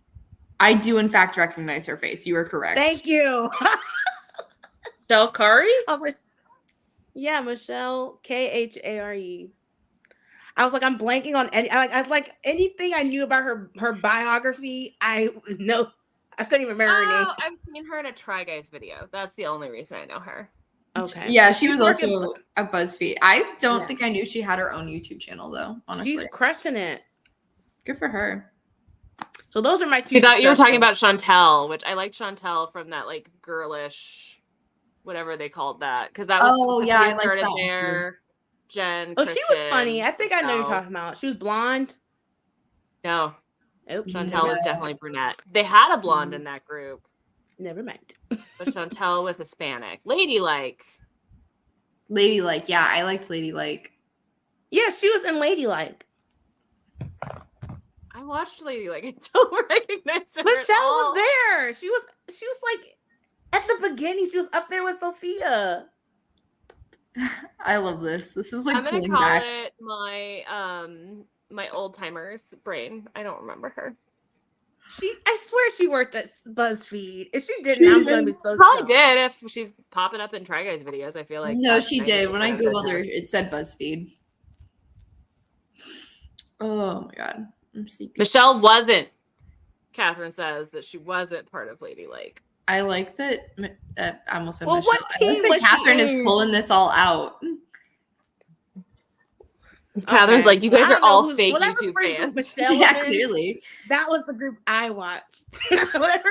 I do in fact recognize her face. You are correct. Thank you. Del Kari? I was yeah, Michelle Khare. I was I'm blanking on any. Anything I knew about her biography. I know. I couldn't even remember her name. Oh, I've seen her in a Try Guys video. That's the only reason I know her. Okay. Yeah, she She's was also at BuzzFeed. I don't Yeah. think I knew she had her own YouTube channel though, honestly. She's crushing it. Good for her. So those are my two. You thought you were talking successful. about Chantel, which I liked Chantel from that girlish, whatever they called that, because that was yeah, I Sophia liked started that one, too. there. Jen, Oh, she was Kristen, funny. I think I know you're Chantel. talking about. She was blonde. No, Oops. Chantel was definitely brunette. They had a blonde in that group, Never mind. but Chantel was Hispanic, ladylike. Ladylike, yeah, I liked Ladylike. Yeah, she was in Ladylike. I watched Ladylike. I don't recognize her. Michelle at all. was there. She was at the beginning. She was up there with Sophia. I love this. This is I'm gonna pulling call back. it my old timers brain. I don't remember her. I swear she worked at BuzzFeed. If she didn't, I'm gonna be so Probably shocked. did if she's popping up in Try Guys videos. I feel like No, that's she did. When I 90% of googled her, business. it said BuzzFeed. Oh my god, I'm sleepy. Michelle wasn't. Catherine says that she wasn't part of Ladylike. I like that. I almost said Well, Michelle. what I team like was that she Catherine in? is pulling this all out. Catherine's like, you Well, guys I are don't know all who's- fake whatever YouTube friend group fans. Michelle Yeah, was in, clearly. that was the group I watched. Whatever.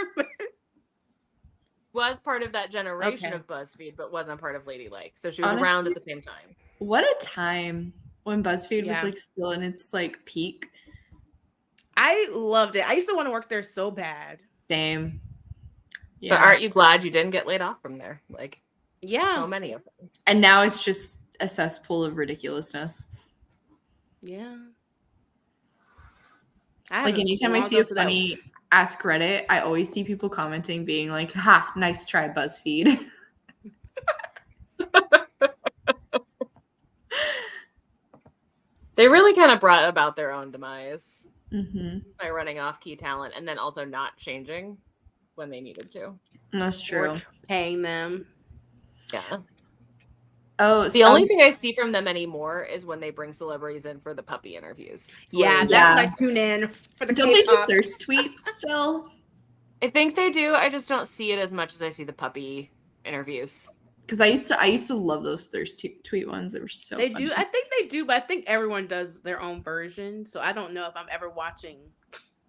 Was part of that generation Okay. of BuzzFeed, but wasn't part of Ladylike. So she was Honestly, around at the same time. What a time when BuzzFeed Yeah. was still in its peak. I loved it. I used to want to work there so bad. Same. But aren't you glad you didn't get laid off from there? Yeah. So many of them. And now it's just a cesspool of ridiculousness. Yeah. Anytime I see a funny Ask Reddit, I always see people commenting being like, ha, nice try, BuzzFeed. They really kind of brought about their own demise Mm-hmm. by running off key talent and then also not changing when they needed to. That's true. Or paying them. Yeah. Oh, The only thing I see from them anymore is when they bring celebrities in for the puppy interviews. It's Yeah, literally- that's when I tune in for the don't they do K-pop. thirst tweets still? I think they do. I just don't see it as much as I see the puppy interviews. Because I used to love those thirst tweet ones. They were so They funny. do. I think they do, but I think everyone does their own version. So I don't know if I'm ever watching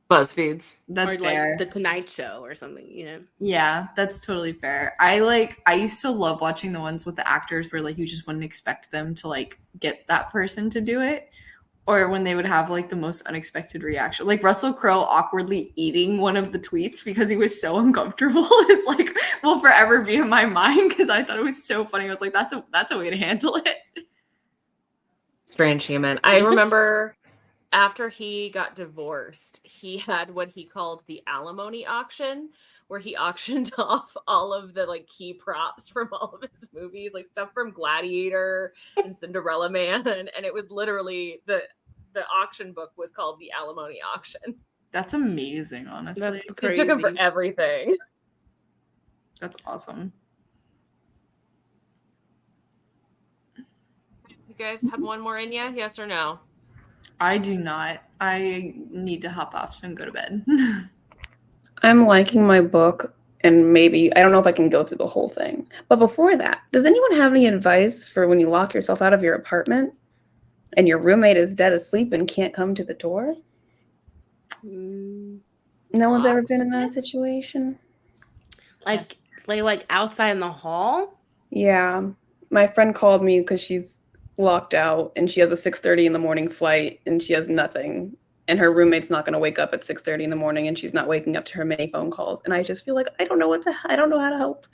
BuzzFeeds. That's or fair. like the Tonight Show or something, you know. Yeah, that's totally fair. I used to love watching the ones with the actors where like you just wouldn't expect them to like get that person to do it. Or when they would have like the most unexpected reaction. Like Russell Crowe awkwardly eating one of the tweets because he was so uncomfortable is like will forever be in my mind because I thought it was so funny. I was like, that's a way to handle it. Strange human. I remember after he got divorced, he had what he called the alimony auction, where he auctioned off all of the like key props from all of his movies, like stuff from Gladiator and Cinderella Man, and it was literally the auction book was called the alimony auction. That's amazing, honestly. That's He crazy. took him for everything. That's awesome. You guys have one more in you? Yes or no? I do not. I need to hop off and go to bed. I'm liking my book, and maybe I don't know if I can go through the whole thing. But before that, does anyone have any advice for when you lock yourself out of your apartment and your roommate is dead asleep and can't come to the door? Mm, No one's ever been in that situation? like outside in the hall. Yeah. My friend called me because she's locked out and she has a 6:30 in the morning flight and she has nothing. And her roommate's not going to wake up at 6:30 in the morning and she's not waking up to her many phone calls. And I just feel like I don't know how to help.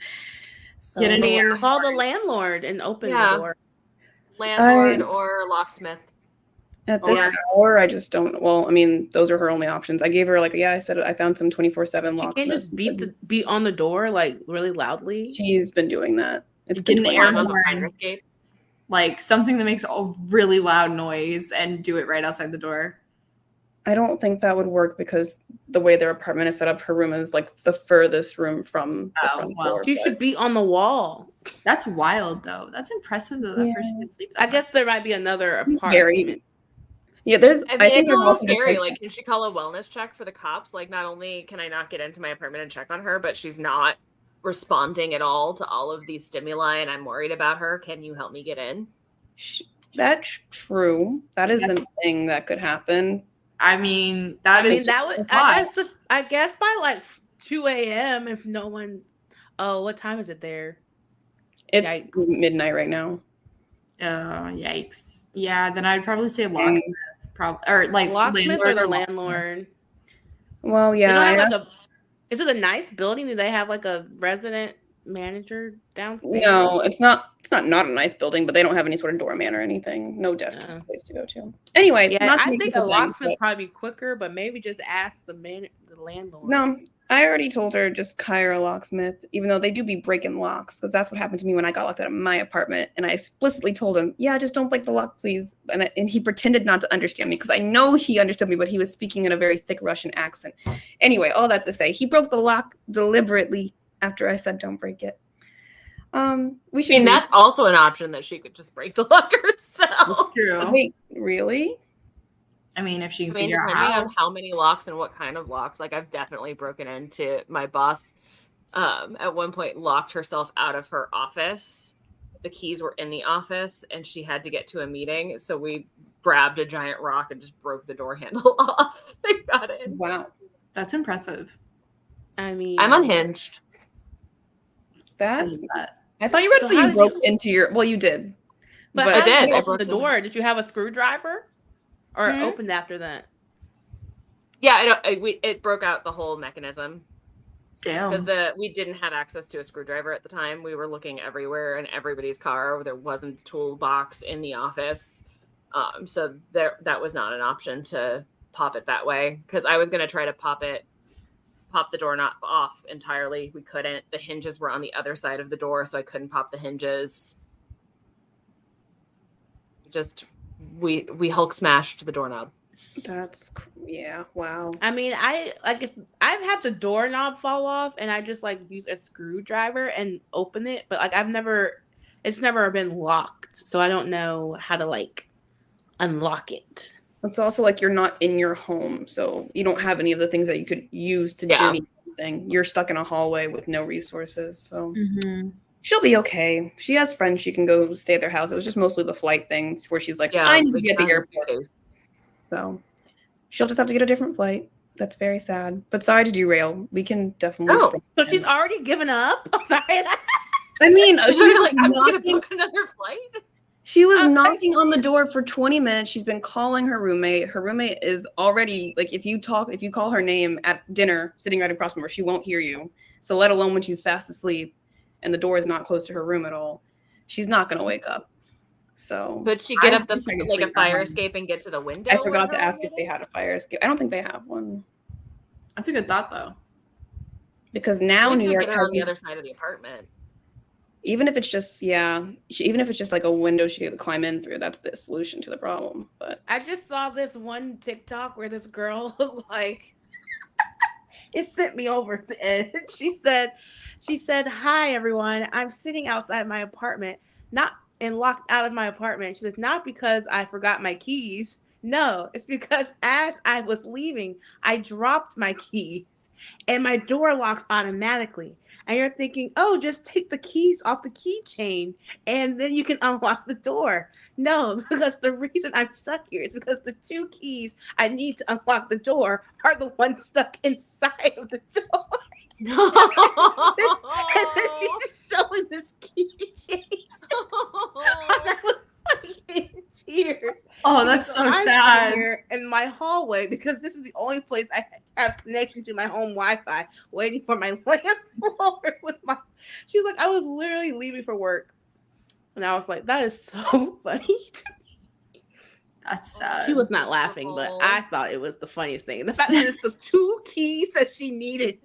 So, Get in here. Call the landlord and open Yeah. the door. Landlord or locksmith. At this hour, I just don't. Well, I mean, those are her only options. I gave her I said I found some 24/7 She locks. can't just beat on the door like really loudly. She's been doing that. It's Get been an 20 air Climb on the horn. fire escape. Like something that makes a really loud noise and do it right outside the door. I don't think that would work because the way their apartment is set up, her room is like the furthest room from the front door. She should be on the wall. That's wild, though. That's impressive that that person can sleep. I guess there might be another It's apartment. scary. Yeah, there's. I mean, I think it's a there's little also just, scary. Like, can she call a wellness check for the cops? Like, not only can I not get into my apartment and check on her, but she's not responding at all to all of these stimuli, and I'm worried about her. Can you help me get in? That's true. That is a thing that could happen. I mean, That would. I guess by like 2 a.m. if no one. Oh, what time is it there? It's Yikes. midnight right now. Oh, yikes. Yeah, then I'd probably say locksmith. Or like Locksmith or the landlord. landlord. Well, They yeah. don't have, I like, asked- is it a nice building? Do they have like a resident manager downstairs? No, it's not. It's not a nice building, but they don't have any sort of doorman or anything. No desk place to go to. Anyway, Yeah, not to I make think this a thing, locksmith but- probably be quicker, but maybe just ask the landlord. No, I already told her just hire a locksmith, even though they do be breaking locks, because that's what happened to me when I got locked out of my apartment. And I explicitly told him, yeah, just don't break the lock, please. And he pretended not to understand me, because I know he understood me, but he was speaking in a very thick Russian accent. Anyway, all that to say, he broke the lock deliberately after I said don't break it. We should. I mean, that's also an option that she could just break the lock herself. True. Wait, really? I mean, if she can I mean, figure out depending how. on how many locks and what kind of locks, like I've definitely broken into my boss. At one point, locked herself out of her office. The keys were in the office, and she had to get to a meeting. So we grabbed a giant rock and just broke the door handle off. They got in. Wow, That's impressive. I mean, I'm unhinged. I love that. I thought you were So saying how you did broke you- into your. Well, you did. But But how I did. you I open broke the the- door? Did you have a screwdriver, or Hmm? opened after that? Yeah, it broke out the whole mechanism because Damn. we didn't have access to a screwdriver at the time. We were looking everywhere in everybody's car. There wasn't a toolbox in the office, so that was not an option to pop it that way. Because I was going to try to pop the door not off entirely. We couldn't. The hinges were on the other side of the door, so I couldn't pop the hinges. Just we Hulk smashed the doorknob. Wow. I mean, if I've had the doorknob fall off and I just like use a screwdriver and open it, but like it's never been locked, so I don't know how to like unlock it. It's also like you're not in your home, so you don't have any of the things that you could use to jimmy anything. You're stuck in a hallway with no resources, so she'll be okay. She has friends she can go stay at their house. It was just mostly the flight thing where she's like, I need to be at the airport. So she'll just have to get a different flight. That's very sad. But sorry to derail. We can definitely. So she's already given up. I mean, I'm just gonna book another flight. She was knocking on the door for 20 minutes. She's been calling her roommate. Her roommate is already like, if you call her name at dinner, sitting right across from her, she won't hear you. So let alone when she's fast asleep and the door is not close to her room at all, she's not gonna wake up. So could she get up a fire escape and get to the window? I forgot to ask if they had a fire escape. I don't think they have one. That's a good thought, though. Because now New York has on the other side of the apartment. Even if it's just like a window she could climb in through, that's the solution to the problem. But I just saw this one TikTok where this girl was like, it sent me over the edge. She said, "Hi everyone, I'm sitting outside my apartment, locked out of my apartment." She says, "Not because I forgot my keys. No, it's because as I was leaving, I dropped my keys and my door locks automatically." And you're thinking, oh, just take the keys off the keychain and then you can unlock the door. No, because the reason I'm stuck here is because the 2 keys I need to unlock the door are the ones stuck inside of the door. No. And then she's just showing this keychain. I was like in tears. Oh, that's so sad. Here in my hallway, because this is the only place I have connection to my home Wi-Fi, waiting for my landlord with my. She was like, I was literally leaving for work, and I was like, that is so funny to me. That's sad. She was not laughing, but I thought it was the funniest thing. The fact that it's the 2 keys that she needed.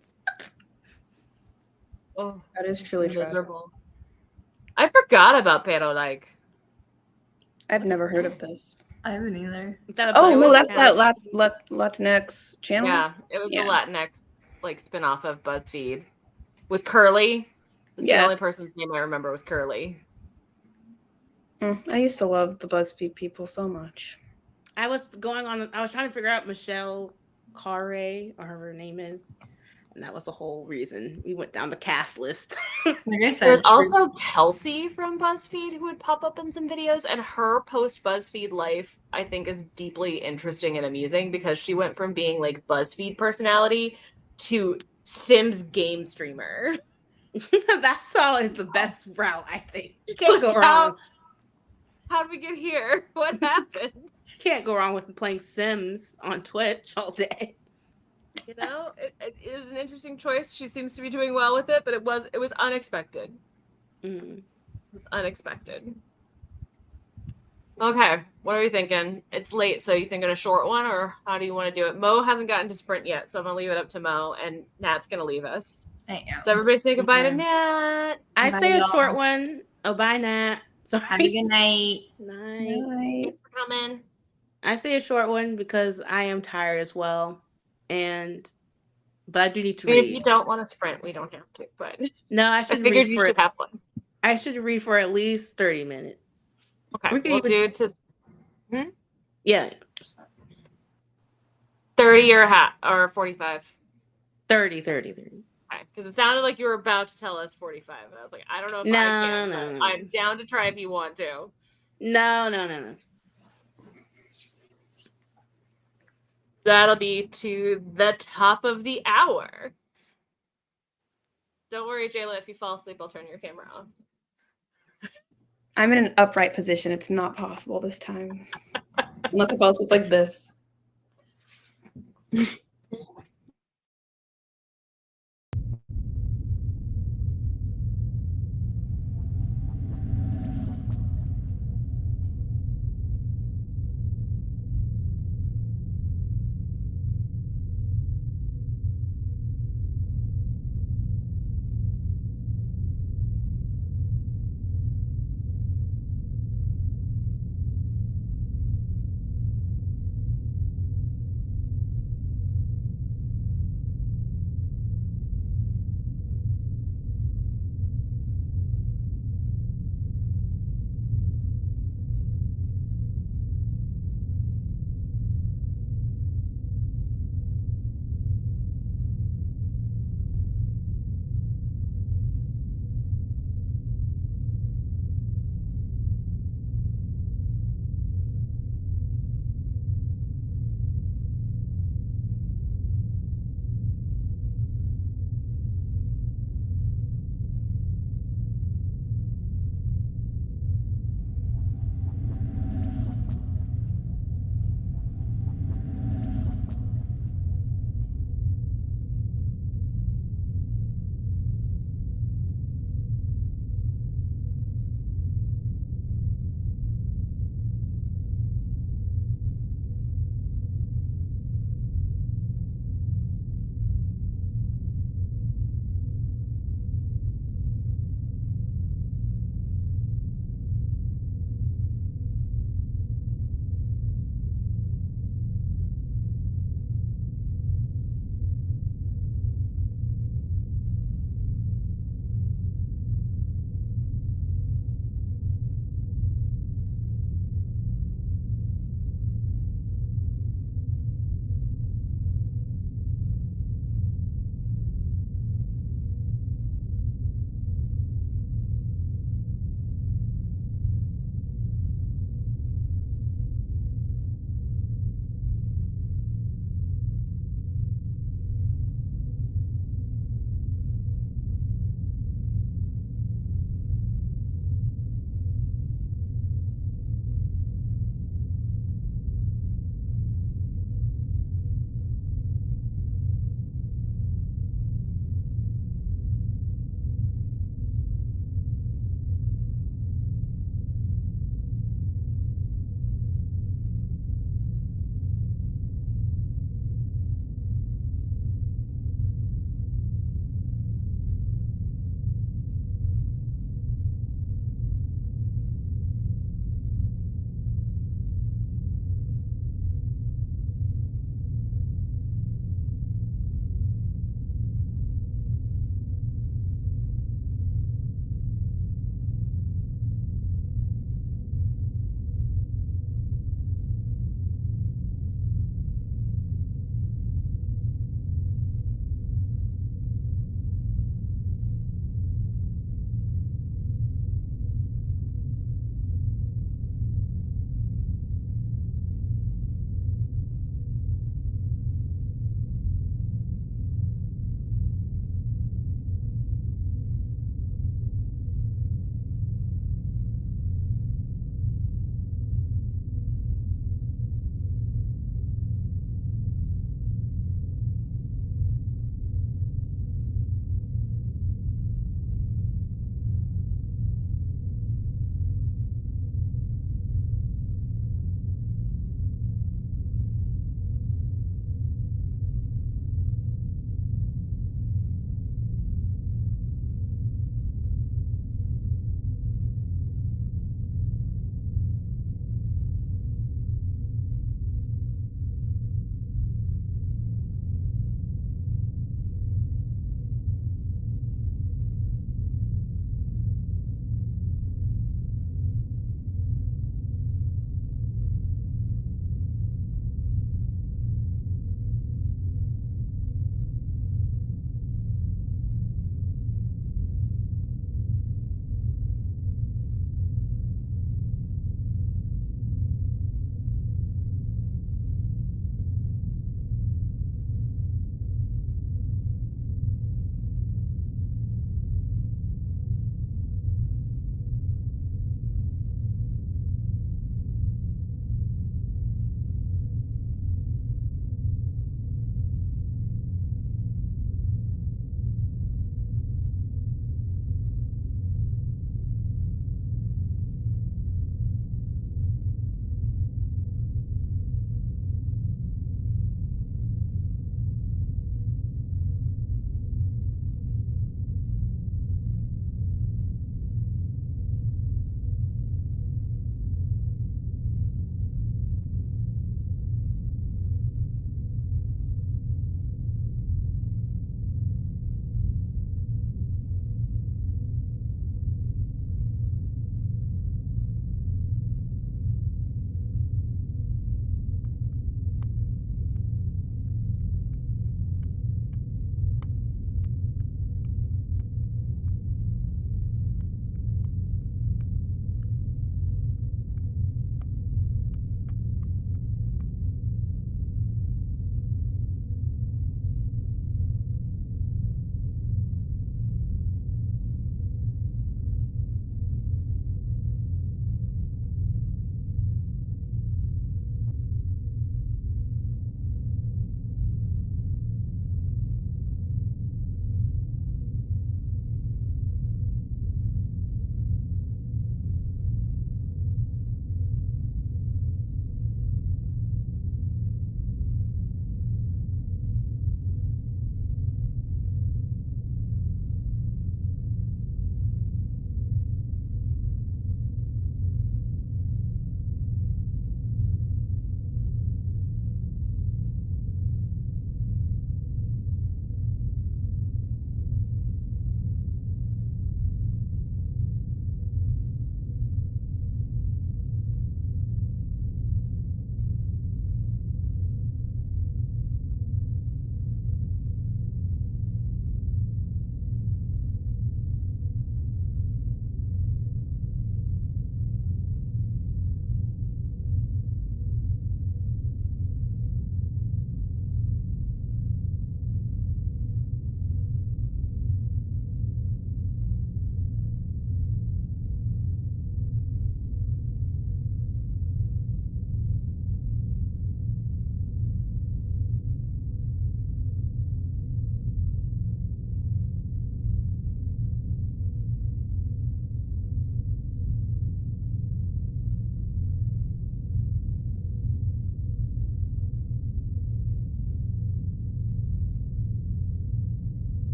Oh, that is truly miserable. I forgot about Pero like. I've never heard of this. I haven't either. Oh no, that's that Latinx channel. Yeah, it was the Latinx like spinoff of BuzzFeed with Curly. The only person's name I remember was Curly. I used to love the BuzzFeed people so much. I was trying to figure out Michelle Carre, or her name is. And that was the whole reason we went down the cast list. Like I said, there's also Kelsey from BuzzFeed who would pop up in some videos, and her post BuzzFeed life I think is deeply interesting and amusing because she went from being like BuzzFeed personality to Sims game streamer. That's always the best route, I think. You can't go wrong. How did we get here? What happened? Can't go wrong with playing Sims on Twitch all day. You know, it is an interesting choice. She seems to be doing well with it, but it was unexpected. It was unexpected. Okay, what are we thinking? It's late, so you thinking a short one, or how do you want to do it? Mo hasn't gotten to sprint yet, so I'm gonna leave it up to Mo, and Nat's gonna leave us. I am. So everybody say goodbye to Nat. I say a short one. Oh, bye, Nat. Sorry. Have a good night. Night. Thanks for coming. I say a short one because I am tired as well. But I do need to read. If you don't want to sprint, we don't have to. But no, I should figured read you for should have one. I should read for at least 30 minutes. Okay, we'll do to. Yeah. 30 or 45. 30. Okay, because it sounded like you were about to tell us 45, and I was like, I don't know if I can. No. I'm down to try if you want to. No. That'll be to the top of the hour. Don't worry, Jayla. If you fall asleep, I'll turn your camera off. I'm in an upright position. It's not possible this time. Unless I fall asleep like this.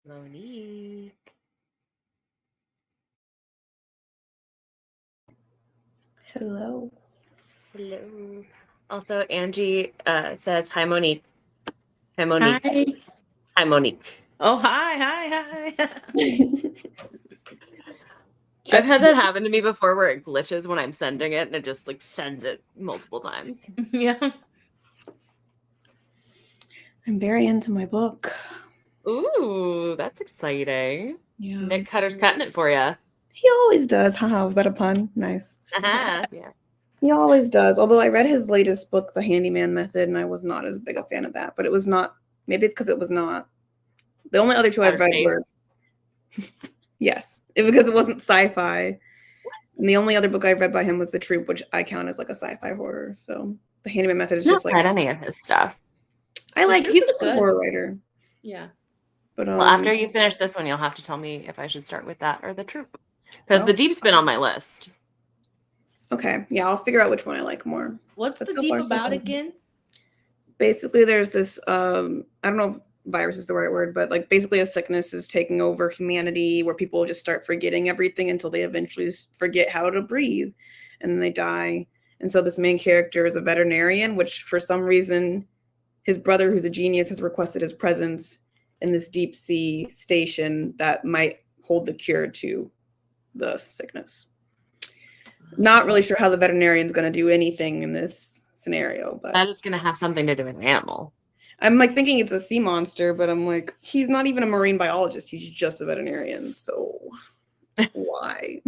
Monique. Hello. Hello. Also, Angie says, hi, Monique. Hi, Monique. Hi. Hi, Monique. Oh, hi. I've had that happen to me before where it glitches when I'm sending it and it just like sends it multiple times. Yeah. I'm very into my book. Ooh, that's exciting. Yeah. Nick Cutter's cutting it for you. He always does. Haha, was that a pun? Nice. Yeah. He always does. Although I read his latest book, The Handyman Method, and I was not as big a fan of that. But it was not. Maybe it's because it was not. The only other two I've read were. Yes, because it wasn't sci-fi. And the only other book I've read by him was The Troop, which I count as like a sci-fi horror. So The Handyman Method is just like. I've not read any of his stuff. I like. Troop He's is a good good. horror writer. Yeah. But Well, after you finish this one, you'll have to tell me if I should start with that or The Troop. Because The Deep's been on my list. Okay, yeah, I'll figure out which one I like more. What's But The so Deep far, so about good. again? Basically, there's this I don't know if virus is the right word, but like basically a sickness is taking over humanity where people just start forgetting everything until they eventually forget how to breathe and then they die. And so this main character is a veterinarian, which for some reason his brother, who's a genius, has requested his presence in this deep sea station that might hold the cure to the sickness. Not really sure how the veterinarian's going to do anything in this scenario, but That is going to have something to do with an animal. I'm like thinking it's a sea monster, but I'm like, he's not even a marine biologist. He's just a veterinarian. So why?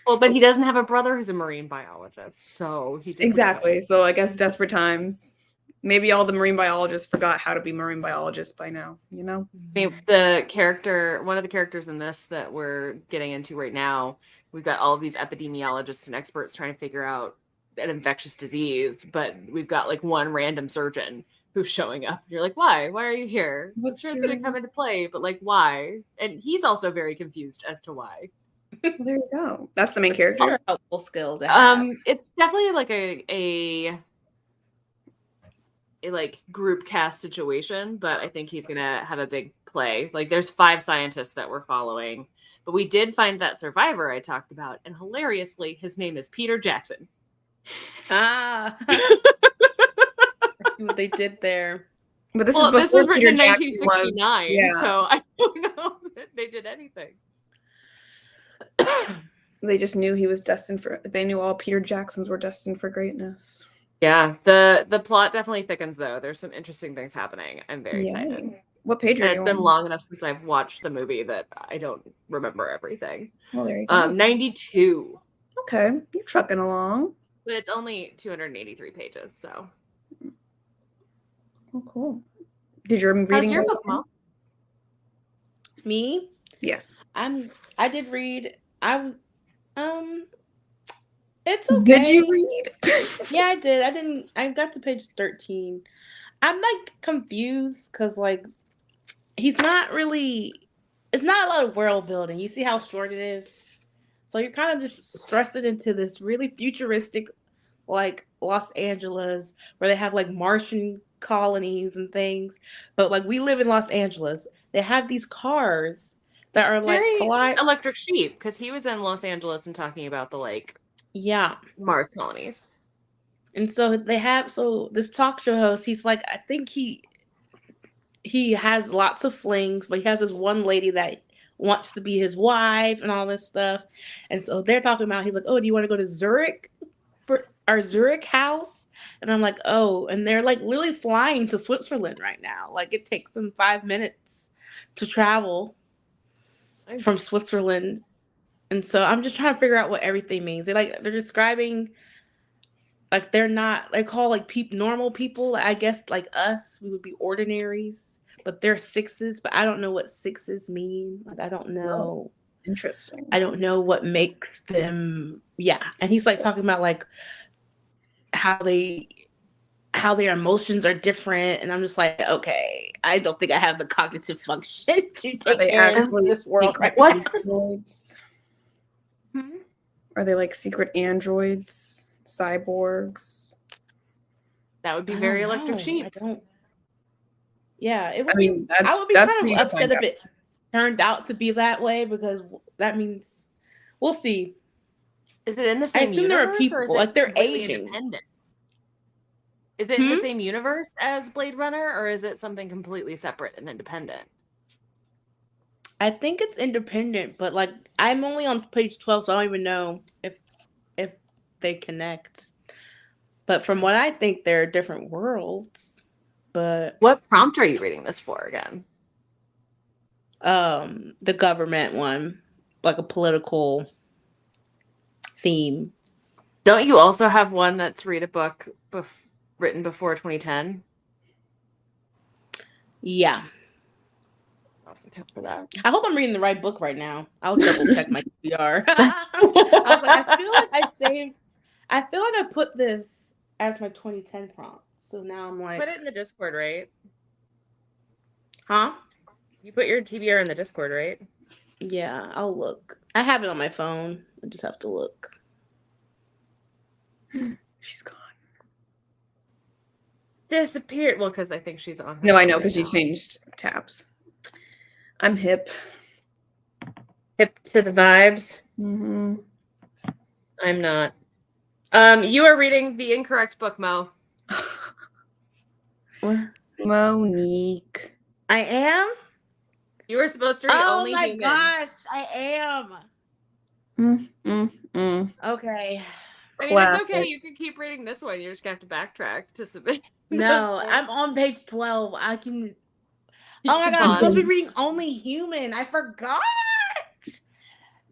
Well, but he doesn't have a brother who's a marine biologist, so he did Exactly. So I guess desperate times. Maybe all the marine biologists forgot how to be marine biologists by now, you know? I mean, one of the characters in this that we're getting into right now, we've got all of these epidemiologists and experts trying to figure out an infectious disease, but we've got like one random surgeon who's showing up. You're like, why? Why are you here? I'm sure it's going to come into play, but like, why? And he's also very confused as to why. Well, there you go. That's the main character. Helpful skill to have. It's definitely like a like group cast situation, but I think he's gonna have a big play. Like there's 5 scientists that we're following, but we did find that survivor I talked about, and hilariously his name is Peter Jackson. I see what they did there. But this was written Peter in Jackson 1969, yeah. so I don't know that they did anything. They just knew he was destined for. They knew all Peter Jacksons were destined for greatness. Yeah, the plot definitely thickens though. There's some interesting things happening. I'm very excited. What page are you on? It's been long enough since I've watched the movie that I don't remember everything. Well, there you go. 92. Okay, you're trucking along. But it's only 283 pages, so. Oh, cool. Did your reading? How's your book, Mom? Me? Yes. I did read. It's okay. Did you read? Yeah, I did. I got to page 13. I'm like confused because like he's not really. It's not a lot of world building. You see how short it is, so you're kind of just thrusted into this really futuristic, like Los Angeles, where they have like Martian colonies and things. But like we live in Los Angeles, they have these cars that are like electric sheep, because he was in Los Angeles and talking about the like Mars colonies. And so this talk show host, he's like, I think he has lots of flings, but he has this one lady that wants to be his wife and all this stuff. And so they're talking about, he's like, oh, do you want to go to Zurich for our Zurich house? And I'm like, oh, and they're like literally flying to Switzerland right now. Like it takes them 5 minutes to travel from Switzerland. And so I'm just trying to figure out what everything means. They're describing like they're not, they call like normal people. I guess like us, we would be ordinaries, but they're 6s. But I don't know what 6s mean. Like I don't know. Oh, interesting. I don't know what makes them. Yeah, and he's like talking about like how their emotions are different, and I'm just like, okay, I don't think I have the cognitive function to take in this world. What's androids? Are they like secret androids, cyborgs? That would be very electric sheep. Yeah, it would I mean, I would be that's kind for of you to find upset if out. it turned out to be that way because that means we'll see. Is it in the I same assume there are universe or people is like it they're completely aging. independent? Is it in the Hmm? same universe as Blade Runner or is it something completely separate and independent? I think it's independent, but like I'm only on page 12, so I don't even know if they connect. But from what I think, they're different worlds. But What prompt are you reading this for again? the government one, like a political theme. Don't you also have one that's read a book written before 2010? Yeah. Awesome count for that. I hope I'm reading the right book right now. I'll double check my TBR. I was like, I feel like I put this as my 2010 prompt. So now I'm like, Put it in the Discord, right? huh? You put your TBR in the Discord, right? Yeah, I'll look. I have it on my phone. I just have to look. She's gone. Disappeared. Well, because I think she's on. No, I know phone because she now. changed tabs. I'm hip. Hip to the vibes. Mm-hmm. I'm not. You are reading the incorrect book, Mo. Monique. I am? You were supposed to read Oh Only my Human. gosh, I am. Okay. I mean, it's okay. Classic. You can keep reading this one. You're just gonna have to backtrack to submit. No, I'm on page 12. I can. Oh my god, I'm supposed to be reading Only Human. I forgot.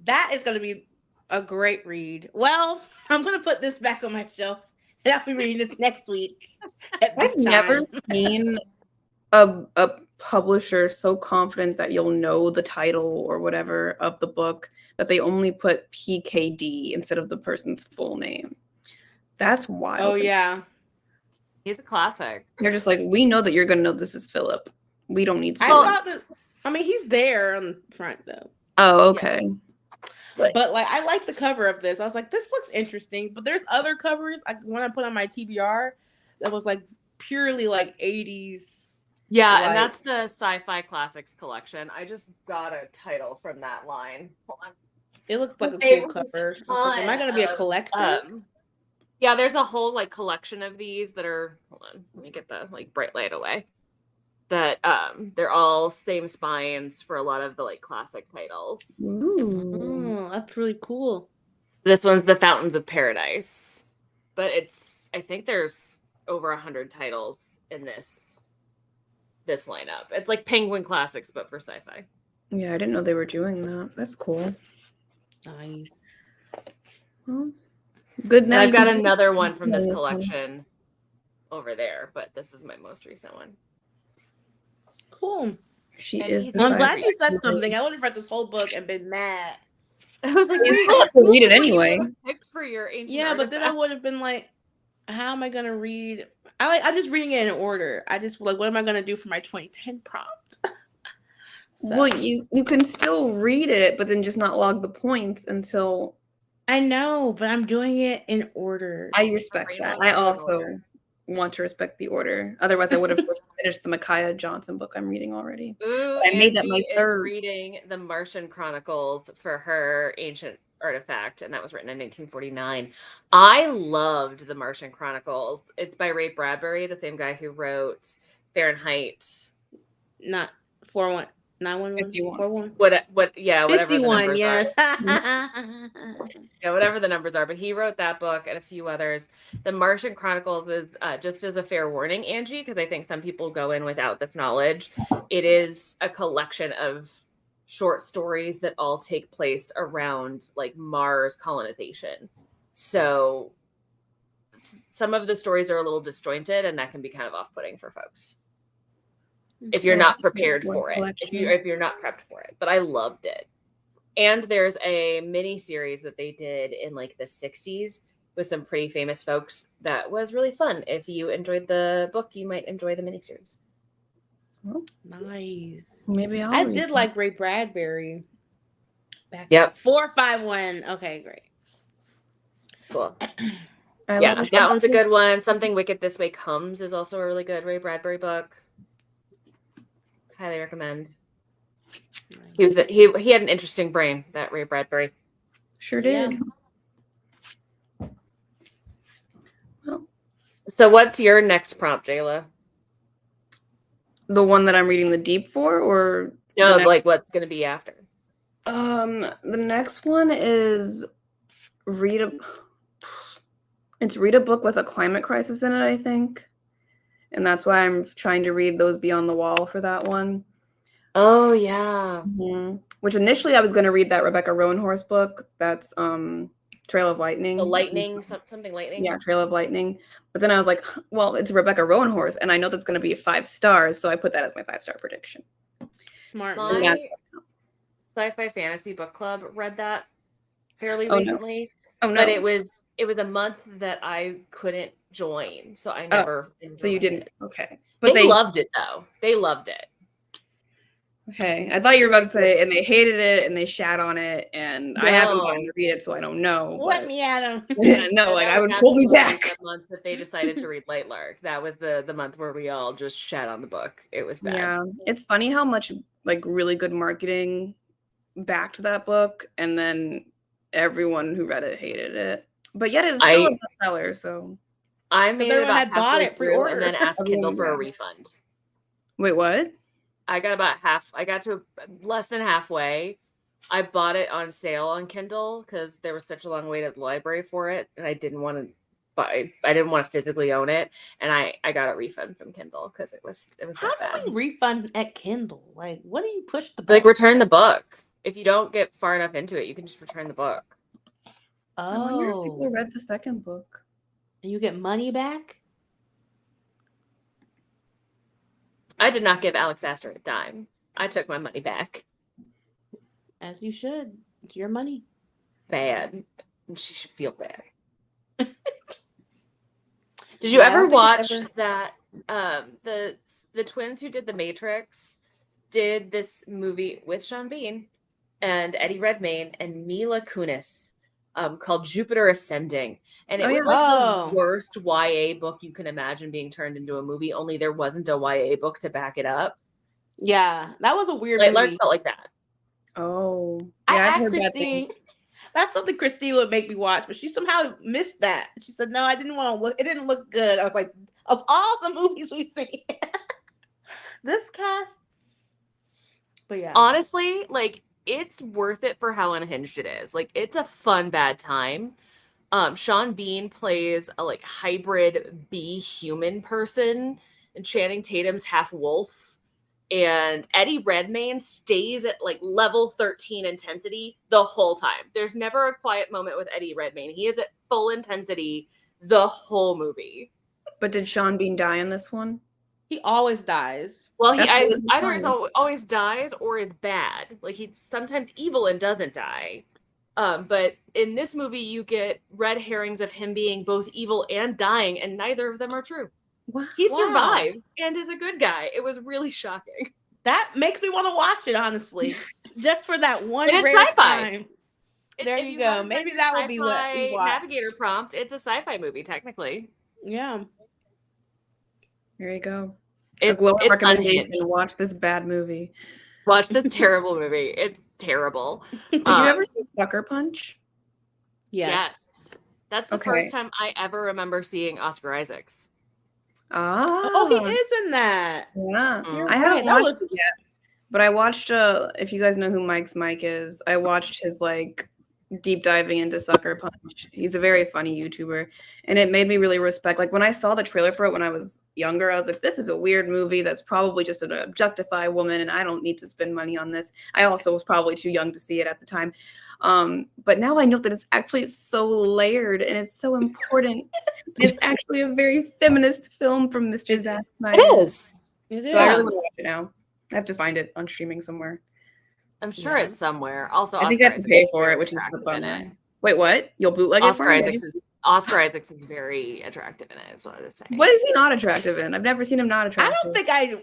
That is going to be a great read. Well, I'm going to put this back on my shelf and I'll be reading this next week. I've never seen a publisher so confident that you'll know the title or whatever of the book that they only put PKD instead of the person's full name. That's wild. Oh, yeah. He's a classic. They're just like, we know that you're going to know this is Philip. We don't need to. I mean, he's there on the front, though. Oh, okay. Yeah. But like, I like the cover of this. I was like, this looks interesting. But there's other covers. When I put on my TBR, that was like purely like 80s. Yeah, like, and that's the Sci-Fi Classics collection. I just got a title from that line. Hold on. It looks like a cool cover. I was like, am I gonna be a collector? Yeah, there's a whole like collection of these that are. Hold on, let me get the like bright light away. That they're all same spines for a lot of the like classic titles. Ooh. Oh, that's really cool. This one's The Fountains of Paradise, but I think there's over 100 titles in this lineup. It's like Penguin Classics, but for sci-fi. Yeah, I didn't know they were doing that. That's cool. Nice. Well, good. And I've got another one from this collection over there, but this is my most recent one. Cool. She And is. he's I'm Sorry. glad you said something. I would have read this whole book and been mad. I was like, You still have to read it anyway. Picked for your ancient Yeah, but then I artifact. would have been like, how am I gonna read? I'm just reading it in order. I just like, what am I gonna do for my 2010 prompt? So, Well, you can still read it, but then just not log the points until. I know, but I'm doing it in order. I respect that. I also want to respect the order. Otherwise, I would have finished the Micaiah Johnson book I'm reading already. Ooh, I made that Angie my third. is reading the Martian Chronicles for her ancient artifact, and that was written in 1949. I loved the Martian Chronicles. It's by Ray Bradbury, the same guy who wrote Fahrenheit. Not 41, 911, 51. 41. Whatever the 51, numbers yes. are. Yeah, whatever the numbers are. But he wrote that book and a few others. The Martian Chronicles is just as a fair warning, Angie, because I think some people go in without this knowledge. It is a collection of short stories that all take place around like Mars colonization. So some of the stories are a little disjointed, and that can be kind of off-putting for folks if you're not prepared for it, if you're not prepped for it. But I loved it. And there's a mini series that they did in like the 60s with some pretty famous folks that was really fun. If you enjoyed the book, you might enjoy the mini series. Nice. Maybe I did like Ray Bradbury. Yep. 451. Okay, great. Cool. Yeah, that one's a good one. Something Wicked This Way Comes is also a really good Ray Bradbury book. Highly recommend. Nice. He had an interesting brain, that Ray Bradbury. Sure Yeah. did. Well, So what's your next prompt, Jayla? the one that I'm reading the deep for, or No, the next, like what's gonna be after? the next one is read a book with a climate crisis in it, I think. And that's why I'm trying to read Those Beyond the Wall for that one. Oh yeah. Which initially I was going to read that Rebecca Roanhorse book. That's Trail of Lightning. The lightning, something lightning. Yeah, Trail of Lightning. But then I was like, well, it's Rebecca Roanhorse, and I know that's going to be 5 stars, so I put that as my 5-star prediction. Smart. My move. sci-fi fantasy book club read that fairly Oh, no. recently. Oh no! But it was a month that I couldn't join, so I never. So you enjoyed didn't. it. Okay, but They loved it though. They loved it. Okay, I thought you were about to say, and they hated it, and they shat on it, and I haven't gotten No. to read it, so I don't know. Let but- me at him. Yeah, no, like That I was would pull me absolutely back. The month that they decided to read Light Lark. That was the month where we all just shat on the book. It was bad. Yeah, it's funny how much like really good marketing backed that book, and then everyone who read it hated it. But yet it's still a bestseller. So I made it everyone about had bought halfway it through pre-order. and then asked Everyone Kindle for a grabbed it. refund. wait, what? I got about half. I got to less than halfway. I bought it on sale on Kindle because there was such a long wait at the library for it, and I didn't want to buy. I didn't want to physically own it, and I got a refund from Kindle because it was How that bad. do we refund at Kindle? Like, what do you push the Like button? return the book. If you don't get far enough into it, you can just return the book. I wonder if people Oh, read the second book. and you get money back? I did not give Alex Astor a dime. I took my money back. As you should. It's your money. Bad. She should feel bad. Did you Yeah, I ever don't think watch it's ever- that the twins who did The Matrix did this movie with Sean Bean and Eddie Redmayne and Mila Kunis called Jupiter Ascending. And it Oh, was yeah. like Oh. the worst YA book you can imagine being turned into a movie, only there wasn't a YA book to back it up. Yeah, that was a weird Light Lark movie. felt like that. Oh, I yeah, I've asked heard bad things. Christine. That's something Christine would make me watch, but she somehow missed that. She said, "No, I didn't want to look. It didn't look good." I was like, "Of all the movies we've seen, this cast." But yeah, Honestly, like it's worth it for how unhinged it is. Like it's a fun bad time. Sean Bean plays a like hybrid bee human person, and Channing Tatum's half wolf. And Eddie Redmayne stays at like level 13 intensity the whole time. There's never a quiet moment with Eddie Redmayne. He is at full intensity the whole movie. But did Sean Bean die in this one? he always dies. Well, he That's what this is either is fun. always dies or is bad. Like he's sometimes evil and doesn't die. But in this movie, you get red herrings of him being both evil and dying, and neither of them are true. Wow. He Wow. survives and is a good guy. It was really shocking. That makes me want to watch it, honestly, just for that one And it's rare sci-fi. time. There If you go. haven't Maybe read that the will be what we sci-fi watch. Navigator prompt. It's a sci-fi movie, technically. Yeah. There you go. It's glowing recommendation. unhinged. Watch this bad movie. Watch this terrible movie. It's terrible. Did you ever see Sucker Punch? Yes. That's the Okay. first time I ever remember seeing Oscar Isaacs. Ah. Oh, he is in that. Yeah. You're I right. haven't That watched was it yet, but I watched. If you guys know who Mike's Mike is, I watched his like deep diving into Sucker Punch. He's a very funny YouTuber, and it made me really respect. Like when I saw the trailer for it when I was younger, I was like, "This is a weird movie that's probably just an objectify woman, and I don't need to spend money on this." I also was probably too young to see it at the time. But now I know that it's actually so layered and it's so important. It's actually a very feminist film from Mr. Zack Snyder. It is. It So I really is. want to watch it now. I have to find it on streaming somewhere. I'm sure Yeah. it's somewhere. Also, I think I have to Oscar pay Isaacs for very it, which is the attractive in bummer. it. Wait, what? You'll bootleg it for me? Oscar Isaacs is very attractive in it. That's what I was saying. What is he not attractive in? I've never seen him not I attractive. don't think I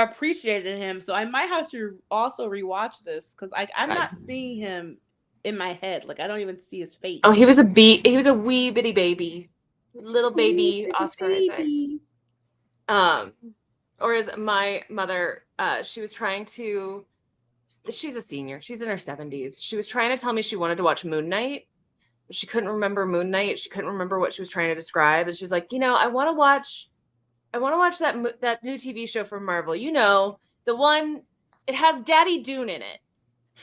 appreciated him, so I might have to also rewatch this because I'm Okay. not seeing him in my head. Like I don't even see his face. Oh, he was a wee bitty baby, little baby Wee Oscar baby. Isaacs. Or as my mother, she was trying to, she's a senior, she's in her 70s. She was trying to tell me she wanted to watch Moon Knight, but she couldn't remember Moon Knight. She couldn't remember what she was trying to describe. And she's like, I want to watch that new TV show from Marvel. The one, it has Daddy Dune in it.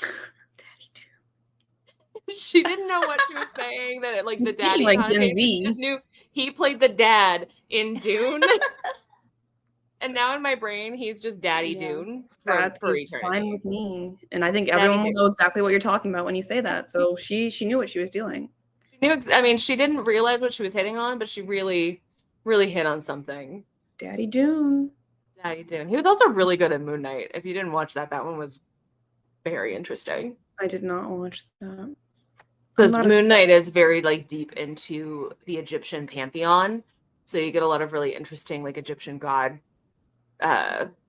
Daddy Dune. She didn't know what she was saying, that the He's daddy like Gen connotation. Z. She just knew he played the dad in Dune. And now in my brain, he's just Daddy Dune for eternity. Fine with me. And I think Daddy everyone will Dune. know exactly what you're talking about when you say that. So she knew what she was doing. She didn't realize what she was hitting on, but she really, really hit on something. Daddy Dune. Daddy Dune. He was also really good at Moon Knight. If you didn't watch that one was very interesting. I did not watch that. Because Moon Knight is very deep into the Egyptian pantheon. So you get a lot of really interesting Egyptian god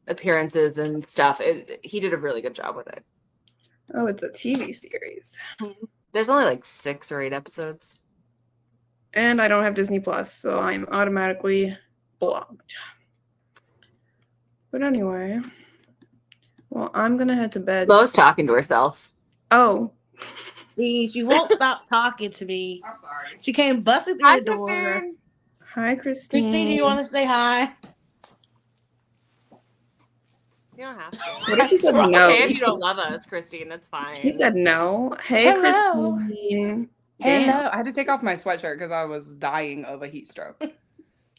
appearances and stuff. He did a really good job with it. Oh, it's a TV series. There's only 6 or 8 episodes. And I don't have Disney Plus, so I'm automatically blocked. But anyway, well, I'm gonna head to bed. Mo's talking to herself. Oh. See, she won't stop talking to me. I'm sorry. She came busting through Hi, the door. Christine. Hi, Christine. Christine, do you want to say hi? You don't have to. What if she said no? Okay, if you don't love us, Christine, that's fine. She said no. Hey, Hello. Christine. Hello. Damn. I had to take off my sweatshirt because I was dying of a heat stroke.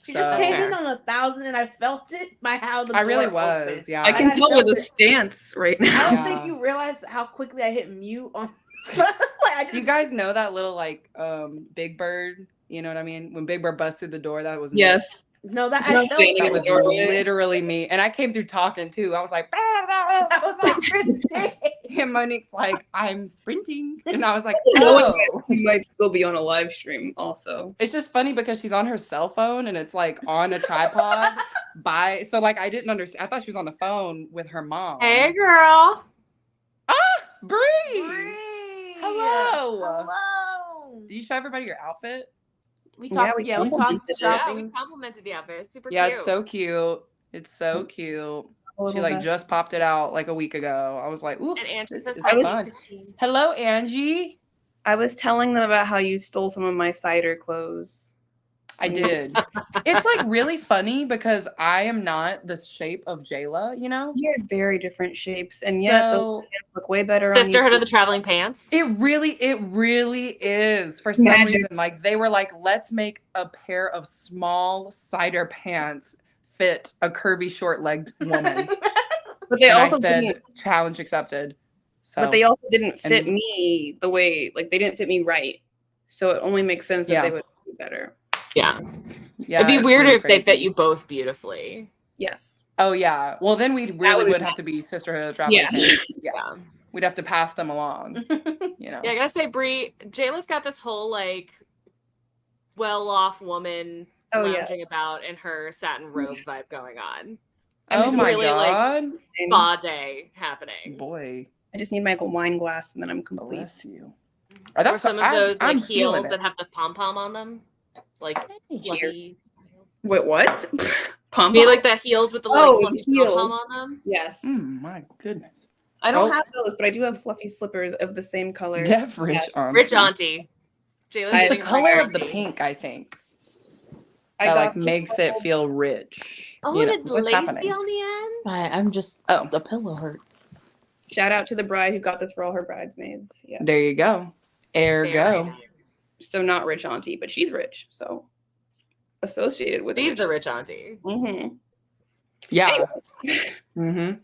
She just So- came in on 1,000 and I felt it by how the I really door was. opened. Yeah. I can I tell felt with the it. stance right I now. don't Yeah. think you realize how quickly I hit mute on. I just, You guys know that little Big Bird? You know what I mean? When Big Bird busts through the door, that was me. Yes. no, that Not I felt standing That in was the doorway. literally me. And I came through talking too. I was like, I was like, Christine. and Monique's like, I'm sprinting. And I was like, Knowing oh. You might still be on a live stream also. It's just funny because she's on her cell phone and it's on a tripod so I didn't understand. I thought she was on the phone with her mom. Hey, girl. Bree! Bree. Hello. Hello. Did you show everybody your outfit? We Yeah, talked. we Yeah, we talked complimented it. Yeah, we shopping. complimented the outfit. It's super Yeah, cute. it's so cute. It's so cute. A She little bit. just popped it out a week ago. I was like, ooh. And Andrew This says is hi, fun. Christine. Hello, Angie. I was telling them about how you stole some of my cider clothes. I did. It's really funny because I am not the shape of Jayla, you know? You're very different shapes, and yet those So pants look way better Sisterhood on of the Traveling Pants. it really is. For some Magic. reason, they were like, let's make a pair of small cider pants fit a curvy, short-legged woman. But they And also I said, didn't. challenge accepted. So But they also didn't fit and- me the way they didn't fit me right. So it only makes sense that Yeah. they would be better. Yeah. yeah, It'd be it's weirder really if they fit crazy. you both beautifully. Yes. Oh yeah. Well, then we really would would be- have to be Sisterhood of Traveling Yeah. Pants. Yeah. Yeah. We'd have to pass them along. You know. Yeah, I gotta say, Brie, Jayla's got this whole well-off woman Oh, lounging yes. about in her satin robe vibe going on. Oh just my really, god. And Spa day happening. Boy, I just need my wine glass, and then I'm complete. bless you. Or some of those I'm heels feeling that it. have the pom-pom on them. Cheers. Fluffy. Wait, what? Pom Me the heels with the Oh, fluffy heels. pom-pom on them. Yes. My goodness. I don't Oh. have those, but I do have fluffy slippers of the same color. Def Rich Yes. Auntie. Rich auntie. Jayla's I- The giving color her of the auntie. pink, I think. I That got makes it feel rich. Oh, You and know, it's what's lacy happening? on the end. Hi, I'm just. Oh. The pillow hurts. Shout out to the bride who got this for all her bridesmaids. Yeah. There you go. Very Ergo. nice. So not rich auntie, but she's rich. So associated with She's the rich auntie. Mm-hmm. Yeah. Mm-hmm.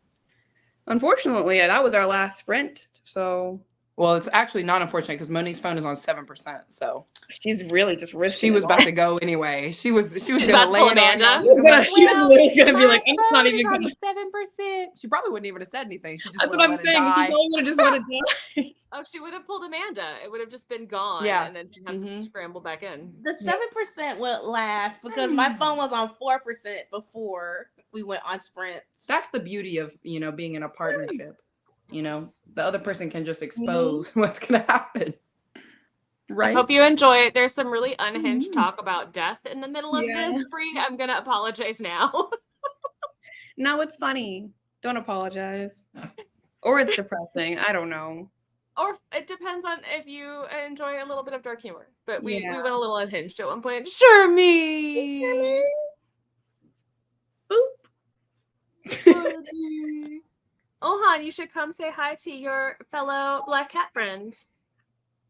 Unfortunately, that was our last sprint. So Well, it's actually not unfortunate because Monique's phone is on 7%. So she's really just risking. she was it about all. to go anyway. She was She's gonna about to lay pull it on Amanda. y'all. She was She was like, she was "Well, literally gonna be my like, I'm not phone even is gonna. on 7%. She probably wouldn't even have said anything. She just That's what would've I'm let it saying. die. She probably would have just let it die. Oh, she would have pulled Amanda. It would have just been gone. Yeah. And then she'd have to Mhm. scramble back in. The 7% went last because my phone was on 4% before we went on sprints. That's the beauty of being in a partnership. The other person can just expose what's gonna happen. Right. I hope you enjoy it. There's some really unhinged talk about death in the middle of Yes. this, Brie. I'm gonna apologize now. No, it's funny. Don't apologize. Or it's depressing. I don't know. Or it depends on if you enjoy a little bit of dark humor. But we Yeah. went a little unhinged at one point. Sure me. Oh, hon, you should come say hi to your fellow black cat friend.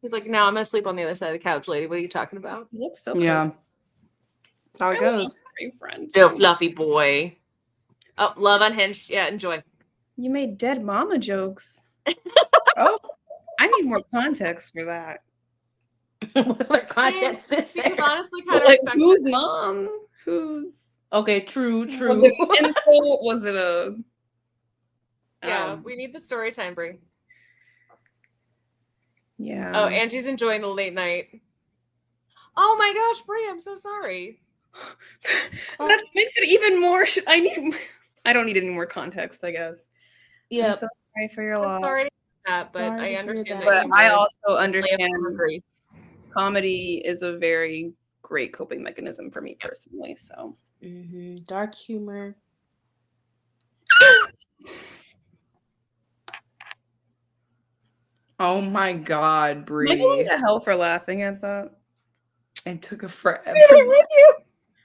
He's like, no, I'm gonna sleep on the other side of the couch, lady. What are you talking about? He looks so Yeah. cozy. That's how it goes. Great friend. Little fluffy boy. Oh, love unhinged. Yeah, enjoy. You made dead mama jokes. Oh, I need more context for that. What's their context is Because there? honestly, kind of Like, respect whose it. mom? Who's? Okay, true. Was it an insult? Was it a? Yeah, we need the story time, Brie. Yeah. Oh, Angie's enjoying the late night. Oh my gosh, Brie, I'm so sorry. That makes it even more. I don't need any more context, I guess. Yeah. I'm so sorry for your I'm loss. sorry to hear that, but Sorry to I hear understand that. that. But you I would also lay understand upon grief. comedy is a very great coping mechanism for me personally. So Dark humor. oh my God, am I going Bree. to hell for laughing at that? It took a forever.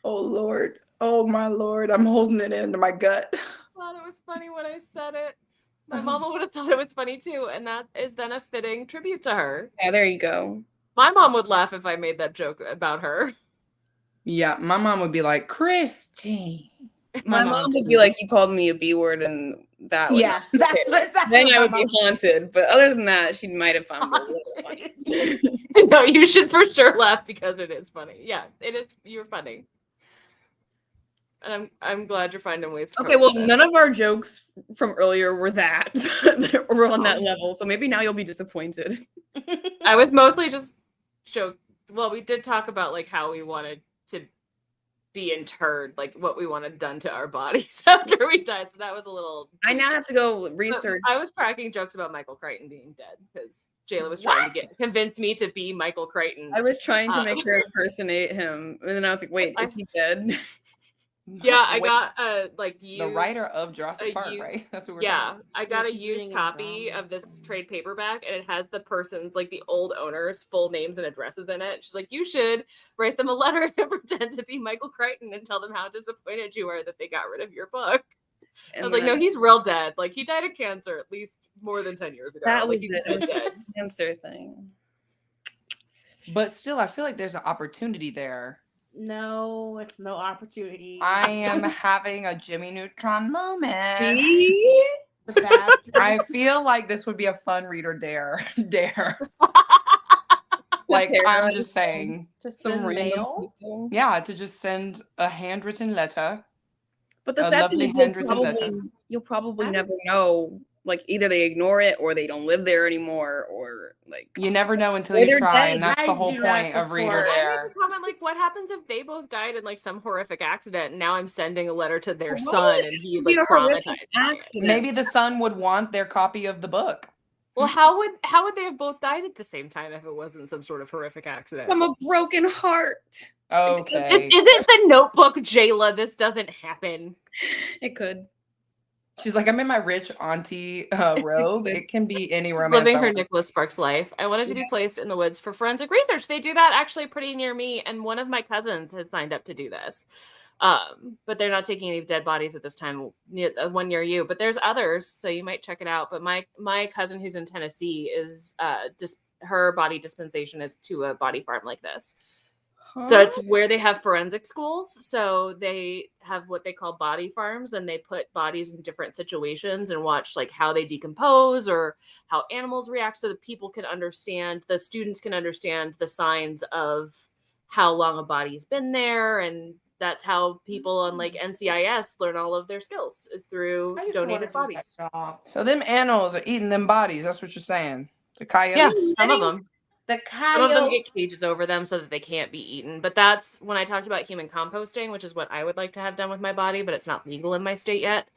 Oh Lord. Oh my Lord. I'm holding it into my gut. I thought it was funny when I said it. My mama would have thought it was funny too, and that is then a fitting tribute to her. Yeah, there you go. My mom would laugh if I made that joke about her. Yeah, my mom would be like, Christy. My mom would be like, "You called me a B word," and that would Yeah, that's exactly then I what would my be mom- haunted. But other than that, she might have found it a little funny. No, you should for sure laugh because it is funny. Yeah, it is. You're funny, and I'm glad you're finding ways to. Okay, cope well, with it. none of our jokes from earlier were that were on that level. So maybe now you'll be disappointed. I was mostly just joke. Well, we did talk about like how we wanted to be interred, like what we wanted done to our bodies after we died. So that was a little. I now have to go But research. I was cracking jokes about Michael Crichton being dead because Jayla was trying to convince me to be Michael Crichton. I was trying to make her impersonate him, and then I was like, "Wait, is he dead?" Yeah, I Wait, got like used, the writer of Jurassic Park, used- right? That's what we're Yeah, talking I got a she's used reading a copy drama. of this trade paperback, and it has the person's, like the old owner's full names and addresses in it. She's like, you should write them a letter and pretend to be Michael Crichton and tell them how disappointed you are that they got rid of your book. I was like, no, he's real dead. Like he died of cancer at least more than 10 years ago. That like was he's it. dead. It was the cancer thing. But still, I feel like there's an opportunity there. No, it's no opportunity. I am having a Jimmy Neutron moment. See? The bad- I feel like this would be a fun reader dare. Like, I'm just saying. to Some send random mail. people. Yeah, to just send a handwritten letter. But the A sad thing lovely is handwritten letter. you'll probably I never know. Like either they ignore it or they don't live there anymore, or like You never know until Or you they're try, dead. and that's I the whole do not point of reader support- I dare. made a comment like, what happens if they both died in like some horrific accident and now I'm sending a letter to their Why son would and it he's be like a horrific traumatized by it? accident? Maybe the son would want their copy of the book. Well, how would they have both died at the same time if it wasn't some sort of horrific accident? From a broken heart. Okay. Isn't the Notebook, Jayla? This doesn't happen. It could. She's like, I'm in my rich auntie robe. It can be any She's romance. living I her want. Nicholas Sparks life. I wanted to be placed in the woods for forensic research. They do that actually pretty near me, and one of my cousins has signed up to do this. But they're not taking any dead bodies at this time. One near you, but there's others, so you might check it out. But my cousin who's in Tennessee is her body dispensation is to a body farm like this. So it's where they have forensic schools. So they have what they call body farms, and they put bodies in different situations and watch like how they decompose or how animals react, so that people can understand, the students can understand the signs of how long a body's been there. And that's how people on like NCIS learn all of their skills, is through I used to wanna donated do that bodies. job. So them animals are eating them bodies. That's what you're saying. The coyotes. Yes, some of them. The Some of them get coyotes. cages over them so that they can't be eaten. But that's when I talked about human composting, which is what I would like to have done with my body, but it's not legal in my state yet.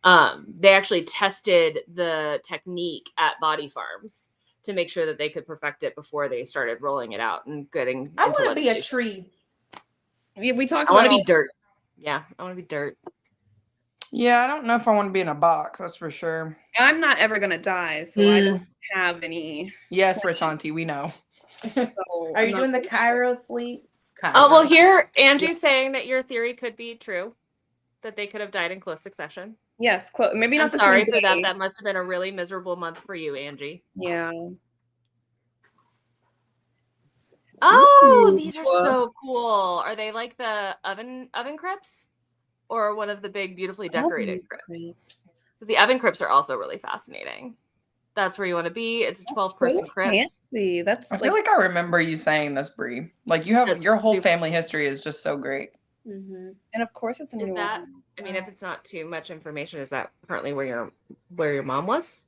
They actually tested the technique at body farms to make sure that they could perfect it before they started rolling it out and getting I into want to be a legislation. tree. We talked I want to about be dirt. Yeah, I want to be dirt. Yeah, I don't know if I want to be in a box. That's for sure. I'm not ever gonna die, so I don't have any. Yes, Rich Auntie, we know. So Are I'm you not doing the really- Cairo sleep? Oh, well, Cairo. here, Angie's saying that your theory could be true, that they could have died in close succession. Yes, maybe I'm not the sorry same for that. day. That must have been a really miserable month for you, Angie. Yeah. Oh, Ooh. these are so cool. Are they like the oven crepes? Or one of the big, beautifully decorated crepes? So the oven crepes are also really fascinating. That's where you want to be. It's a 12-person crypt. Fancy. That's I feel like I remember you saying this, Brie. Like you have That's your whole super family history is just so great. Mm-hmm. and of course it's a Is new that? one. I mean, if it's not too much information, is that currently where your mom was?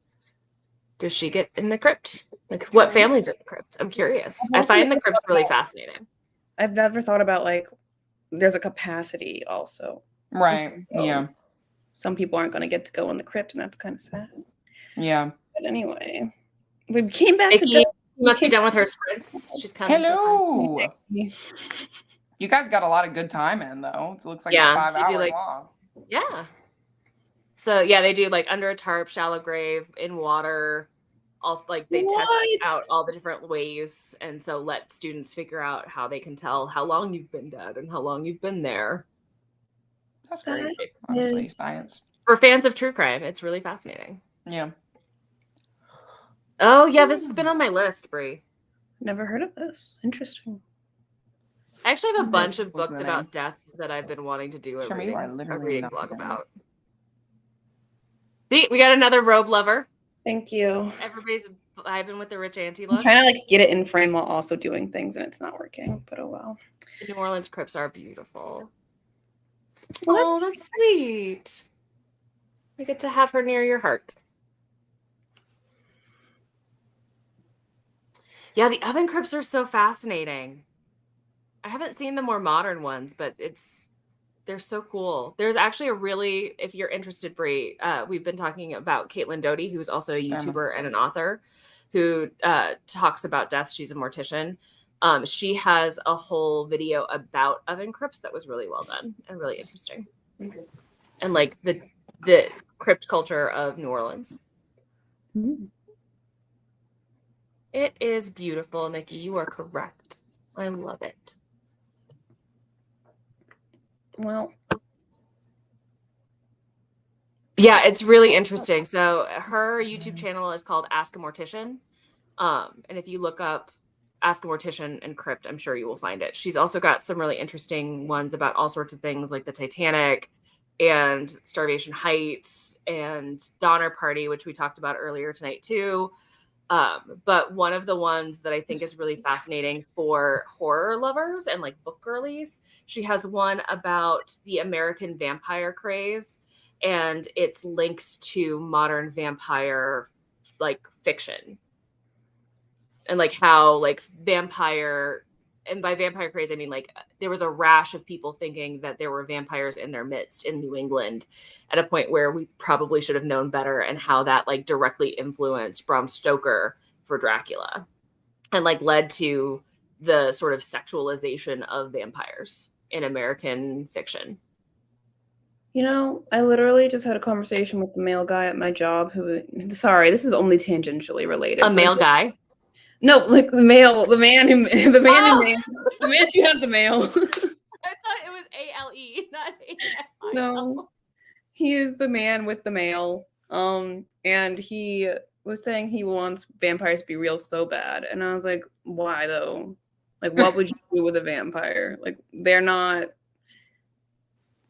Does she get in the crypt? Like, what family's in the crypt? I'm curious. I find the crypt really fascinating. I've never thought about like there's a capacity also. Right. So Yeah. some people aren't going to get to go in the crypt, and that's kind of sad. Yeah. But anyway, we came back Nikki to must be done with her sprints. She's coming. Hello. You guys got a lot of good time in though. It looks like Yeah, it's 5 they do, hours like- long. Yeah. So yeah, they do like under a tarp, shallow grave, in water. Also, like they test What? out all the different ways, and so let students figure out how they can tell how long you've been dead and how long you've been there. That's great. That Honestly, is- science. For fans of true crime, it's really fascinating. Yeah. Oh yeah, this has been on my list, Brie. Never heard of this. Interesting. I actually have a bunch of What's books the about name? death that I've been wanting to do a Sherman, you are reading literally not blog the name. about. See, we got another robe lover. Thank you. Everybody's vibing with the rich auntie I'm look. trying to like get it in frame while also doing things, and it's not working. But oh well. The New Orleans crypts are beautiful. Well, Oh, that's sweet. We get to have her near your heart. Yeah, the oven crypts are so fascinating. I haven't seen the more modern ones, but they're so cool. There's actually a really, if you're interested, Brie, we've been talking about Caitlin Doty, who's also a YouTuber and an author, who talks about death. She's a mortician. She has a whole video about oven crypts that was really well done and really interesting, and like the crypt culture of New Orleans. It is beautiful, Nikki. You are correct. I love it. Well, Yeah, it's really interesting. So her YouTube channel is called Ask a Mortician. And if you look up Ask a Mortician and Crypt, I'm sure you will find it. She's also got some really interesting ones about all sorts of things like the Titanic and Starvation Heights and Donner Party, which we talked about earlier tonight too. But one of the ones that I think is really fascinating for horror lovers and like book girlies, she has one about the American vampire craze, and it's links to modern vampire like fiction. And like how like vampire, and by vampire craze, I mean like there was a rash of people thinking that there were vampires in their midst in New England at a point where we probably should have known better, and how that like directly influenced Bram Stoker for Dracula and like led to the sort of sexualization of vampires in American fiction. you know, I literally just had a conversation with the male guy at my job who, sorry, this is only tangentially related. A male guy? No, like the man who had the mail. I thought it was ALE, not AFIL. No, he is the man with the mail. And he was saying he wants vampires to be real so bad, and I was like, why though? Like, what would you do with a vampire? Like,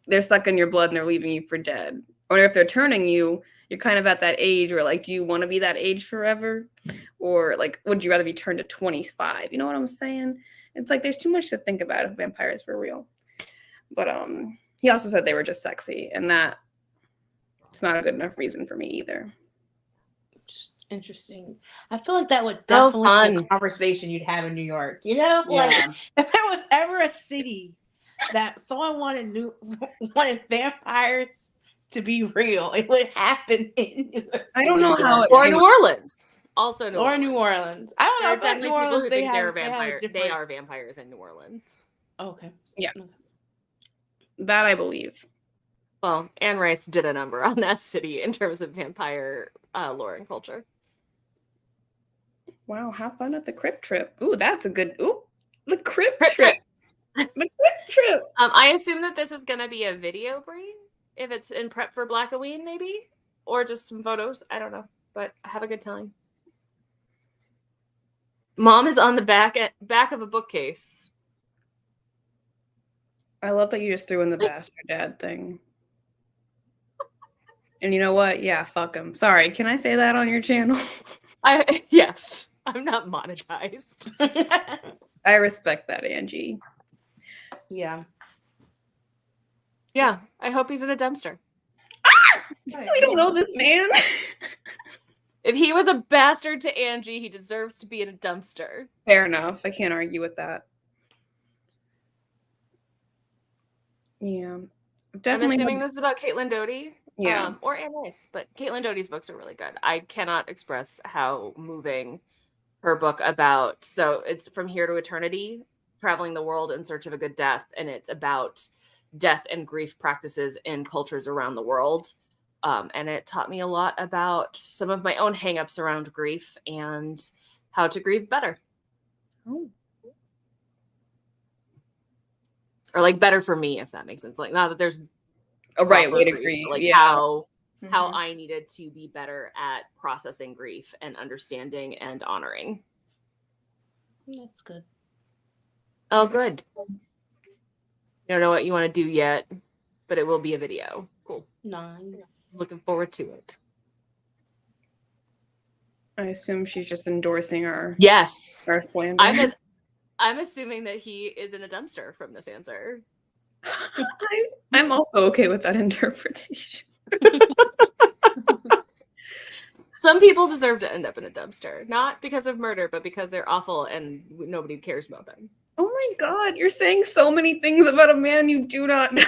they're sucking your blood and they're leaving you for dead. Or if they're turning you, you're kind of at that age where like, do you want to be that age forever? Or like, would you rather be turned to 25? You know what I'm saying? It's like, there's too much to think about if vampires were real. But he also said they were just sexy, and that it's not a good enough reason for me either. Interesting. I feel like that would definitely be fun. a conversation you'd have in New York. You know, like Yeah. if there was ever a city that someone wanted vampires to be real, it would happen in New York. I don't know how it Or New Orleans. Also New Orleans. New Orleans. I don't There know. are I feel like definitely New people who Orleans, think they're they have vampires. They different- are vampires in New Orleans. Okay. Yes. That I believe. Well, Anne Rice did a number on that city in terms of vampire lore and culture. Wow, have fun at the crypt trip. Ooh, that's a good. Ooh, the crypt Crypt trip. trip. The crypt trip. I assume that this is going to be a video, Brie, if it's in prep for Black Halloween, maybe, or just some photos. I don't know, but have a good time. Mom is on the back of a bookcase. I love that you just threw in the bastard dad thing. And you know what? Yeah, fuck him. Sorry, can I say that on your channel? Yes, I'm not monetized. I respect that, Angie. Yeah. Yeah, I hope he's in a dumpster. We don't know this man. If he was a bastard to Angie, he deserves to be in a dumpster. Fair enough. I can't argue with that. Yeah. Definitely. I'm assuming this is about Caitlin Doty. Yeah. Or Anne Rice, but Caitlin Doty's books are really good. I cannot express how moving her book about, so it's From Here to Eternity, traveling the world in search of a good death, and it's about death and grief practices in cultures around the world. And it taught me a lot about some of my own hangups around grief and how to grieve better. Oh. Or like better for me, if that makes sense. Like not that there's A right proper way to grief, grieve. but, like Yeah. how Mhm. I needed to be better at processing grief and understanding and honoring. That's good. Oh, good. You don't know what you want to do yet, but it will be a video. Cool. Nice. Looking forward to it. I assume she's just endorsing our Yes. slander. I'm assuming that he is in a dumpster from this answer. I'm also okay with that interpretation. Some people deserve to end up in a dumpster, not because of murder, but because they're awful and nobody cares about them. Oh my god, you're saying so many things about a man you do not know.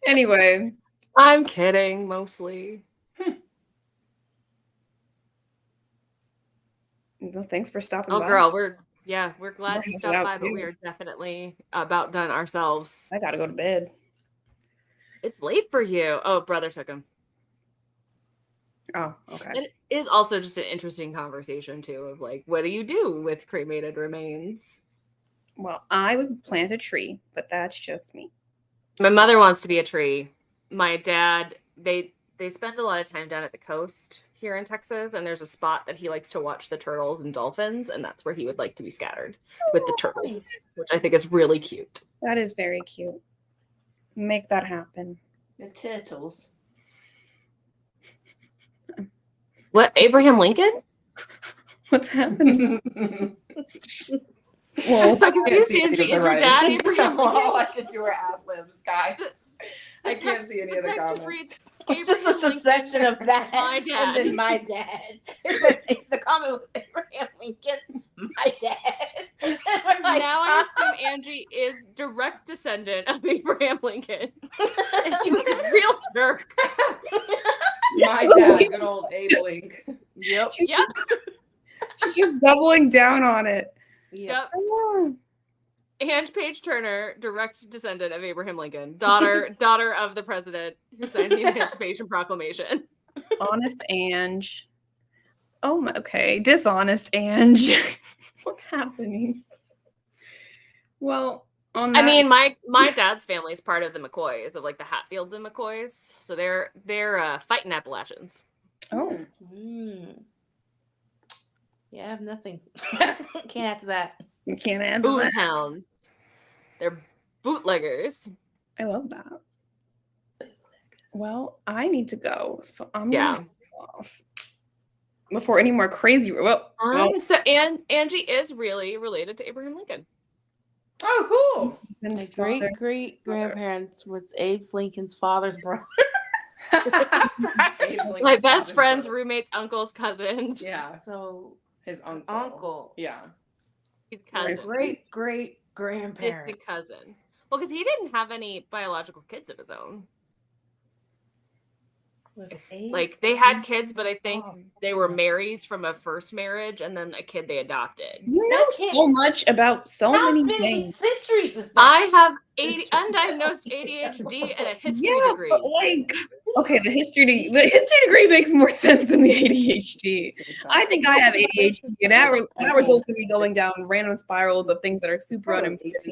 Anyway. I'm kidding, mostly. Well, thanks for stopping Oh, by. girl, we're glad We're you hanging stopped out, by, but too. we are definitely about done ourselves. I gotta go to bed. It's late for you. Oh, brother took him. Oh, okay. It is also just an interesting conversation too of like, what do you do with cremated remains? Well, I would plant a tree, but that's just me. My mother wants to be a tree. My dad, they spend a lot of time down at the coast here in Texas, and there's a spot that he likes to watch the turtles and dolphins, and that's where he would like to be scattered with the turtles, which I think is really cute. That is very cute. Make that happen. The turtles. What, Abraham Lincoln? What's happening? I'm Well, so confused, Angie. Is your dad Abraham All Lincoln? I can do are ad libs, guys. I can't see any of the text just comments. reads, It's just a Abraham Lincoln, succession of that. my dad. And then my dad. The comment was Abraham Lincoln, my dad. And we're like, Now I assume Angie is direct descendant of Abraham Lincoln. And he was a real jerk. My dad, good old Abe Link. Yep. she's, Yep. she's just doubling down on it. Yep. Oh, Ange Page Turner, direct descendant of Abraham Lincoln, daughter of the president who signed the Emancipation Proclamation. honest Ange. Oh, okay. Dishonest Ange. What's happening? Well, on that, I mean, my dad's family is part of the McCoys, of like the Hatfields and McCoys, so they're fighting Appalachians. oh, Mm. Yeah, I have nothing. Can't add to that. you can't answer Booze that. hounds. They're bootleggers. I love that. Well, I need to go, so I'm Yeah. gonna go off before any more crazy. Well, So Angie is really related to Abraham Lincoln. Oh, My husband's great father- great grandparents was Abe Lincoln's father's brother. cool. Abe's like My his best father's friends, brother. roommates, uncles, cousins. Yeah, So his uncle. uncle. Yeah. He's My cousin. Great great grandparent. Distant cousin. Well, because he didn't have any biological kids of his own. Like they had kids, but I think they were Marys from a first marriage and then a kid they adopted. You know so much about so How many many things. centuries is that? I have undiagnosed ADHD and a history Yeah, degree. but like, okay, the history degree makes more sense than the ADHD. I think I have ADHD, and that results in me going down random spirals of things that are super unimportant.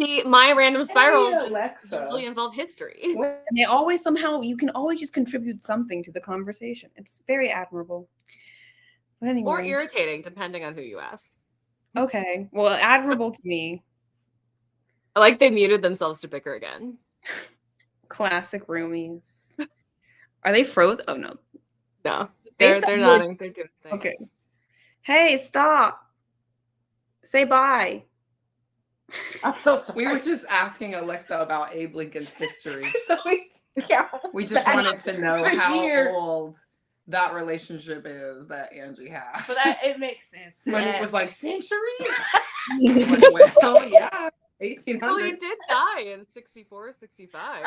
See, my random spirals Hey, just Alexa. usually involve history. And they always somehow, you can always just contribute something to the conversation. It's very admirable. But anyway. Or irritating, depending on who you ask. Okay, well, admirable to me. I like they muted themselves to bicker again. Classic roomies. Are they frozen? Oh no. No, They they're stopped nodding. They're doing things. Okay. Hey, stop. Say bye. I'm so sorry. We were just asking Alexa about Abe Lincoln's history. So We just back wanted to know a how year. old that relationship is that Angie has. But it makes sense. Monique was like, centuries? That's Like, well, yeah, 1800s. Well, he did die in 64, 65.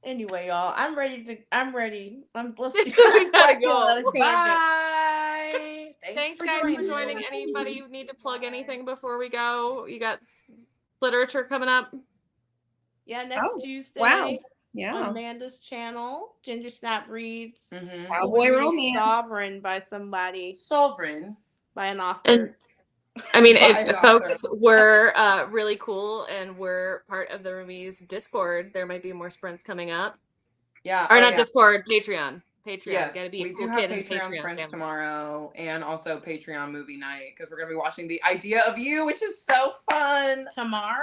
Anyway, y'all, I'm ready. Let's We do gotta go on a go. tangent. Bye. Thanks, guys, for joining. Anybody you need to plug anything before we go? You got literature coming up? Yeah, next Oh, Tuesday wow. on Yeah. Amanda's channel, Ginger Snap reads Mm-hmm. Cowboy romance. Sovereign by somebody, Sovereign. by an author. And I mean, Bye, if doctor. folks were really cool and were part of the Roomies Discord, there might be more sprints coming up. Yeah. Or oh, not yeah. Discord, Patreon. Patreon. Yes, Gotta be a we cool do have kid in Patreon Patreon sprints family. tomorrow, and also Patreon movie night because we're gonna be watching The Idea of You, which is so fun. Tomorrow?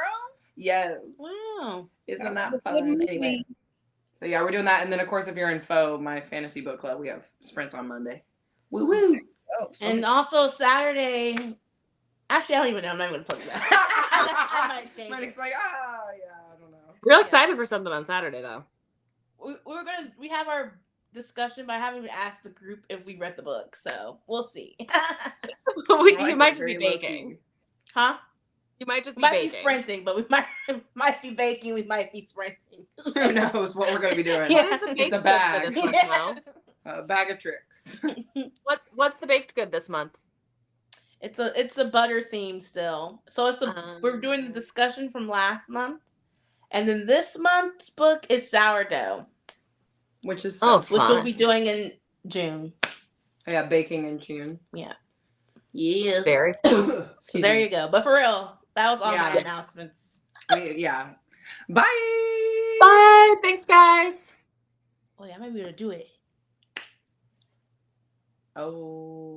Yes. Wow. Isn't That was that a good fun? movie. Anyway. So yeah, we're doing that, and then of course, if you're in Faux, my fantasy book club, we have sprints on Monday. Woo woo! Oh, so And much- also Saturday. Actually, I don't even know. I'm not even gonna plug that. I might change Monique's it. like, oh yeah, I don't know. Real excited for something on Saturday though. We have our discussion, but I haven't even asked the group if we read the book, so we'll see. You might just be baking. Huh? You might just be Might be baking. sprinting, but we might be baking. We might be sprinting. Who knows what we're gonna be doing? What is the It's baked a good bag. for this month, Yeah. Mo? A bag of tricks. What's the baked good this month? It's a butter theme still. So we're doing the discussion from last month, and then this month's book is sourdough, Which is Oh, so which fun. we'll be doing in June. yeah, baking in June. Yeah. Very. So there you go. But for real, that was all Yeah. my announcements. Yeah. Bye. Bye. Thanks, guys. Oh yeah, I might be able to do it. Oh.